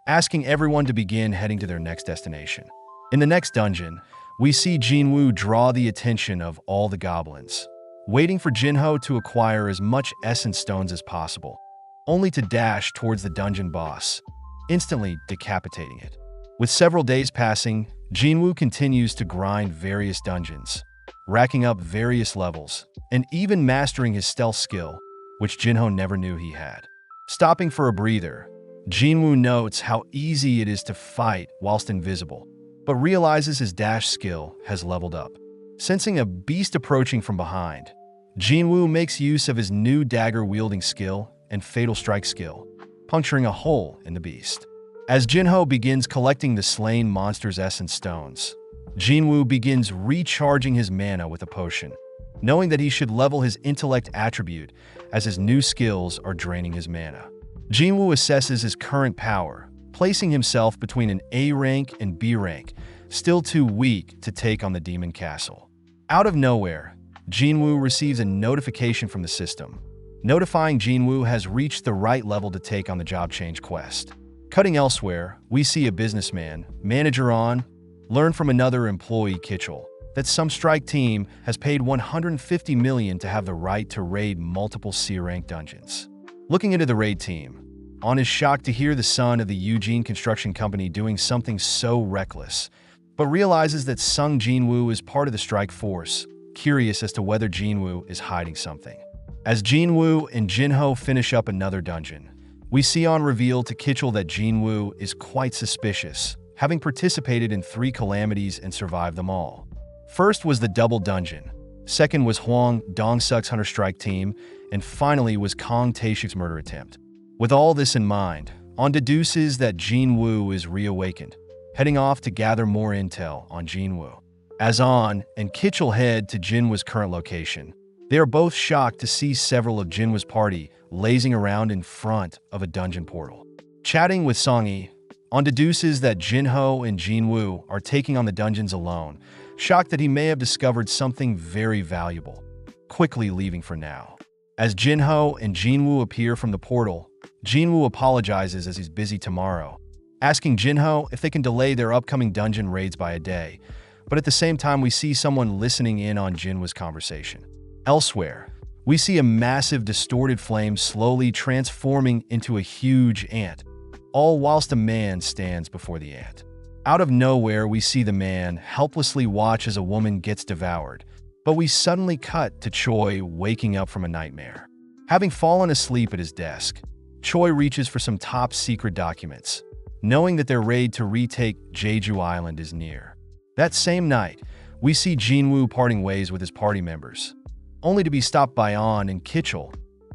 asking everyone to begin heading to their next destination. In the next dungeon, we see Jinwoo draw the attention of all the goblins, waiting for Jinho to acquire as much essence stones as possible, only to dash towards the dungeon boss, instantly decapitating it. With several days passing, Jinwoo continues to grind various dungeons, racking up various levels, and even mastering his stealth skill, which Jinho never knew he had. Stopping for a breather, Jinwoo notes how easy it is to fight whilst invisible, but realizes his dash skill has leveled up. Sensing a beast approaching from behind, Jinwoo makes use of his new dagger-wielding skill and fatal strike skill, puncturing a hole in the beast. As Jinho begins collecting the slain monster's essence stones, Jinwoo begins recharging his mana with a potion, knowing that he should level his intellect attribute as his new skills are draining his mana. Jinwoo assesses his current power, placing himself between an A rank and B rank, still too weak to take on the Demon Castle. Out of nowhere, Jinwoo receives a notification from the system, notifying Jinwoo has reached the right level to take on the job change quest. Cutting elsewhere, we see a businessman, manager on, learn from another employee, Kitchell, that some strike team has paid $150 million to have the right to raid multiple C-rank dungeons. Looking into the raid team, On is shocked to hear the son of the Eugene Construction Company doing something so reckless, but realizes that Sung Jinwoo is part of the strike force, curious as to whether Jinwoo is hiding something. As Jinwoo and Jinho finish up another dungeon, we see on reveal to Kitchell that Jinwoo is quite suspicious, having participated in 3 calamities and survived them all. First was the double dungeon, second was Hwang Dong-suk's Hunter Strike team, and finally was Kong Tae-shuk's murder attempt. With all this in mind, On deduces that Jinwoo is reawakened, heading off to gather more intel on Jinwoo. As On and Kitchell head to Jinwoo's current location, they are both shocked to see several of Jinwoo's party lazing around in front of a dungeon portal. Chatting with Songi, On deduces that Jinho and Jinwoo are taking on the dungeons alone, shocked that he may have discovered something very valuable, quickly leaving for now. As Jinho and Jinwoo appear from the portal, Jinwoo apologizes as he's busy tomorrow, asking Jinho if they can delay their upcoming dungeon raids by a day, but at the same time we see someone listening in on Jinwoo's conversation. Elsewhere, we see a massive distorted flame slowly transforming into a huge ant, all whilst a man stands before the ant. Out of nowhere, we see the man helplessly watch as a woman gets devoured, but we suddenly cut to Choi waking up from a nightmare. Having fallen asleep at his desk, Choi reaches for some top-secret documents, knowing that their raid to retake Jeju Island is near. That same night, we see Jinwoo parting ways with his party members, only to be stopped by On and Kitchell,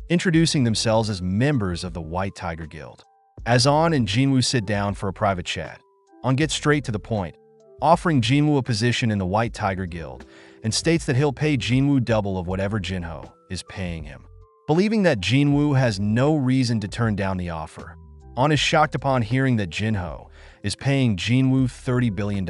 introducing themselves as members of the White Tiger Guild. As On and Jinwoo sit down for a private chat, On gets straight to the point, offering Jinwoo a position in the White Tiger Guild, and states that he'll pay Jinwoo double of whatever Jinho is paying him. Believing that Jinwoo has no reason to turn down the offer, On is shocked upon hearing that Jinho is paying Jinwoo $30 billion,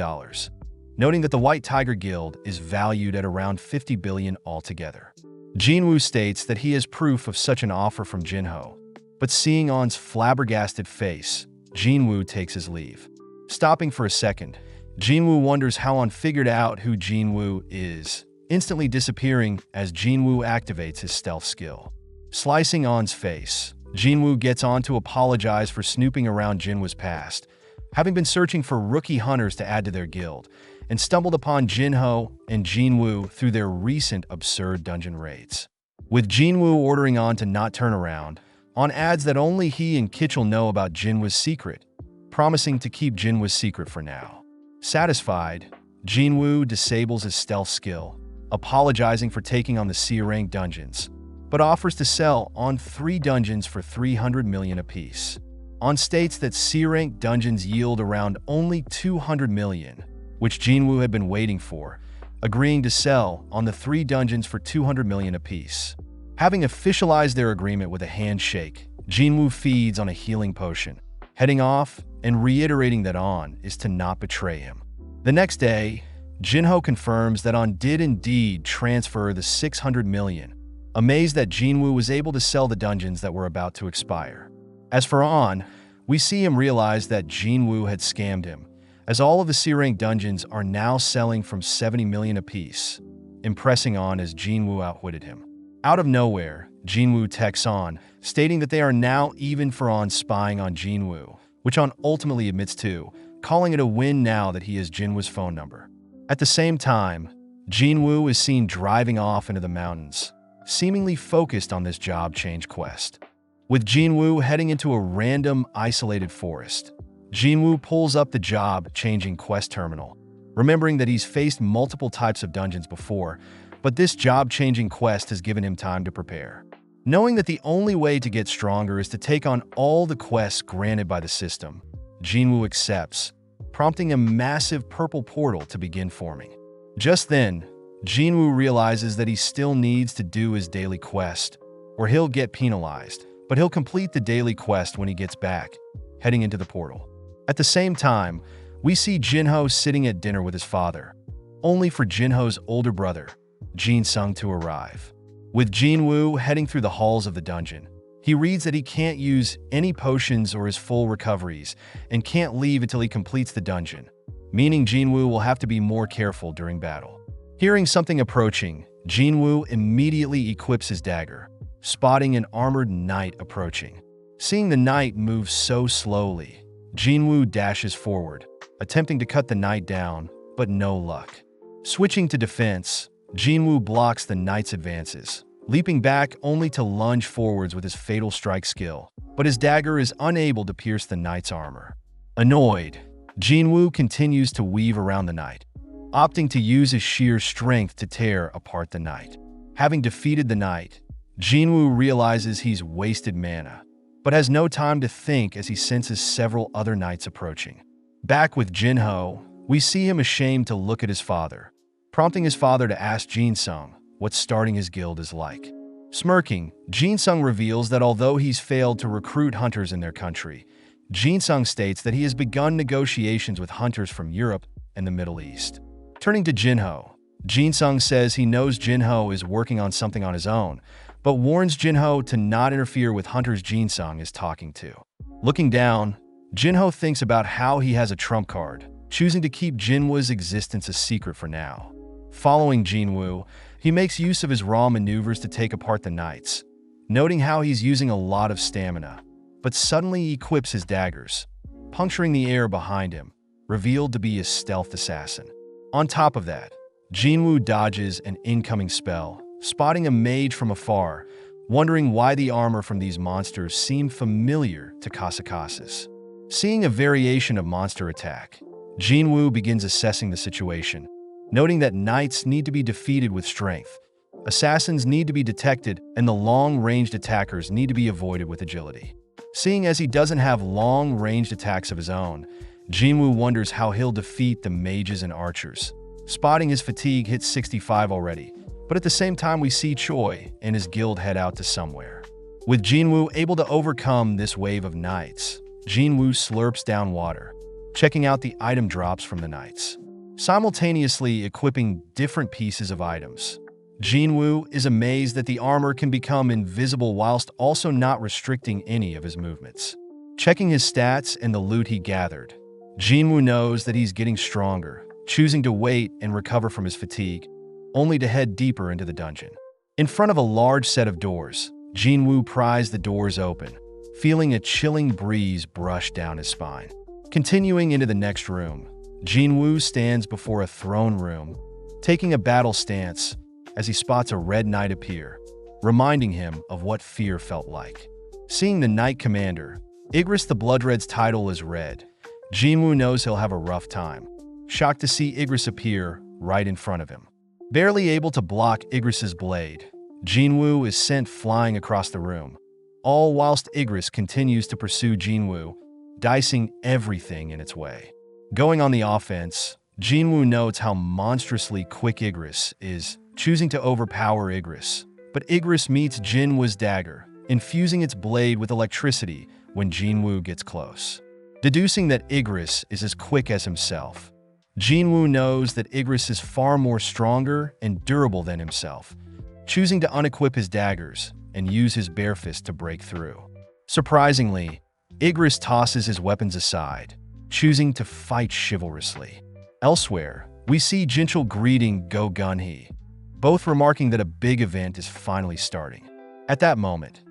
noting that the White Tiger Guild is valued at around $50 billion altogether. Jinwoo states that he has proof of such an offer from Jinho, but seeing On's flabbergasted face, Jinwoo takes his leave. Stopping for a second, Jinwoo wonders how On figured out who Jinwoo is, instantly disappearing as Jinwoo activates his stealth skill. Slicing On's face, Jinwoo gets On to apologize for snooping around Jinwoo's past, having been searching for rookie hunters to add to their guild, and stumbled upon Jinho and Jinwoo through their recent absurd dungeon raids. With Jinwoo ordering On to not turn around, On adds that only he and Kitchell know about Jinwoo's secret, promising to keep Jinwoo's secret for now. Satisfied, Jinwoo disables his stealth skill, apologizing for taking on the C-rank dungeons, but offers to sell On 3 dungeons for 300 million apiece. On states that C-rank dungeons yield around only 200 million, which Jinwoo had been waiting for, agreeing to sell On the 3 dungeons for 200 million apiece. Having officialized their agreement with a handshake, Jinwoo feeds On a healing potion, heading off and reiterating that On is to not betray him. The next day, Jinho confirms that On did indeed transfer the 600 million, amazed that Jinwoo was able to sell the dungeons that were about to expire. As for On, we see him realize that Jinwoo had scammed him, as all of the C-rank dungeons are now selling from 70 million apiece, impressing On as Jinwoo outwitted him. Out of nowhere, Jinwoo texts On, stating that they are now even for On spying on Jinwoo, which On ultimately admits to, calling it a win now that he has Jinwoo's phone number. At the same time, Jinwoo is seen driving off into the mountains, seemingly focused on this job change quest. With Jinwoo heading into a random, isolated forest, Jinwoo pulls up the job-changing quest terminal, remembering that he's faced multiple types of dungeons before, but this job-changing quest has given him time to prepare. Knowing that the only way to get stronger is to take on all the quests granted by the system, Jinwoo accepts, prompting a massive purple portal to begin forming. Just then, Jinwoo realizes that he still needs to do his daily quest, or he'll get penalized, but he'll complete the daily quest when he gets back, heading into the portal. At the same time, we see Jinho sitting at dinner with his father, only for Jinho's older brother, Jin-sung, to arrive. With Jinwoo heading through the halls of the dungeon, he reads that he can't use any potions or his full recoveries and can't leave until he completes the dungeon, meaning Jinwoo will have to be more careful during battle. Hearing something approaching, Jinwoo immediately equips his dagger, spotting an armored knight approaching. Seeing the knight move so slowly, Jinwoo dashes forward, attempting to cut the knight down, but no luck. Switching to defense, Jinwoo blocks the knight's advances, leaping back only to lunge forwards with his fatal strike skill, but his dagger is unable to pierce the knight's armor. Annoyed, Jinwoo continues to weave around the knight, opting to use his sheer strength to tear apart the knight. Having defeated the knight, Jinwoo realizes he's wasted mana, but has no time to think as he senses several other knights approaching. Back with Jinho, we see him ashamed to look at his father, prompting his father to ask Jinsung what starting his guild is like. Smirking, Jinsung reveals that although he's failed to recruit hunters in their country, Jinsung states that he has begun negotiations with hunters from Europe and the Middle East. Turning to Jinho, Jinsung says he knows Jinho is working on something on his own, but warns Jinho to not interfere with hunters Jinsung is talking to. Looking down, Jinho thinks about how he has a trump card, choosing to keep Jinwoo's existence a secret for now. Following Jinwoo, he makes use of his raw maneuvers to take apart the knights, noting how he's using a lot of stamina, but suddenly equips his daggers, puncturing the air behind him, revealed to be a stealth assassin. On top of that, Jinwoo dodges an incoming spell, spotting a mage from afar, wondering why the armor from these monsters seemed familiar to Kasakasa's. Seeing a variation of monster attack, Jinwoo begins assessing the situation, noting that knights need to be defeated with strength, assassins need to be detected, and the long-ranged attackers need to be avoided with agility. Seeing as he doesn't have long-ranged attacks of his own, Jinwoo wonders how he'll defeat the mages and archers. Spotting his fatigue hits 65 already, but at the same time we see Choi and his guild head out to somewhere. With Jinwoo able to overcome this wave of knights, Jinwoo slurps down water, checking out the item drops from the knights, simultaneously equipping different pieces of items. Jinwoo is amazed that the armor can become invisible whilst also not restricting any of his movements. Checking his stats and the loot he gathered, Jinwoo knows that he's getting stronger, choosing to wait and recover from his fatigue, only to head deeper into the dungeon. In front of a large set of doors, Jinwoo pries the doors open, feeling a chilling breeze brush down his spine. Continuing into the next room, Jinwoo stands before a throne room, taking a battle stance as he spots a red knight appear, reminding him of what fear felt like. Seeing the knight commander, Igris the Bloodred's title is red, Jinwoo knows he'll have a rough time. Shocked to see Igris appear right in front of him. Barely able to block Igris's blade, Jinwoo is sent flying across the room, all whilst Igris continues to pursue Jinwoo, dicing everything in its way. Going on the offense, Jinwoo notes how monstrously quick Igris is, choosing to overpower Igris. But Igris meets Jinwoo's dagger, infusing its blade with electricity when Jinwoo gets close. Deducing that Igris is as quick as himself, Jinwoo knows that Igris is far more stronger and durable than himself, choosing to unequip his daggers and use his bare fist to break through. Surprisingly, Igris tosses his weapons aside, choosing to fight chivalrously. Elsewhere, we see Jinchul greeting Go Gunhee, both remarking that a big event is finally starting. At that moment,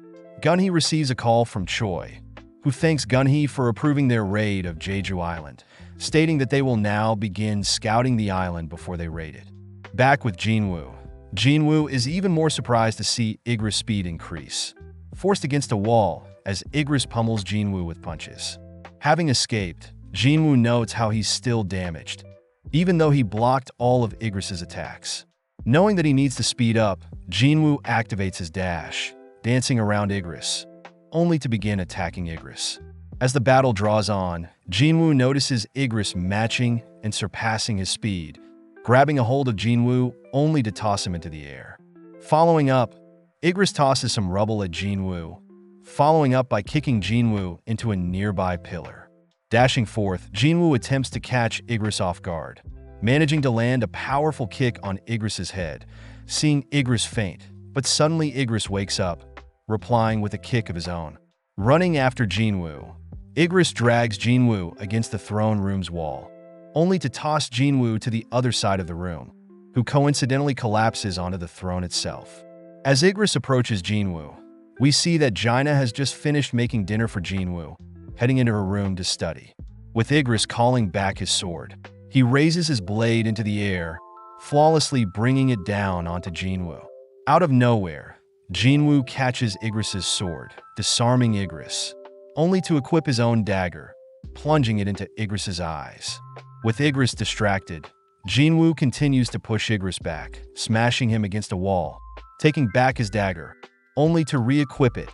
Gunhee receives a call from Choi, who thanks Gunhee for approving their raid of Jeju Island, stating that they will now begin scouting the island before they raid it. Back with Jinwoo, Jinwoo is even more surprised to see Igris' speed increase, forced against a wall as Igris pummels Jinwoo with punches. Having escaped, Jinwoo notes how he's still damaged, even though he blocked all of Igris' attacks. Knowing that he needs to speed up, Jinwoo activates his dash, dancing around Igris, only to begin attacking Igris. As the battle draws on, Jinwoo notices Igris matching and surpassing his speed, grabbing a hold of Jinwoo only to toss him into the air. Following up, Igris tosses some rubble at Jinwoo, following up by kicking Jinwoo into a nearby pillar. Dashing forth, Jinwoo attempts to catch Igris off guard, managing to land a powerful kick on Igris' head, seeing Igris faint, but suddenly Igris wakes up, replying with a kick of his own. Running after Jinwoo, Igris drags Jinwoo against the throne room's wall, only to toss Jinwoo to the other side of the room, who coincidentally collapses onto the throne itself. As Igris approaches Jinwoo, we see that Jaina has just finished making dinner for Jinwoo, heading into her room to study. With Igris calling back his sword, he raises his blade into the air, flawlessly bringing it down onto Jinwoo. Out of nowhere, Jinwoo catches Igris's sword, disarming Igris, only to equip his own dagger, plunging it into Igris's eyes. With Igris distracted, Jinwoo continues to push Igris back, smashing him against a wall, taking back his dagger, only to re-equip it,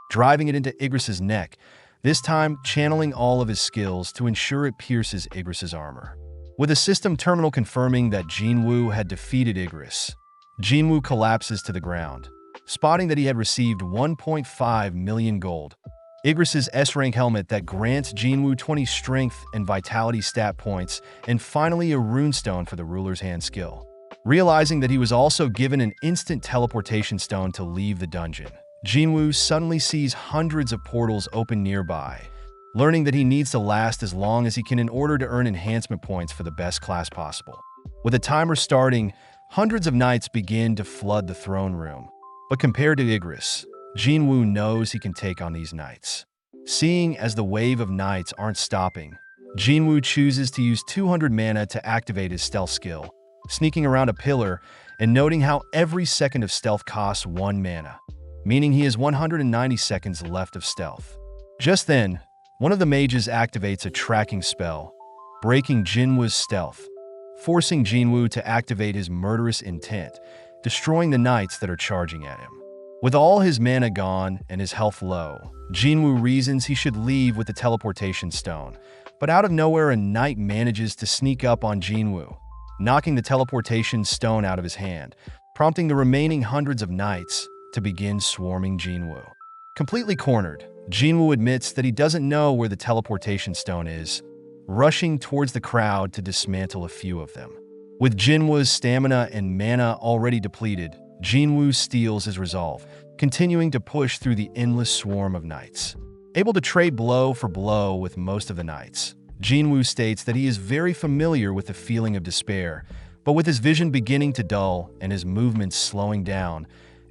driving it into Igris's neck, this time channeling all of his skills to ensure it pierces Igris's armor. With a system terminal confirming that Jinwoo had defeated Igris, Jinwoo collapses to the ground, spotting that he had received 1.5 million gold, Igris's S-Rank helmet that grants Jinwoo 20 strength and vitality stat points, and finally a runestone for the ruler's hand skill. Realizing that he was also given an instant teleportation stone to leave the dungeon, Jinwoo suddenly sees hundreds of portals open nearby, learning that he needs to last as long as he can in order to earn enhancement points for the best class possible. With a timer starting, hundreds of knights begin to flood the throne room. But compared to Igris, Jinwoo knows he can take on these knights. Seeing as the wave of knights aren't stopping, Jinwoo chooses to use 200 mana to activate his stealth skill, sneaking around a pillar and noting how every second of stealth costs 1 mana, meaning he has 190 seconds left of stealth. Just then, one of the mages activates a tracking spell, breaking Jinwoo's stealth, forcing Jinwoo to activate his murderous intent, destroying the knights that are charging at him. With all his mana gone and his health low, Jinwoo reasons he should leave with the teleportation stone, but out of nowhere a knight manages to sneak up on Jinwoo, knocking the teleportation stone out of his hand, prompting the remaining hundreds of knights to begin swarming Jinwoo. Completely cornered, Jinwoo admits that he doesn't know where the teleportation stone is, rushing towards the crowd to dismantle a few of them. With Jinwoo's stamina and mana already depleted, Jinwoo steals his resolve, continuing to push through the endless swarm of knights. Able to trade blow for blow with most of the knights, Jinwoo states that he is very familiar with the feeling of despair, but with his vision beginning to dull and his movements slowing down,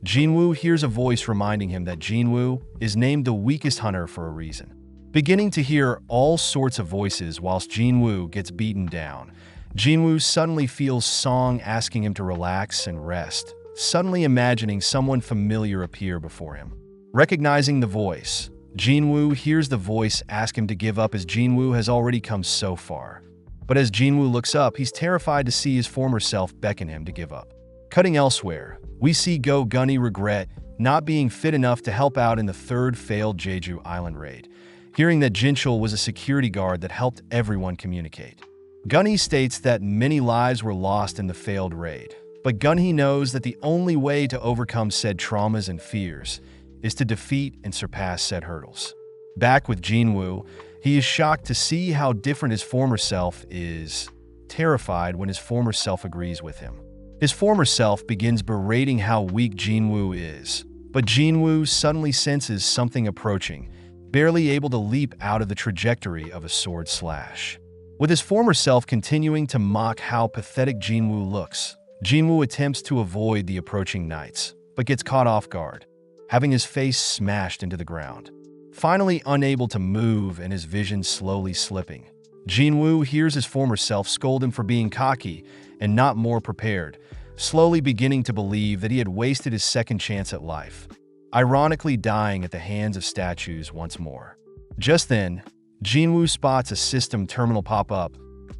Jinwoo hears a voice reminding him that Jinwoo is named the weakest hunter for a reason. Beginning to hear all sorts of voices whilst Jinwoo gets beaten down, Jinwoo suddenly feels Song asking him to relax and rest, suddenly imagining someone familiar appear before him. Recognizing the voice, Jinwoo hears the voice ask him to give up as Jinwoo has already come so far. But as Jinwoo looks up, he's terrified to see his former self beckon him to give up. Cutting elsewhere, we see Go Gunny regret not being fit enough to help out in the third failed Jeju Island raid, hearing that Jinchul was a security guard that helped everyone communicate. Gunny states that many lives were lost in the failed raid, but Gunny knows that the only way to overcome said traumas and fears is to defeat and surpass said hurdles. Back with Jinwoo, he is shocked to see how different his former self is, terrified when his former self agrees with him. His former self begins berating how weak Jinwoo is, but Jinwoo suddenly senses something approaching, barely able to leap out of the trajectory of a sword slash. With his former self continuing to mock how pathetic Jinwoo looks, Jinwoo attempts to avoid the approaching knights, but gets caught off guard, having his face smashed into the ground. Finally unable to move and his vision slowly slipping, Jinwoo hears his former self scold him for being cocky and not more prepared, slowly beginning to believe that he had wasted his second chance at life, ironically dying at the hands of statues once more. Just then, Jinwoo spots a system terminal pop up,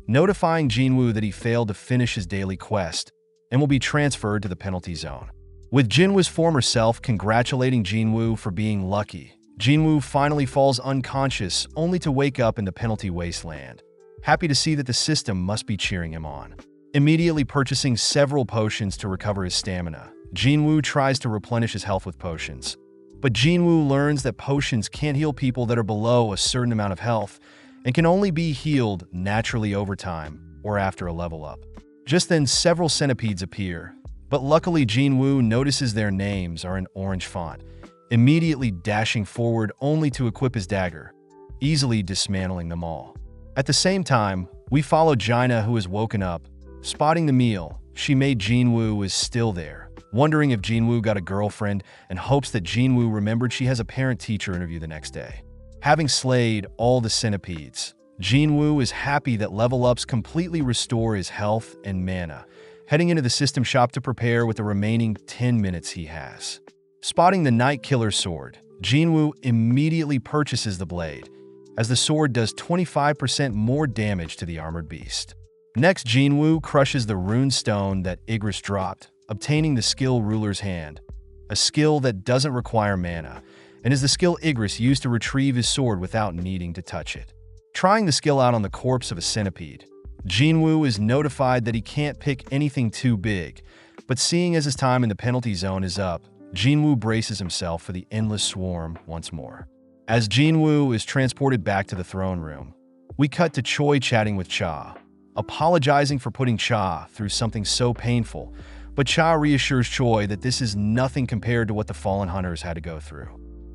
notifying Jinwoo that he failed to finish his daily quest and will be transferred to the penalty zone. With Jinwoo's former self congratulating Jinwoo for being lucky, Jinwoo finally falls unconscious only to wake up in the penalty wasteland, happy to see that the system must be cheering him on. Immediately purchasing several potions to recover his stamina, Jinwoo tries to replenish his health with potions. But Jinwoo learns that potions can't heal people that are below a certain amount of health and can only be healed naturally over time or after a level up. Just then several centipedes appear, but luckily Jinwoo notices their names are in orange font, immediately dashing forward only to equip his dagger, easily dismantling them all. At the same time, we follow Jaina, who has woken up. Spotting the meal she made Jinwoo is still there, wondering if Jinwoo got a girlfriend and hopes that Jinwoo remembered she has a parent-teacher interview the next day. Having slayed all the centipedes, Jinwoo is happy that level-ups completely restore his health and mana, heading into the system shop to prepare with the remaining 10 minutes he has. Spotting the Night Killer sword, Jinwoo immediately purchases the blade, as the sword does 25% more damage to the armored beast. Next, Jinwoo crushes the rune stone that Igris dropped, obtaining the skill Ruler's Hand, a skill that doesn't require mana, and is the skill Igris used to retrieve his sword without needing to touch it. Trying the skill out on the corpse of a centipede, Jinwoo is notified that he can't pick anything too big, but seeing as his time in the penalty zone is up, Jinwoo braces himself for the endless swarm once more. As Jinwoo is transported back to the throne room, we cut to Choi chatting with Cha, apologizing for putting Cha through something so painful, but Cha reassures Choi that this is nothing compared to what the fallen hunters had to go through.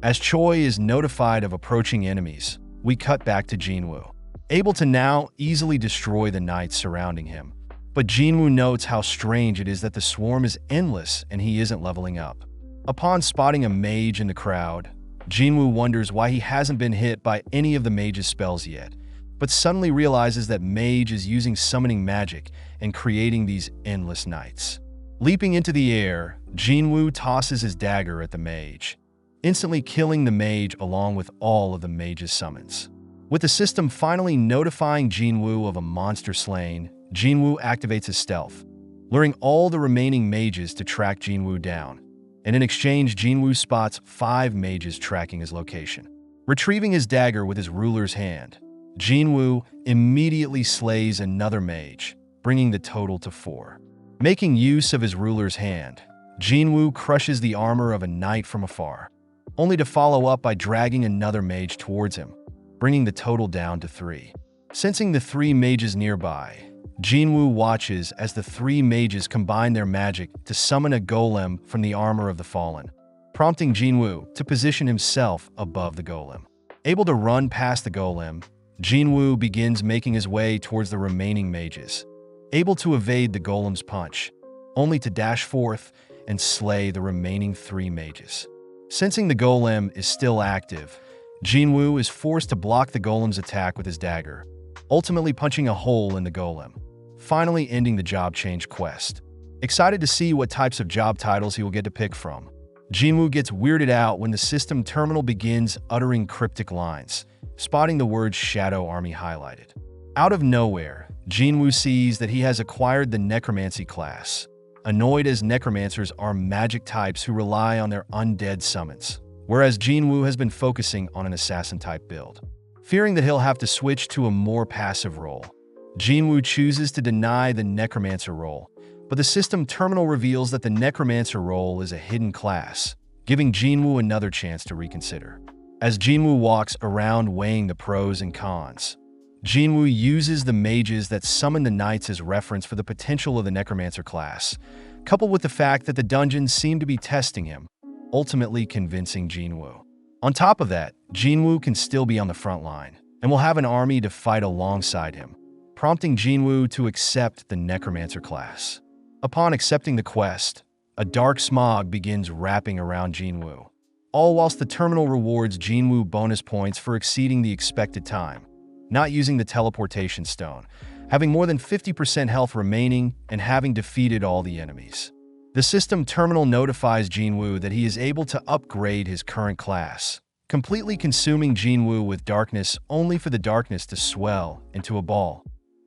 As Choi is notified of approaching enemies, we cut back to Jinwoo, able to now easily destroy the knights surrounding him. But Jinwoo notes how strange it is that the swarm is endless and he isn't leveling up. Upon spotting a mage in the crowd, Jinwoo wonders why he hasn't been hit by any of the mage's spells yet, but suddenly realizes that mage is using summoning magic and creating these endless knights. Leaping into the air, Jinwoo tosses his dagger at the mage, instantly killing the mage along with all of the mage's summons. With the system finally notifying Jinwoo of a monster slain, Jinwoo activates his stealth, luring all the remaining mages to track Jinwoo down, and in exchange Jinwoo spots 5 mages tracking his location. Retrieving his dagger with his ruler's hand, Jinwoo immediately slays another mage, bringing the total to 4. Making use of his ruler's hand, Jinwoo crushes the armor of a knight from afar, only to follow up by dragging another mage towards him, bringing the total down to 3. Sensing the 3 mages nearby, Jinwoo watches as the 3 mages combine their magic to summon a golem from the armor of the fallen, prompting Jinwoo to position himself above the golem. Able to run past the golem, Jinwoo begins making his way towards the remaining mages, able to evade the golem's punch, only to dash forth and slay the remaining 3 mages. Sensing the golem is still active, Jinwoo is forced to block the golem's attack with his dagger, ultimately punching a hole in the golem, finally ending the job change quest. Excited to see what types of job titles he will get to pick from, Jinwoo gets weirded out when the system terminal begins uttering cryptic lines, spotting the word Shadow Army highlighted. Out of nowhere, Jinwoo sees that he has acquired the Necromancy class, annoyed as necromancers are magic types who rely on their undead summons, whereas Jinwoo has been focusing on an assassin-type build. Fearing that he'll have to switch to a more passive role, Jinwoo chooses to deny the Necromancer role, but the system terminal reveals that the Necromancer role is a hidden class, giving Jinwoo another chance to reconsider. As Jinwoo walks around weighing the pros and cons, Jinwoo uses the mages that summon the knights as reference for the potential of the Necromancer class, coupled with the fact that the dungeons seem to be testing him, ultimately convincing Jinwoo. On top of that, Jinwoo can still be on the front line, and will have an army to fight alongside him, prompting Jinwoo to accept the Necromancer class. Upon accepting the quest, a dark smog begins wrapping around Jinwoo, all whilst the terminal rewards Jinwoo bonus points for exceeding the expected time, not using the teleportation stone, having more than 50% health remaining, and having defeated all the enemies. The system terminal notifies Jinwoo that he is able to upgrade his current class, completely consuming Jinwoo with darkness only for the darkness to swell into a ball,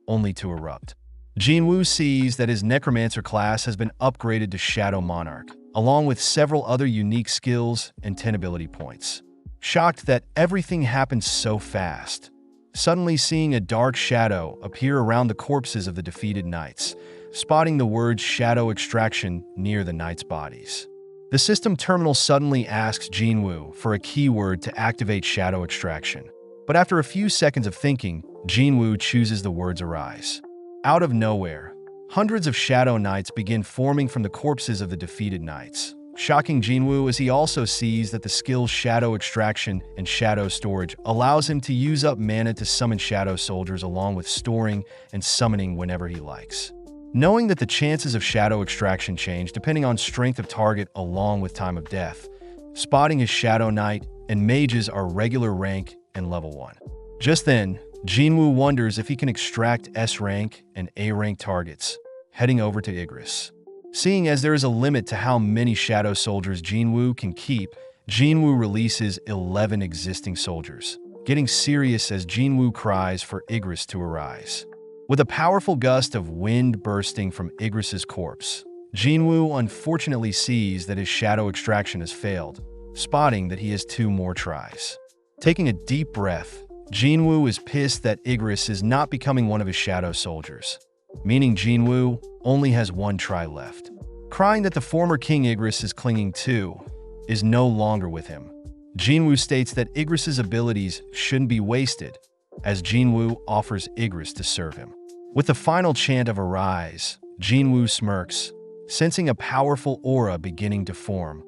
only to erupt. Jinwoo sees that his Necromancer class has been upgraded to Shadow Monarch, along with several other unique skills and 10 ability points. Shocked that everything happened so fast, suddenly seeing a dark shadow appear around the corpses of the defeated knights, spotting the word Shadow Extraction near the knights' bodies. The system terminal suddenly asks Jinwoo for a keyword to activate Shadow Extraction, but after a few seconds of thinking, Jinwoo chooses the words Arise. Out of nowhere, hundreds of Shadow Knights begin forming from the corpses of the defeated knights, shocking Jinwoo as he also sees that the skills Shadow Extraction and Shadow Storage allows him to use up mana to summon Shadow Soldiers along with storing and summoning whenever he likes. Knowing that the chances of shadow extraction change depending on strength of target along with time of death, spotting his Shadow Knight and mages are regular rank and level 1. Just then, Jinwoo wonders if he can extract S rank and A rank targets, heading over to Igris. Seeing as there is a limit to how many shadow soldiers Jinwoo can keep, Jinwoo releases 11 existing soldiers, getting serious as Jinwoo cries for Igris to arise. With a powerful gust of wind bursting from Igris's corpse, Jinwoo unfortunately sees that his shadow extraction has failed, spotting that he has 2 more tries. Taking a deep breath, Jinwoo is pissed that Igris is not becoming one of his shadow soldiers, meaning Jinwoo only has 1 try left. Crying that the former King Igris is clinging to is no longer with him, Jinwoo states that Igris's abilities shouldn't be wasted, as Jinwoo offers Igris to serve him. With the final chant of Arise, Jinwoo smirks, sensing a powerful aura beginning to form,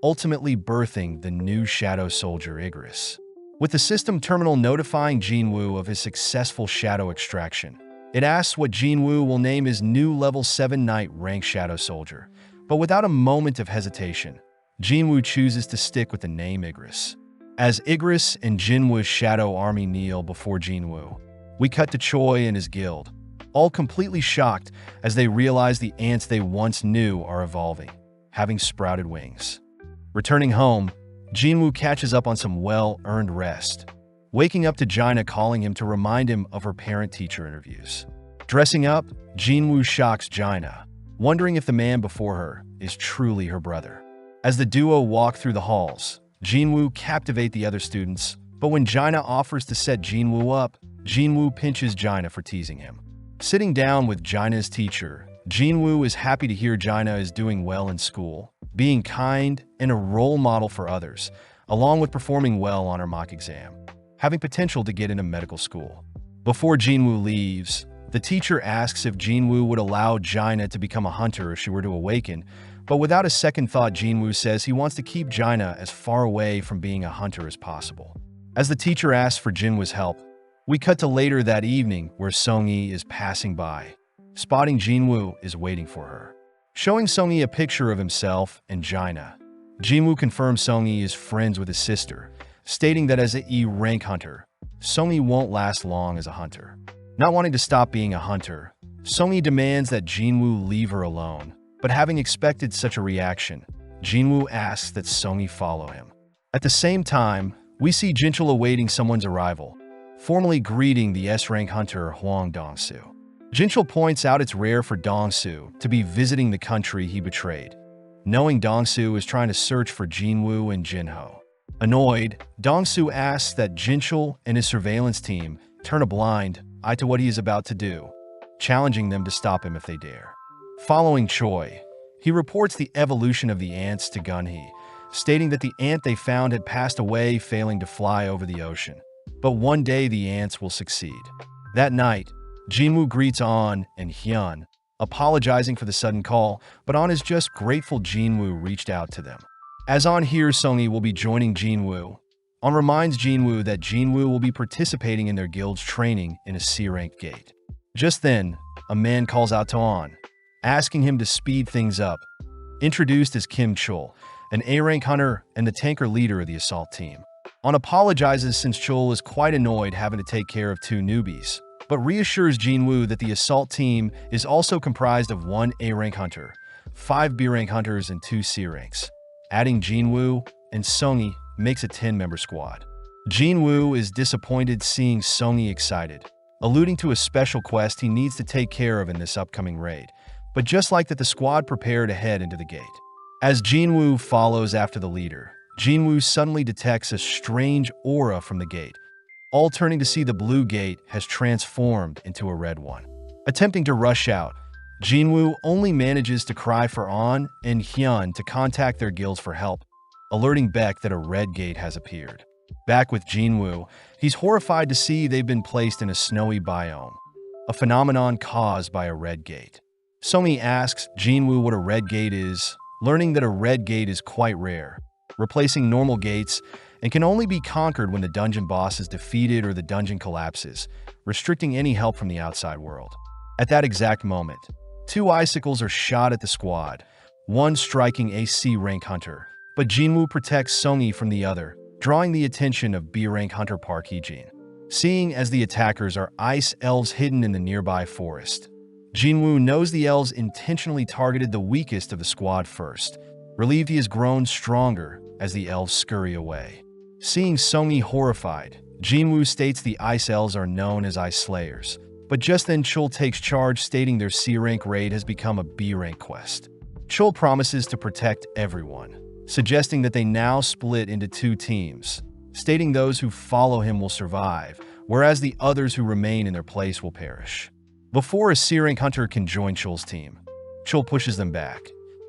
ultimately birthing the new shadow soldier Igris. With the system terminal notifying Jinwoo of his successful shadow extraction, it asks what Jinwoo will name his new level 7 Knight rank shadow soldier, but without a moment of hesitation, Jinwoo chooses to stick with the name Igris. As Igris and Jinwoo's shadow army kneel before Jinwoo, we cut to Choi and his guild, all completely shocked as they realize the ants they once knew are evolving, having sprouted wings. Returning home, Jinwoo catches up on some well-earned rest, waking up to Jaina calling him to remind him of her parent-teacher interviews. Dressing up, Jinwoo shocks Jaina, wondering if the man before her is truly her brother. As the duo walk through the halls, Jinwoo captivates the other students, but when Jaina offers to set Jinwoo up, Jinwoo pinches Jaina for teasing him. Sitting down with Jaina's teacher, Jinwoo is happy to hear Jaina is doing well in school, being kind and a role model for others, along with performing well on her mock exam, having potential to get into medical school. Before Jinwoo leaves, the teacher asks if Jinwoo would allow Jaina to become a hunter if she were to awaken, but without a second thought, Jinwoo says he wants to keep Jaina as far away from being a hunter as possible. As the teacher asks for Jinwoo's help, we cut to later that evening where Seongi is passing by. Spotting Jinwoo is waiting for her, showing Seongi a picture of himself and Jaina. Jinwoo confirms Seongi is friends with his sister, stating that as an E-rank hunter, Seongi won't last long as a hunter. Not wanting to stop being a hunter, Seongi demands that Jinwoo leave her alone, but having expected such a reaction, Jinwoo asks that Seongi follow him. At the same time, we see Jinchul awaiting someone's arrival, formally greeting the S-rank hunter Hwang Dong-soo. Jinchul points out it's rare for Dong-soo to be visiting the country he betrayed, knowing Dong-soo is trying to search for Jinwoo and Jinho. Annoyed, Dong-soo asks that Jinchul and his surveillance team turn a blind eye to what he is about to do, challenging them to stop him if they dare. Following Choi, he reports the evolution of the ants to Gunhee, stating that the ant they found had passed away, failing to fly over the ocean. But one day the ants will succeed. That night, Jinwoo greets An and Hyun, apologizing for the sudden call, but An is just grateful Jinwoo reached out to them. As An hears Seongi will be joining Jinwoo, An reminds Jinwoo that Jinwoo will be participating in their guild's training in a C-rank gate. Just then, a man calls out to An, asking him to speed things up. Introduced as Kim Chul, an A-rank hunter and the tanker leader of the assault team. An apologizes since Chul is quite annoyed having to take care of 2 newbies, but reassures Jinwoo that the assault team is also comprised of 1 A-rank hunter, 5 B-rank hunters, and 2 C-ranks. Adding Jinwoo and Seongi makes a 10-member squad. Jinwoo is disappointed seeing Seongi excited, alluding to a special quest he needs to take care of in this upcoming raid, but just like that the squad prepare to head into the gate. As Jinwoo follows after the leader, Jinwoo suddenly detects a strange aura from the gate, all turning to see the blue gate has transformed into a red one. Attempting to rush out, Jinwoo only manages to cry for An and Hyun to contact their guilds for help, alerting Baek that a red gate has appeared. Back with Jinwoo, he's horrified to see they've been placed in a snowy biome, a phenomenon caused by a red gate. Seongi asks Jinwoo what a red gate is, learning that a red gate is quite rare, replacing normal gates, and can only be conquered when the dungeon boss is defeated or the dungeon collapses, restricting any help from the outside world. At that exact moment, Two icicles are shot at the squad, one striking a C-rank hunter, but Jinwoo protects Songi from the other, drawing the attention of B-rank hunter Park Heejin. Seeing as the attackers are ice elves hidden in the nearby forest, Jinwoo knows the elves intentionally targeted the weakest of the squad first. Relieved, he has grown stronger as the elves scurry away. Seeing Songi horrified, Jinwoo states the ice elves are known as ice slayers, but just then Chul takes charge, stating their C-rank raid has become a B-rank quest. Chul promises to protect everyone, suggesting that they now split into two teams, stating those who follow him will survive, whereas the others who remain in their place will perish. Before a C-rank hunter can join Chul's team, Chul pushes them back,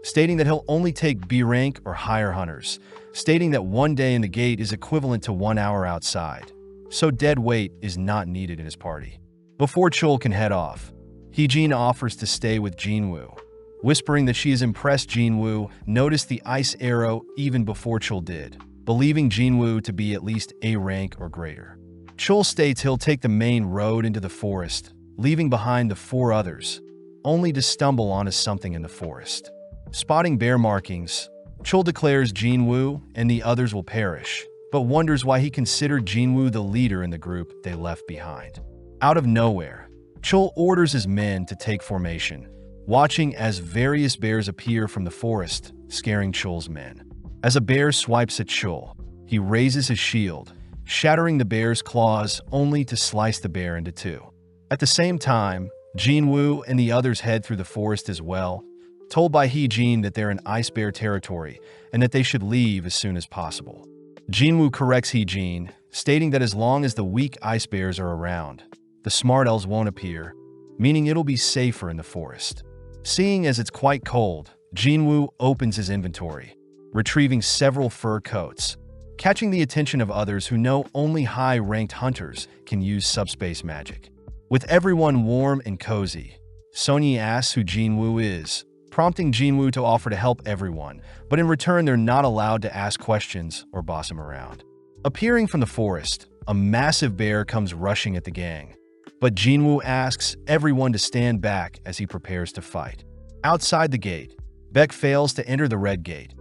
stating that he'll only take B-rank or higher hunters, stating that 1 day in the gate is equivalent to 1 hour outside, so dead weight is not needed in his party. Before Chul can head off, Heejin offers to stay with Jinwoo, whispering that she is impressed Jinwoo noticed the ice arrow even before Chul did, believing Jinwoo to be at least A rank or greater. Chul states he'll take the main road into the forest, leaving behind the 4 others, only to stumble onto something in the forest. Spotting bear markings, Chul declares Jinwoo and the others will perish, but wonders why he considered Jinwoo the leader in the group they left behind. Out of nowhere, Chul orders his men to take formation, watching as various bears appear from the forest, scaring Chul's men. As a bear swipes at Chul, he raises his shield, shattering the bear's claws only to slice the bear into 2. At the same time, Jinwoo and the others head through the forest as well, told by Heejin that they're in ice bear territory and that they should leave as soon as possible. Jinwoo corrects Heejin, stating that as long as the weak ice bears are around, the smart elves won't appear, meaning it'll be safer in the forest. Seeing as it's quite cold, Jinwoo opens his inventory, retrieving several fur coats, catching the attention of others who know only high-ranked hunters can use subspace magic. With everyone warm and cozy, Songi asks who Jinwoo is, prompting Jinwoo to offer to help everyone, but in return they're not allowed to ask questions or boss him around. Appearing from the forest, a massive bear comes rushing at the gang, but Jinwoo asks everyone to stand back as he prepares to fight. Outside the gate, Baek fails to enter the red gate,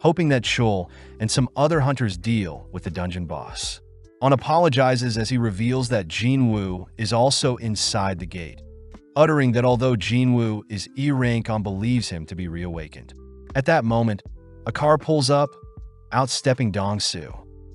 hoping that Chul and some other hunters deal with the dungeon boss. On apologizes as he reveals that Jinwoo is also inside the gate, uttering that although Jinwoo is E-rank on believes him to be reawakened. At that moment, a car pulls up, outstepping Dong-soo.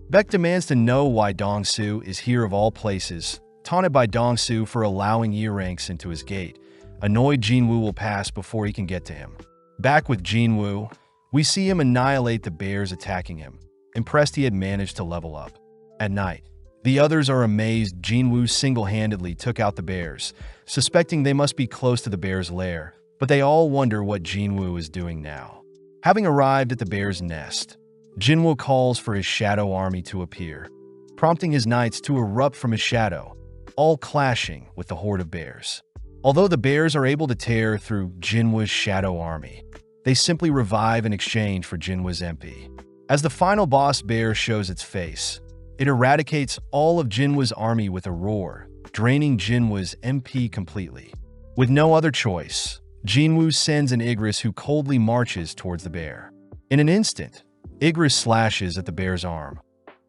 Baek demands to know why Dong-soo is here of all places, taunted by Dong-soo for allowing E-ranks into his gate. Annoyed, Jinwoo will pass before he can get to him. Back with Jinwoo, we see him annihilate the bears attacking him, impressed he had managed to level up. At night, the others are amazed Jinwoo single-handedly took out the bears, suspecting they must be close to the bear's lair, but they all wonder what Jinwoo is doing now. Having arrived at the bear's nest, Jinwoo calls for his shadow army to appear, prompting his knights to erupt from his shadow, all clashing with the horde of bears. Although the bears are able to tear through Jinwoo's shadow army, they simply revive in exchange for Jinwoo's MP. As the final boss bear shows its face, it eradicates all of Jinwoo's army with a roar, draining Jinwoo's MP completely. With no other choice, Jinwoo sends an Igris who coldly marches towards the bear. In an instant, Igris slashes at the bear's arm,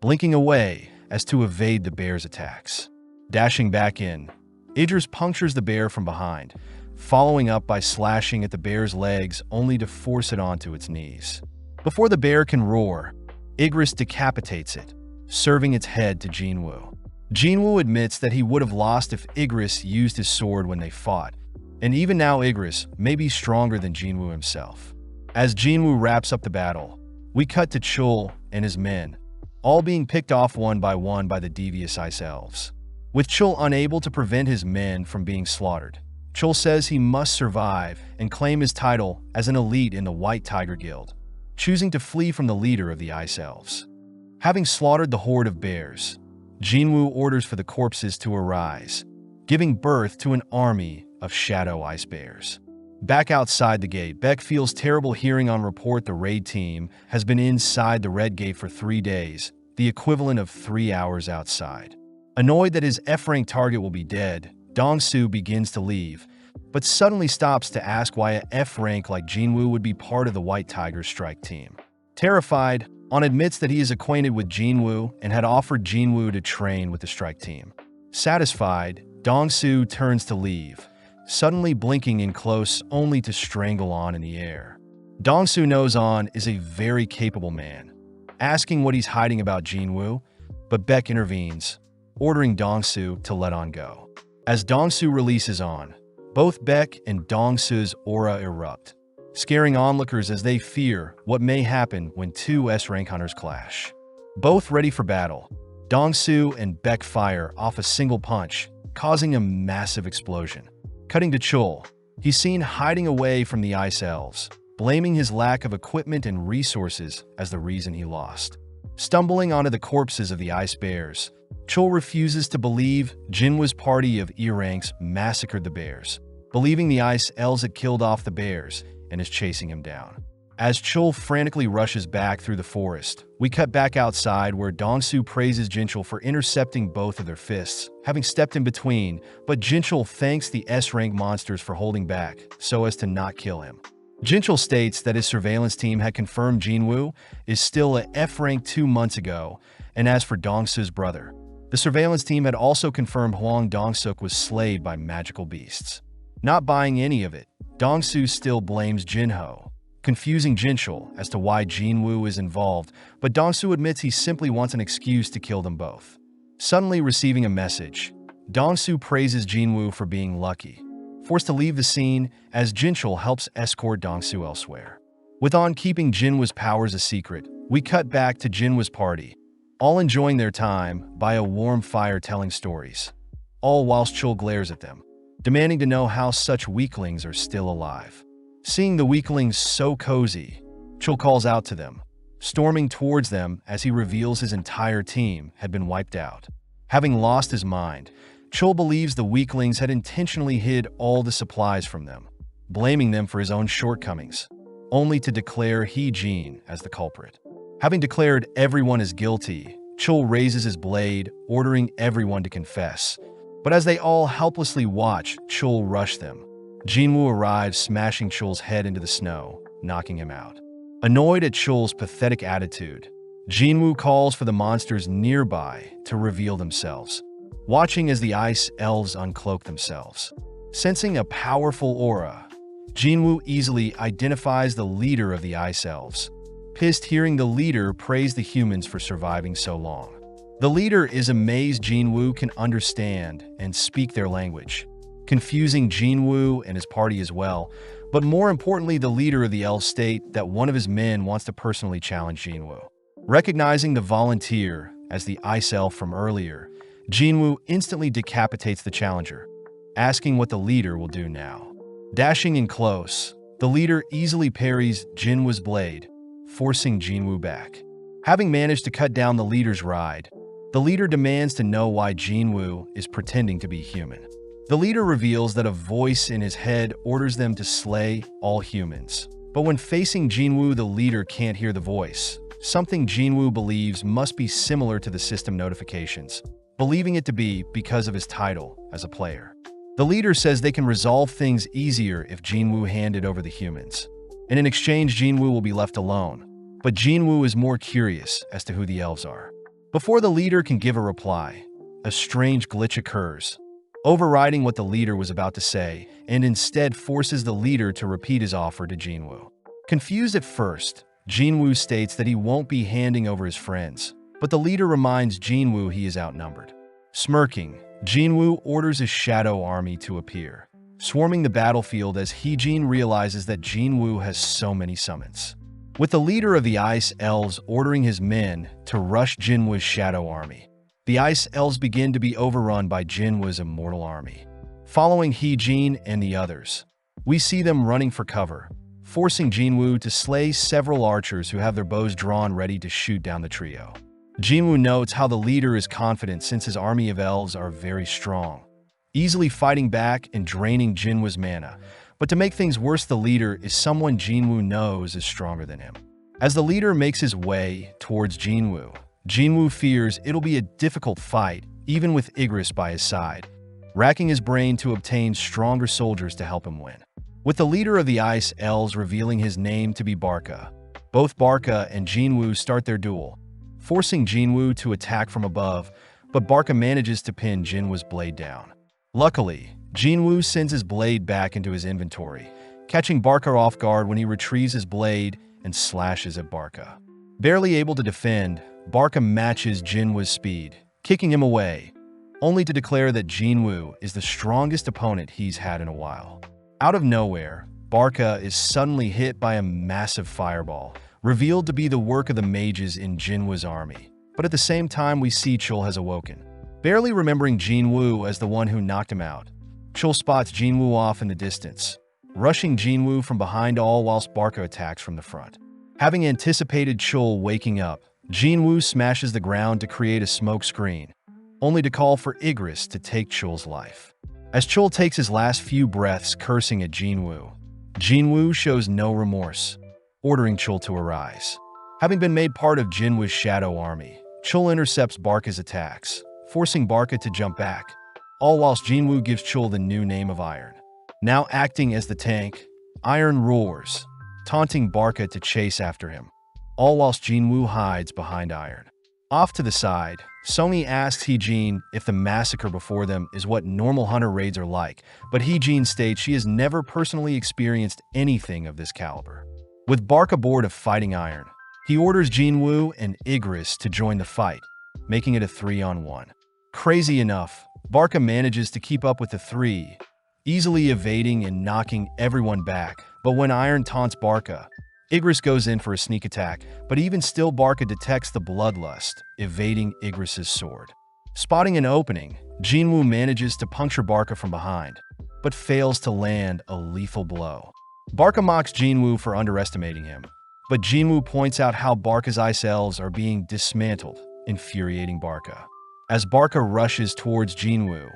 blinking away as to evade the bear's attacks. Dashing back in, Idris punctures the bear from behind, following up by slashing at the bear's legs only to force it onto its knees. Before the bear can roar, Igris decapitates it, serving its head to Jinwoo. Jinwoo admits that he would have lost if Igris used his sword when they fought, and even now Igris may be stronger than Jinwoo himself. As Jinwoo wraps up the battle, we cut to Chul and his men, all being picked off one by the devious ice elves. With Chul unable to prevent his men from being slaughtered, Chul says he must survive and claim his title as an elite in the White Tiger Guild, choosing to flee from the leader of the ice elves. Having slaughtered the horde of bears, Jinwoo orders for the corpses to arise, giving birth to an army of shadow ice bears. Back outside the gate, Baek feels terrible hearing on report the raid team has been inside the red gate for 3 days, the equivalent of 3 hours outside. Annoyed that his F-rank target will be dead, Dong-soo begins to leave, but suddenly stops to ask why a F rank like Jinwoo would be part of the White Tiger's strike team. Terrified, On admits that he is acquainted with Jinwoo and had offered Jinwoo to train with the strike team. Satisfied, Dong-soo turns to leave, suddenly blinking in close only to strangle On in the air. Dong-soo knows On is a very capable man, asking what he's hiding about Jinwoo, but Baek intervenes, ordering Dong-soo to let On go. As Dong-soo releases On, both Baek and Dong-soo's aura erupt, scaring onlookers as they fear what may happen when two S-rank hunters clash. Both ready for battle, Dong-soo and Baek fire off a single punch, causing a massive explosion. Cutting to Chul, he's seen hiding away from the Ice Elves, blaming his lack of equipment and resources as the reason he lost. Stumbling onto the corpses of the Ice Bears, Chul refuses to believe Jinwoo's party of E-ranks massacred the bears, believing the Ice Elves had killed off the bears and is chasing him down. As Chul frantically rushes back through the forest, we cut back outside where Dong-soo praises Jinchul for intercepting both of their fists, having stepped in between, but Jinchul thanks the S-rank monsters for holding back so as to not kill him. Jinchul states that his surveillance team had confirmed Jinwoo is still at F-rank 2 months ago, and as for Dong-soo's brother, the surveillance team had also confirmed Hwang Dong-suk was slayed by magical beasts. Not buying any of it, Dong-soo still blames Jinho, confusing Jinchul as to why Jinwoo is involved, but Dong-soo admits he simply wants an excuse to kill them both. Suddenly receiving a message, Dong-soo praises Jinwoo for being lucky, forced to leave the scene as Jinchul helps escort Dong-soo elsewhere. With On keeping Jinwoo's powers a secret, we cut back to Jinwoo's party, all enjoying their time by a warm fire telling stories, all whilst Chul glares at them, demanding to know how such weaklings are still alive. Seeing the weaklings so cozy, Chul calls out to them, storming towards them as he reveals his entire team had been wiped out. Having lost his mind, Chul believes the weaklings had intentionally hid all the supplies from them, blaming them for his own shortcomings, only to declare Hee-jin as the culprit. Having declared everyone as guilty, Chul raises his blade, ordering everyone to confess. But as they all helplessly watch Chul rush them, Jinwoo arrives, smashing Chul's head into the snow, knocking him out. Annoyed at Chul's pathetic attitude, Jinwoo calls for the monsters nearby to reveal themselves, watching as the Ice Elves uncloak themselves. Sensing a powerful aura, Jinwoo easily identifies the leader of the Ice Elves, pissed hearing the leader praise the humans for surviving so long. The leader is amazed Jinwoo can understand and speak their language, confusing Jinwoo and his party as well, but more importantly, the leader of the elves state that one of his men wants to personally challenge Jinwoo. Recognizing the volunteer as the Ice Elf from earlier, Jinwoo instantly decapitates the challenger, asking what the leader will do now. Dashing in close, the leader easily parries Jinwoo's blade, forcing Jinwoo back. Having managed to cut down the leader's ride, the leader demands to know why Jinwoo is pretending to be human. The leader reveals that a voice in his head orders them to slay all humans. But when facing Jinwoo, the leader can't hear the voice, something Jinwoo believes must be similar to the system notifications, believing it to be because of his title as a player. The leader says they can resolve things easier if Jinwoo handed over the humans, and in exchange Jinwoo will be left alone. But Jinwoo is more curious as to who the elves are. Before the leader can give a reply, a strange glitch occurs, overriding what the leader was about to say, and instead forces the leader to repeat his offer to Jinwoo. Confused at first, Jinwoo states that he won't be handing over his friends, but the leader reminds Jinwoo he is outnumbered. Smirking, Jinwoo orders his shadow army to appear, swarming the battlefield as Hee-jin realizes that Jinwoo has so many summons. With the leader of the Ice Elves ordering his men to rush Jinwoo's shadow army, the Ice Elves begin to be overrun by Jinwoo's immortal army. Following Hee-jin and the others, we see them running for cover, forcing Jinwoo to slay several archers who have their bows drawn ready to shoot down the trio. Jinwoo notes how the leader is confident since his army of elves are very strong, easily fighting back and draining Jinwoo's mana. But to make things worse, the leader is someone Jinwoo knows is stronger than him. As the leader makes his way towards Jinwoo, Jinwoo fears it'll be a difficult fight, even with Igris by his side. racking his brain to obtain stronger soldiers to help him win. With the leader of the Ice Elves revealing his name to be Barca, both Barca and Jinwoo start their duel, forcing Jinwoo to attack from above, but Barca manages to pin Jinwoo's blade down. Luckily, Jinwoo sends his blade back into his inventory, catching Barca off guard when he retrieves his blade and slashes at Barca. Barely able to defend, Barca matches Jinwoo's speed, kicking him away, only to declare that Jinwoo is the strongest opponent he's had in a while. Out of nowhere, Barca is suddenly hit by a massive fireball, revealed to be the work of the mages in Jinwoo's army. But at the same time, we see Chul has awoken. Barely remembering Jinwoo as the one who knocked him out, Chul spots Jinwoo off in the distance, rushing Jinwoo from behind all whilst Barca attacks from the front. Having anticipated Chul waking up, Jinwoo smashes the ground to create a smoke screen, only to call for Igris to take Chul's life. As Chul takes his last few breaths cursing at Jinwoo, Jinwoo shows no remorse, ordering Chul to arise. Having been made part of Jinwoo's shadow army, Chul intercepts Barca's attacks, forcing Barca to jump back, all whilst Jinwoo gives Chul the new name of Iron. Now acting as the tank, Iron roars, taunting Barca to chase after him, all whilst Jinwoo hides behind Iron. Off to the side, Sony asks Heejin if the massacre before them is what normal hunter raids are like, but Heejin states she has never personally experienced anything of this caliber. With Barca bored of fighting Iron, he orders Jinwoo and Igris to join the fight, making it a 3-on-1. Crazy enough, Barca manages to keep up with the three, easily evading and knocking everyone back, but when Iron taunts Barca, Igris goes in for a sneak attack, but even still Barca detects the bloodlust, evading Igris' sword. Spotting an opening, Jinwoo manages to puncture Barca from behind, but fails to land a lethal blow. Barca mocks Jinwoo for underestimating him, but Jinwoo points out how Barca's ice elves are being dismantled, infuriating Barca. As Barca rushes towards Jinwoo,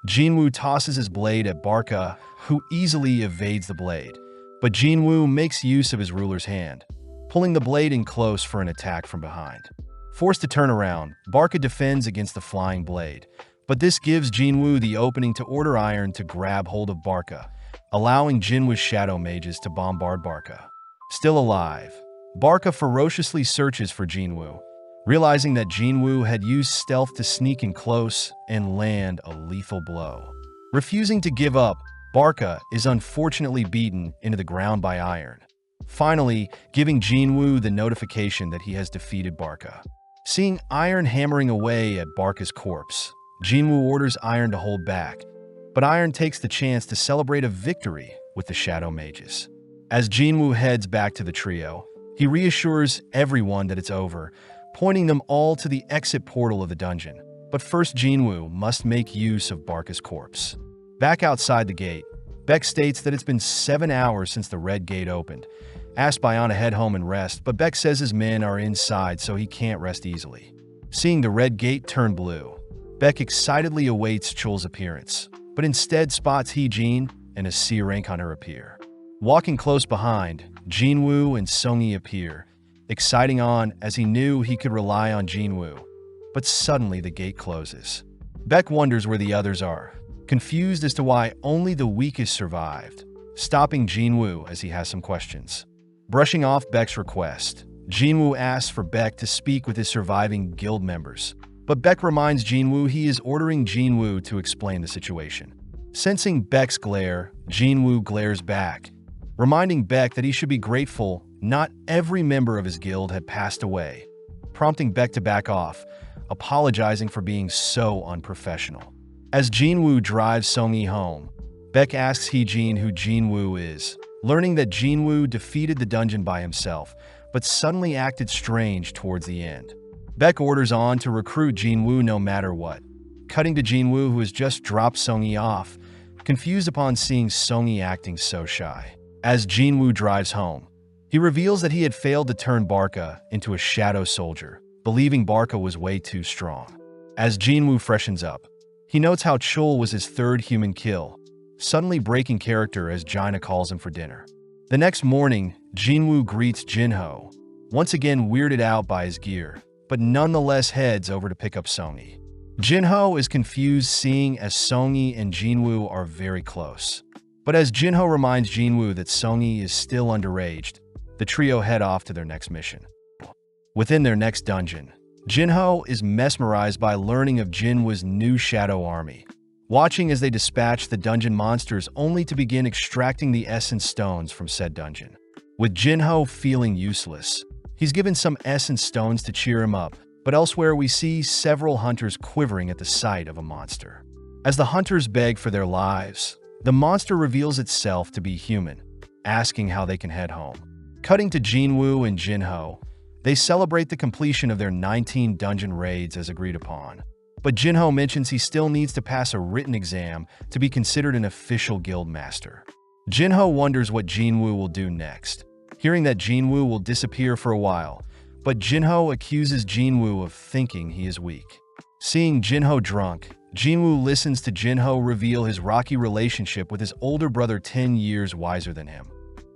Jinwoo tosses his blade at Barca, who easily evades the blade, but Jinwoo makes use of his ruler's hand, pulling the blade in close for an attack from behind. Forced to turn around, Barca defends against the flying blade, but this gives Jinwoo the opening to order Iron to grab hold of Barca, allowing Jinwoo's shadow mages to bombard Barca. Still alive, Barca ferociously searches for Jinwoo, realizing that Jinwoo had used stealth to sneak in close and land a lethal blow. Refusing to give up, Barca is unfortunately beaten into the ground by Iron, finally giving Jinwoo the notification that he has defeated Barca. Seeing Iron hammering away at Barca's corpse, Jinwoo orders Iron to hold back, but Iron takes the chance to celebrate a victory with the Shadow Mages. As Jinwoo heads back to the trio, he reassures everyone that it's over, pointing them all to the exit portal of the dungeon. But first, Jinwoo must make use of Barca's corpse. Back outside the gate, Beck states that it's been 7 hours since the red gate opened. Asked by Anna to head home and rest, but Beck says his men are inside so he can't rest easily. Seeing the red gate turn blue, Beck excitedly awaits Chul's appearance, but instead spots Heejin and a C-rank hunter appear. Walking close behind, Jinwoo and Songi appear, exciting On as he knew he could rely on Jinwoo. But suddenly the gate closes. Beck wonders where the others are, confused as to why only the weakest survived, stopping Jinwoo as he has some questions. Brushing off Beck's request, Jinwoo asks for Beck to speak with his surviving guild members, but Beck reminds Jinwoo he is ordering Jinwoo to explain the situation. Sensing Beck's glare, Jinwoo glares back, reminding Beck that he should be grateful not every member of his guild had passed away, prompting Beck to back off, apologizing for being so unprofessional. As Jinwoo drives Songi home, Beck asks Heejin who Jinwoo is, learning that Jinwoo defeated the dungeon by himself, but suddenly acted strange towards the end. Beck orders On to recruit Jinwoo no matter what, cutting to Jinwoo who has just dropped Songi off, confused upon seeing Songi acting so shy. As Jinwoo drives home, he reveals that he had failed to turn Barca into a shadow soldier, believing Barca was way too strong. As Jinwoo freshens up, he notes how Chul was his third human kill, suddenly breaking character as Jaina calls him for dinner. The next morning, Jinwoo greets Jinho, once again weirded out by his gear, but nonetheless heads over to pick up Songi. Jinho is confused, seeing as Songi and Jinwoo are very close. But as Jinho reminds Jinwoo that Songi is still underage, the trio head off to their next mission. Within their next dungeon, Jinho is mesmerized by learning of Jinwoo's new shadow army, watching as they dispatch the dungeon monsters only to begin extracting the essence stones from said dungeon. With Jinho feeling useless, he's given some essence stones to cheer him up, but elsewhere we see several hunters quivering at the sight of a monster. As the hunters beg for their lives, the monster reveals itself to be human, asking how they can head home. Cutting to Jinwoo and Jinho, they celebrate the completion of their 19 dungeon raids as agreed upon. But Jinho mentions he still needs to pass a written exam to be considered an official guild master. Jinho wonders what Jinwoo will do next, hearing that Jinwoo will disappear for a while, but Jinho accuses Jinwoo of thinking he is weak. Seeing Jinho drunk, Jinwoo listens to Jinho reveal his rocky relationship with his older brother 10 years wiser than him,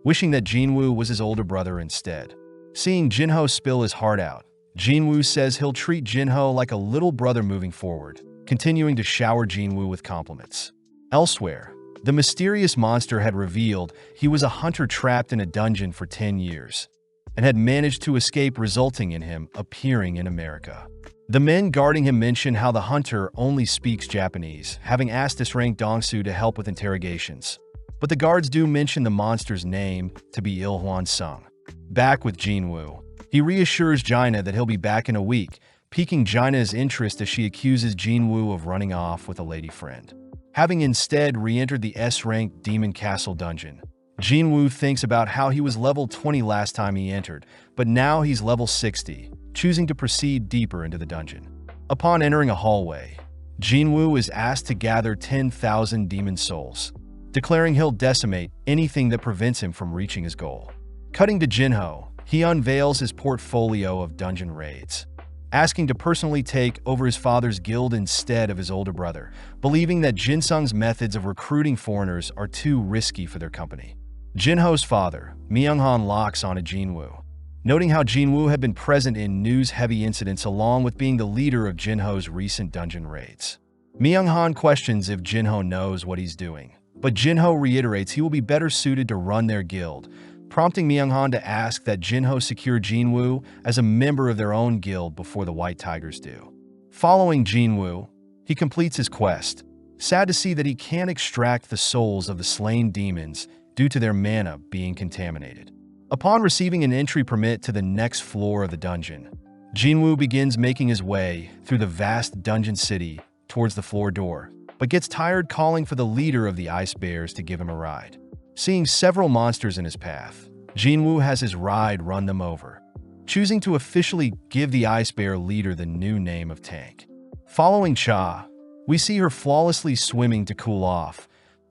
wishing that Jinwoo was his older brother instead. Seeing Jinho spill his heart out, Jinwoo says he'll treat Jinho like a little brother moving forward, continuing to shower Jinwoo with compliments. Elsewhere, the mysterious monster had revealed he was a hunter trapped in a dungeon for 10 years, and had managed to escape, resulting in him appearing in America. The men guarding him mention how the hunter only speaks Japanese, having asked SSS-RANK Dongsu to help with interrogations. But the guards do mention the monster's name to be Il-hwan Sung. Back with Jinwoo, he reassures Jaina that he'll be back in a week, piquing Jaina's interest as she accuses Jinwoo of running off with a lady friend. Having instead re-entered the S-Rank Demon Castle dungeon, Jinwoo thinks about how he was level 20 last time he entered, but now he's level 60, choosing to proceed deeper into the dungeon. Upon entering a hallway, Jinwoo is asked to gather 10,000 demon souls, declaring he'll decimate anything that prevents him from reaching his goal. Cutting to Jinho, he unveils his portfolio of dungeon raids, asking to personally take over his father's guild instead of his older brother, believing that Jinsung's methods of recruiting foreigners are too risky for their company. Jinho's father, Myung-han, locks on to Jinwoo, noting how Jinwoo had been present in news-heavy incidents along with being the leader of Jinho's recent dungeon raids. Myung-han questions if Jinho knows what he's doing, but Jinho reiterates he will be better suited to run their guild, prompting Myung-han to ask that Jinho secure Jinwoo as a member of their own guild before the White Tigers do. Following Jinwoo, he completes his quest, sad to see that he can't extract the souls of the slain demons due to their mana being contaminated. Upon receiving an entry permit to the next floor of the dungeon, Jinwoo begins making his way through the vast dungeon city towards the floor door, but gets tired calling for the leader of the Ice Bears to give him a ride. Seeing several monsters in his path, Jinwoo has his ride run them over, choosing to officially give the Ice Bear leader the new name of Tank. Following Cha, we see her flawlessly swimming to cool off,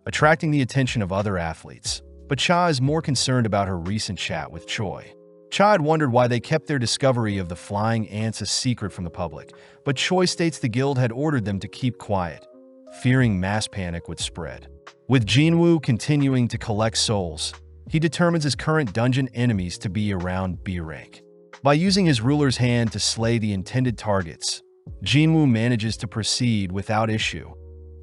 attracting the attention of other athletes, but Cha is more concerned about her recent chat with Choi. Cha had wondered why they kept their discovery of the flying ants a secret from the public, but Choi states the guild had ordered them to keep quiet, fearing mass panic would spread. With Jinwoo continuing to collect souls, he determines his current dungeon enemies to be around B rank. By using his ruler's hand to slay the intended targets, Jinwoo manages to proceed without issue,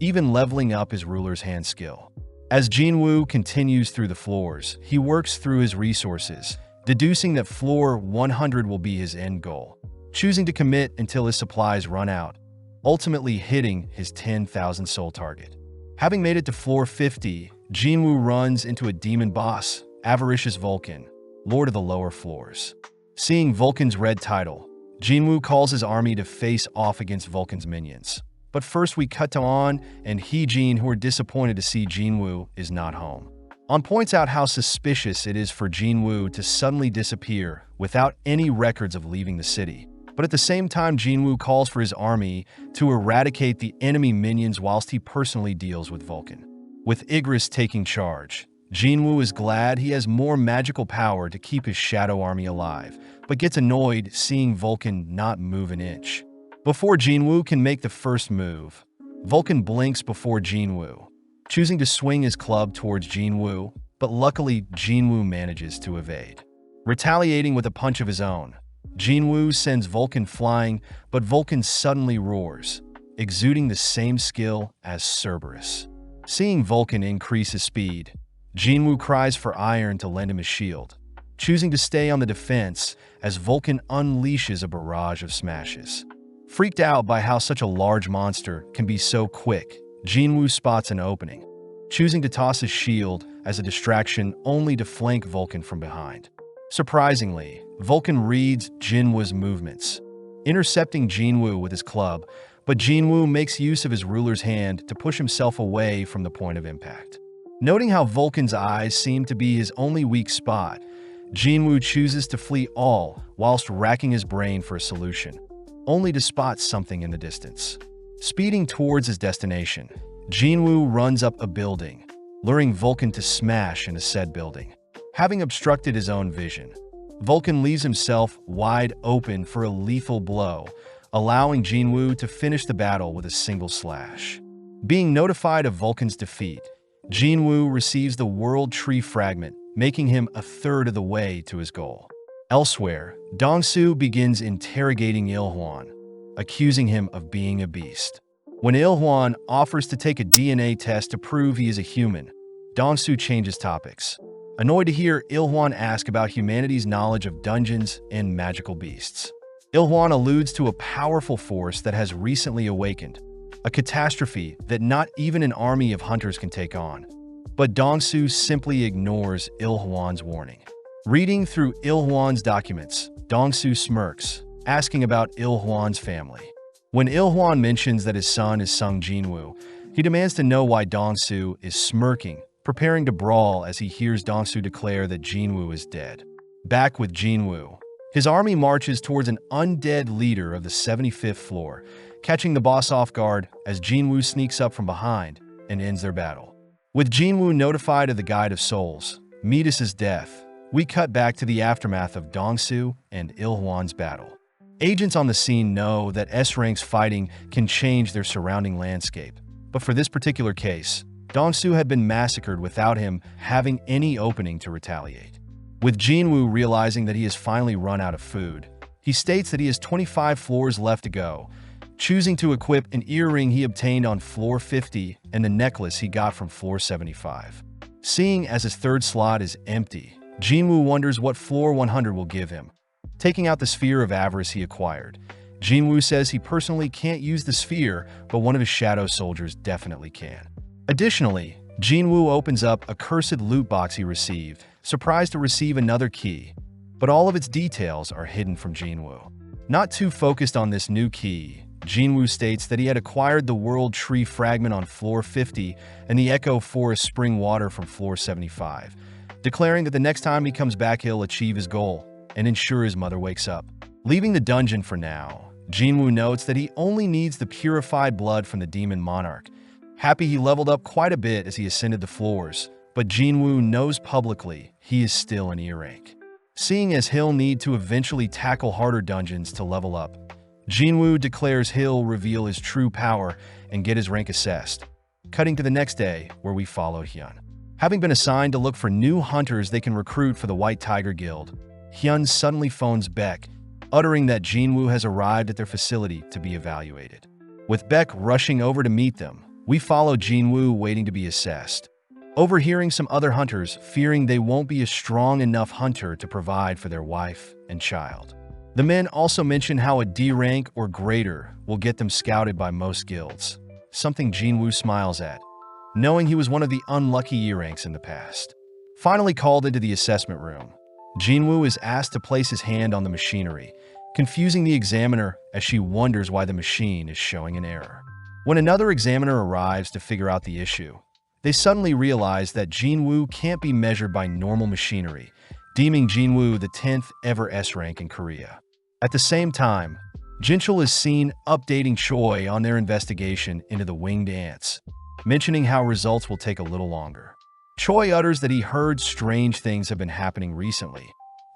even leveling up his ruler's hand skill. As Jinwoo continues through the floors, he works through his resources, deducing that floor 100 will be his end goal, choosing to commit until his supplies run out, ultimately hitting his 10,000 soul target. Having made it to floor 50, Jinwoo runs into a demon boss, Avaricious Vulcan, lord of the lower floors. Seeing Vulcan's red title, Jinwoo calls his army to face off against Vulcan's minions. But first we cut to An and Heejin, who are disappointed to see Jinwoo is not home. An points out how suspicious it is for Jinwoo to suddenly disappear without any records of leaving the city. But at the same time, Jinwoo calls for his army to eradicate the enemy minions whilst he personally deals with Vulcan. With Igris taking charge, Jinwoo is glad he has more magical power to keep his shadow army alive, but gets annoyed seeing Vulcan not move an inch. Before Jinwoo can make the first move, Vulcan blinks before Jinwoo, choosing to swing his club towards Jinwoo, but luckily Jinwoo manages to evade. Retaliating with a punch of his own, Jinwoo sends Vulcan flying, but Vulcan suddenly roars, exuding the same skill as Cerberus. Seeing Vulcan increase his speed, Jinwoo cries for Iron to lend him his shield, choosing to stay on the defense as Vulcan unleashes a barrage of smashes. Freaked out by how such a large monster can be so quick, Jinwoo spots an opening, choosing to toss his shield as a distraction only to flank Vulcan from behind. Surprisingly, Vulcan reads Jinwoo's movements, intercepting Jinwoo with his club, but Jinwoo makes use of his ruler's hand to push himself away from the point of impact. Noting how Vulcan's eyes seem to be his only weak spot, Jinwoo chooses to flee all whilst racking his brain for a solution, only to spot something in the distance. Speeding towards his destination, Jinwoo runs up a building, luring Vulcan to smash into said building. Having obstructed his own vision, Vulcan leaves himself wide open for a lethal blow, allowing Jinwoo to finish the battle with a single slash. Being notified of Vulcan's defeat, Jinwoo receives the World Tree Fragment, making him a third of the way to his goal. Elsewhere, Dongsu begins interrogating Ilhwan, accusing him of being a beast. When Ilhwan offers to take a DNA test to prove he is a human, Dongsu changes topics, annoyed to hear Ilhwan ask about humanity's knowledge of dungeons and magical beasts. Ilhwan alludes to a powerful force that has recently awakened, a catastrophe that not even an army of hunters can take on. But Dongsu simply ignores Ilhwan's warning. Reading through Ilhwan's documents, Dongsu smirks, asking about Ilhwan's family. When Ilhwan mentions that his son is Sung Jinwoo, he demands to know why Dongsu is smirking, preparing to brawl as he hears Dongsu declare that Jinwoo is dead. Back with Jinwoo, his army marches towards an undead leader of the 75th floor, catching the boss off guard as Jinwoo sneaks up from behind and ends their battle. With Jinwoo notified of the Guide of Souls, Midas's death, we cut back to the aftermath of Dongsu and Ilhwan's battle. Agents on the scene know that S-Rank's fighting can change their surrounding landscape, but for this particular case, Dongsu had been massacred without him having any opening to retaliate. With Jinwoo realizing that he has finally run out of food, he states that he has 25 floors left to go, choosing to equip an earring he obtained on floor 50 and the necklace he got from floor 75. Seeing as his third slot is empty, Jinwoo wonders what floor 100 will give him. Taking out the sphere of avarice he acquired, Jinwoo says he personally can't use the sphere, but one of his shadow soldiers definitely can. Additionally, Jinwoo opens up a cursed loot box he received, surprised to receive another key, but all of its details are hidden from Jinwoo. Not too focused on this new key, Jinwoo states that he had acquired the World Tree Fragment on floor 50 and the Echo Forest Spring Water from floor 75, declaring that the next time he comes back he'll achieve his goal and ensure his mother wakes up. Leaving the dungeon for now, Jinwoo notes that he only needs the purified blood from the Demon Monarch. Happy he leveled up quite a bit as he ascended the floors, but Jinwoo knows publicly he is still an E rank. Seeing as he'll need to eventually tackle harder dungeons to level up, Jinwoo declares he'll reveal his true power and get his rank assessed. Cutting to the next day, where we follow Hyun. Having been assigned to look for new hunters they can recruit for the White Tiger Guild, Hyun suddenly phones Beck, uttering that Jinwoo has arrived at their facility to be evaluated. With Beck rushing over to meet them, we follow Jinwoo waiting to be assessed, overhearing some other hunters fearing they won't be a strong enough hunter to provide for their wife and child. The men also mention how a D rank or greater will get them scouted by most guilds, something Jinwoo smiles at, knowing he was one of the unlucky E ranks in the past. Finally called into the assessment room, Jinwoo is asked to place his hand on the machinery, confusing the examiner as she wonders why the machine is showing an error. When another examiner arrives to figure out the issue, they suddenly realize that Jinwoo can't be measured by normal machinery, deeming Jinwoo the 10th ever S rank in Korea. At the same time, Jinchul is seen updating Choi on their investigation into the winged ants, mentioning how results will take a little longer. Choi utters that he heard strange things have been happening recently,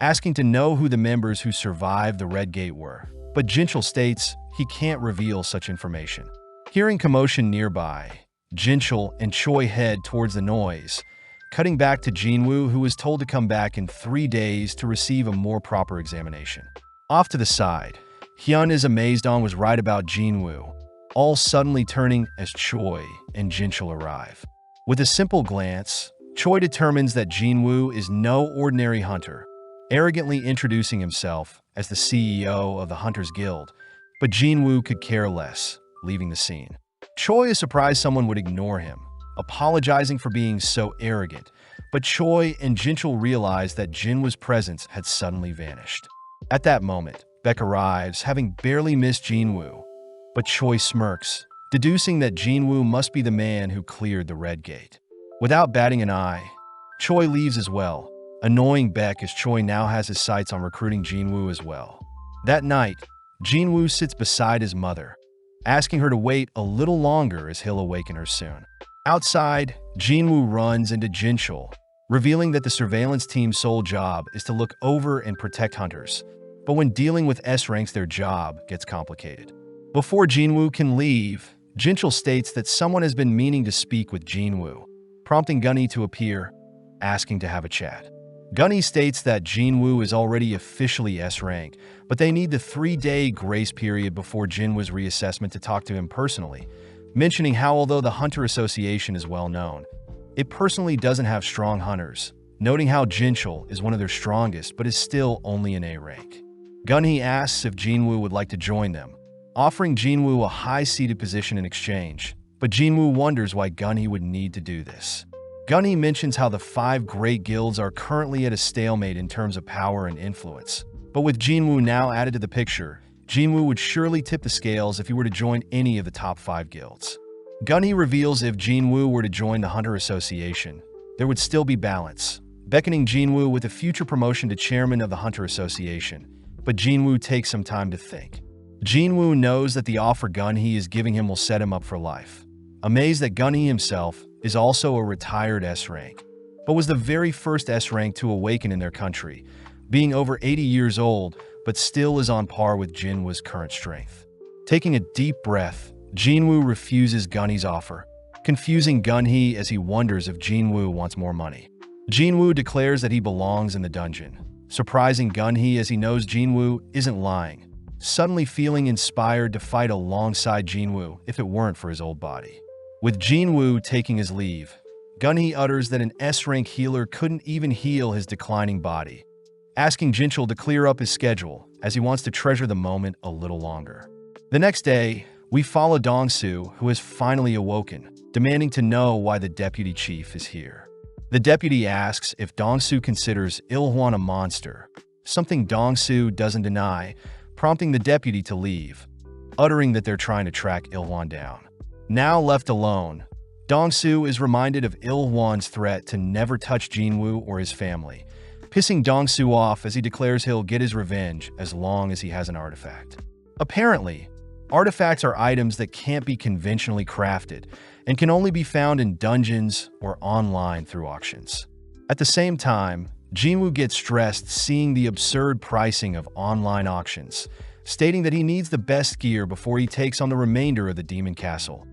asking to know who the members who survived the Red Gate were, but Jinchul states he can't reveal such information. Hearing commotion nearby, Jinchul and Choi head towards the noise, cutting back to Jinwoo, who is told to come back in 3 days to receive a more proper examination. Off to the side, Hyun is amazed on was right about Jinwoo, all suddenly turning as Choi and Jinchul arrive. With a simple glance, Choi determines that Jinwoo is no ordinary hunter, arrogantly introducing himself as the CEO of the Hunters Guild, but Jinwoo could care less, leaving the scene. Choi is surprised someone would ignore him, apologizing for being so arrogant, but Choi and Jinchul realize that Jinwoo's presence had suddenly vanished. At that moment, Beck arrives, having barely missed Jinwoo, but Choi smirks, deducing that Jinwoo must be the man who cleared the red gate. Without batting an eye, Choi leaves as well, annoying Beck as Choi now has his sights on recruiting Jinwoo as well. That night, Jinwoo sits beside his mother, asking her to wait a little longer as he'll awaken her soon. Outside, Jinwoo runs into Jinchul, revealing that the surveillance team's sole job is to look over and protect hunters. But when dealing with S-ranks, their job gets complicated. Before Jinwoo can leave, Jinchul states that someone has been meaning to speak with Jinwoo, prompting Gunny to appear, asking to have a chat. Gunny states that Jinwoo is already officially S-rank, but they need the 3-day grace period before Jinwoo's reassessment to talk to him personally, mentioning how although the Hunter Association is well known, it personally doesn't have strong hunters, noting how Jinchul is one of their strongest but is still only an A rank. Gunny asks if Jinwoo would like to join them, offering Jinwoo a high-seated position in exchange, but Jinwoo wonders why Gunny would need to do this. Gunny mentions how the 5 great guilds are currently at a stalemate in terms of power and influence, but with Jinwoo now added to the picture, Jinwoo would surely tip the scales if he were to join any of the top 5 guilds. Gunny reveals if Jinwoo were to join the Hunter Association, there would still be balance, beckoning Jinwoo with a future promotion to chairman of the Hunter Association, but Jinwoo takes some time to think. Jinwoo knows that the offer Gunny is giving him will set him up for life, amazed that Gunny himself is also a retired S-rank, but was the very first S-rank to awaken in their country, being over 80 years old, but still is on par with Jinwoo's current strength. Taking a deep breath, Jinwoo refuses Gunny's offer, confusing Gunny as he wonders if Jinwoo wants more money. Jinwoo declares that he belongs in the dungeon, surprising Gunny as he knows Jinwoo isn't lying, suddenly feeling inspired to fight alongside Jinwoo if it weren't for his old body. With Jinwoo taking his leave, Gunny utters that an S-rank healer couldn't even heal his declining body, asking Jinchul to clear up his schedule as he wants to treasure the moment a little longer. The next day, we follow Dong-soo, who has finally awoken, demanding to know why the deputy chief is here. The deputy asks if Dong-soo considers Il-hwan a monster, something Dong-soo doesn't deny, prompting the deputy to leave, uttering that they're trying to track Il-hwan down. Now left alone, Dong-soo is reminded of Il-hwan's threat to never touch Jinwoo or his family, pissing Dong-soo off as he declares he'll get his revenge as long as he has an artifact. Apparently, artifacts are items that can't be conventionally crafted and can only be found in dungeons or online through auctions. At the same time, Jinwoo gets stressed seeing the absurd pricing of online auctions, stating that he needs the best gear before he takes on the remainder of the Demon Castle,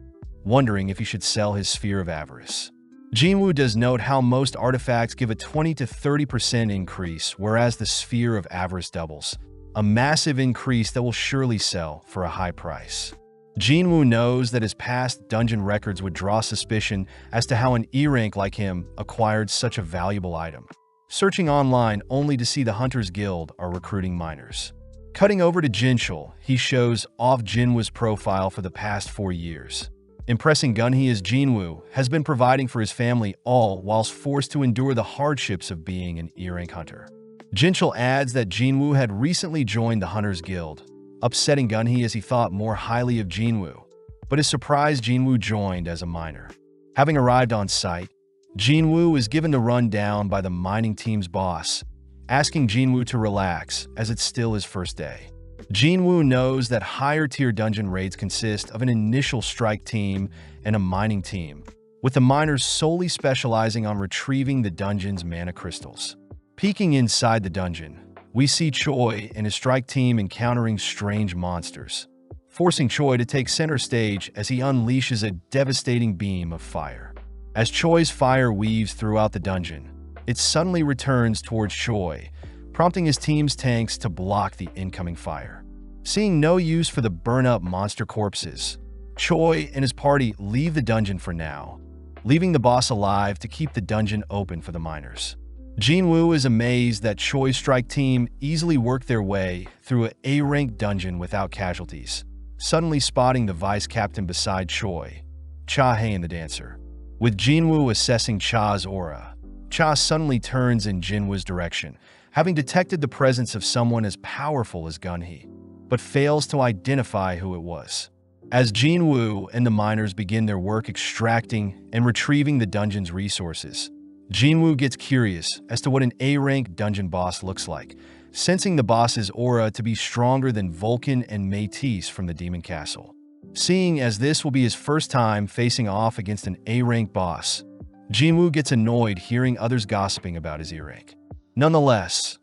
wondering if he should sell his Sphere of Avarice. Jinwoo does note how most artifacts give a 20 to 30% increase, whereas the Sphere of Avarice doubles, a massive increase that will surely sell for a high price. Jinwoo knows that his past dungeon records would draw suspicion as to how an E-rank like him acquired such a valuable item, searching online only to see the Hunters Guild are recruiting minors. Cutting over to Jinchul, he shows off Jinwoo's profile for the past 4 years, impressing Gunny as Jinwoo has been providing for his family all whilst forced to endure the hardships of being an E-rank hunter. Jinchul adds that Jinwoo had recently joined the Hunters Guild, upsetting Gunny as he thought more highly of Jinwoo, but is surprised Jinwoo joined as a minor. Having arrived on site, Jinwoo is given the rundown by the mining team's boss, asking Jinwoo to relax as it's still his first day. Jinwoo knows that higher-tier dungeon raids consist of an initial strike team and a mining team, with the miners solely specializing on retrieving the dungeon's mana crystals. Peeking inside the dungeon, we see Choi and his strike team encountering strange monsters, forcing Choi to take center stage as he unleashes a devastating beam of fire. As Choi's fire weaves throughout the dungeon, it suddenly returns towards Choi, prompting his team's tanks to block the incoming fire. Seeing no use for the burn-up monster corpses, Choi and his party leave the dungeon for now, leaving the boss alive to keep the dungeon open for the miners. Jinwoo is amazed that Choi's strike team easily worked their way through an A-rank dungeon without casualties, suddenly spotting the vice captain beside Choi, Cha-hae the dancer. With Jinwoo assessing Cha's aura, Cha suddenly turns in Jinwoo's direction, having detected the presence of someone as powerful as Gunhee, but fails to identify who it was. As Jinwoo and the miners begin their work extracting and retrieving the dungeon's resources, Jinwoo gets curious as to what an A-rank dungeon boss looks like, sensing the boss's aura to be stronger than Vulcan and Métis from the Demon Castle. Seeing as this will be his first time facing off against an A-rank boss, Jinwoo gets annoyed hearing others gossiping about his E-rank. Nonetheless,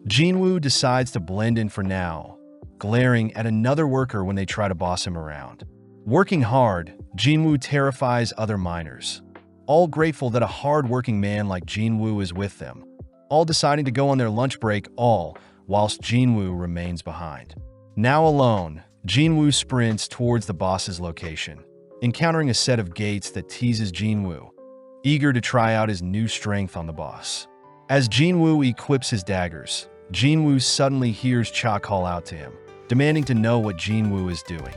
Jinwoo decides to blend in for now, glaring at another worker when they try to boss him around. Working hard, Jinwoo terrifies other miners, all grateful that a hard-working man like Jinwoo is with them, all deciding to go on their lunch break whilst Jinwoo remains behind. Now alone, Jinwoo sprints towards the boss's location, encountering a set of gates that teases Jinwoo, eager to try out his new strength on the boss. As Jinwoo equips his daggers, Jinwoo suddenly hears Cha call out to him, demanding to know what Jinwoo is doing.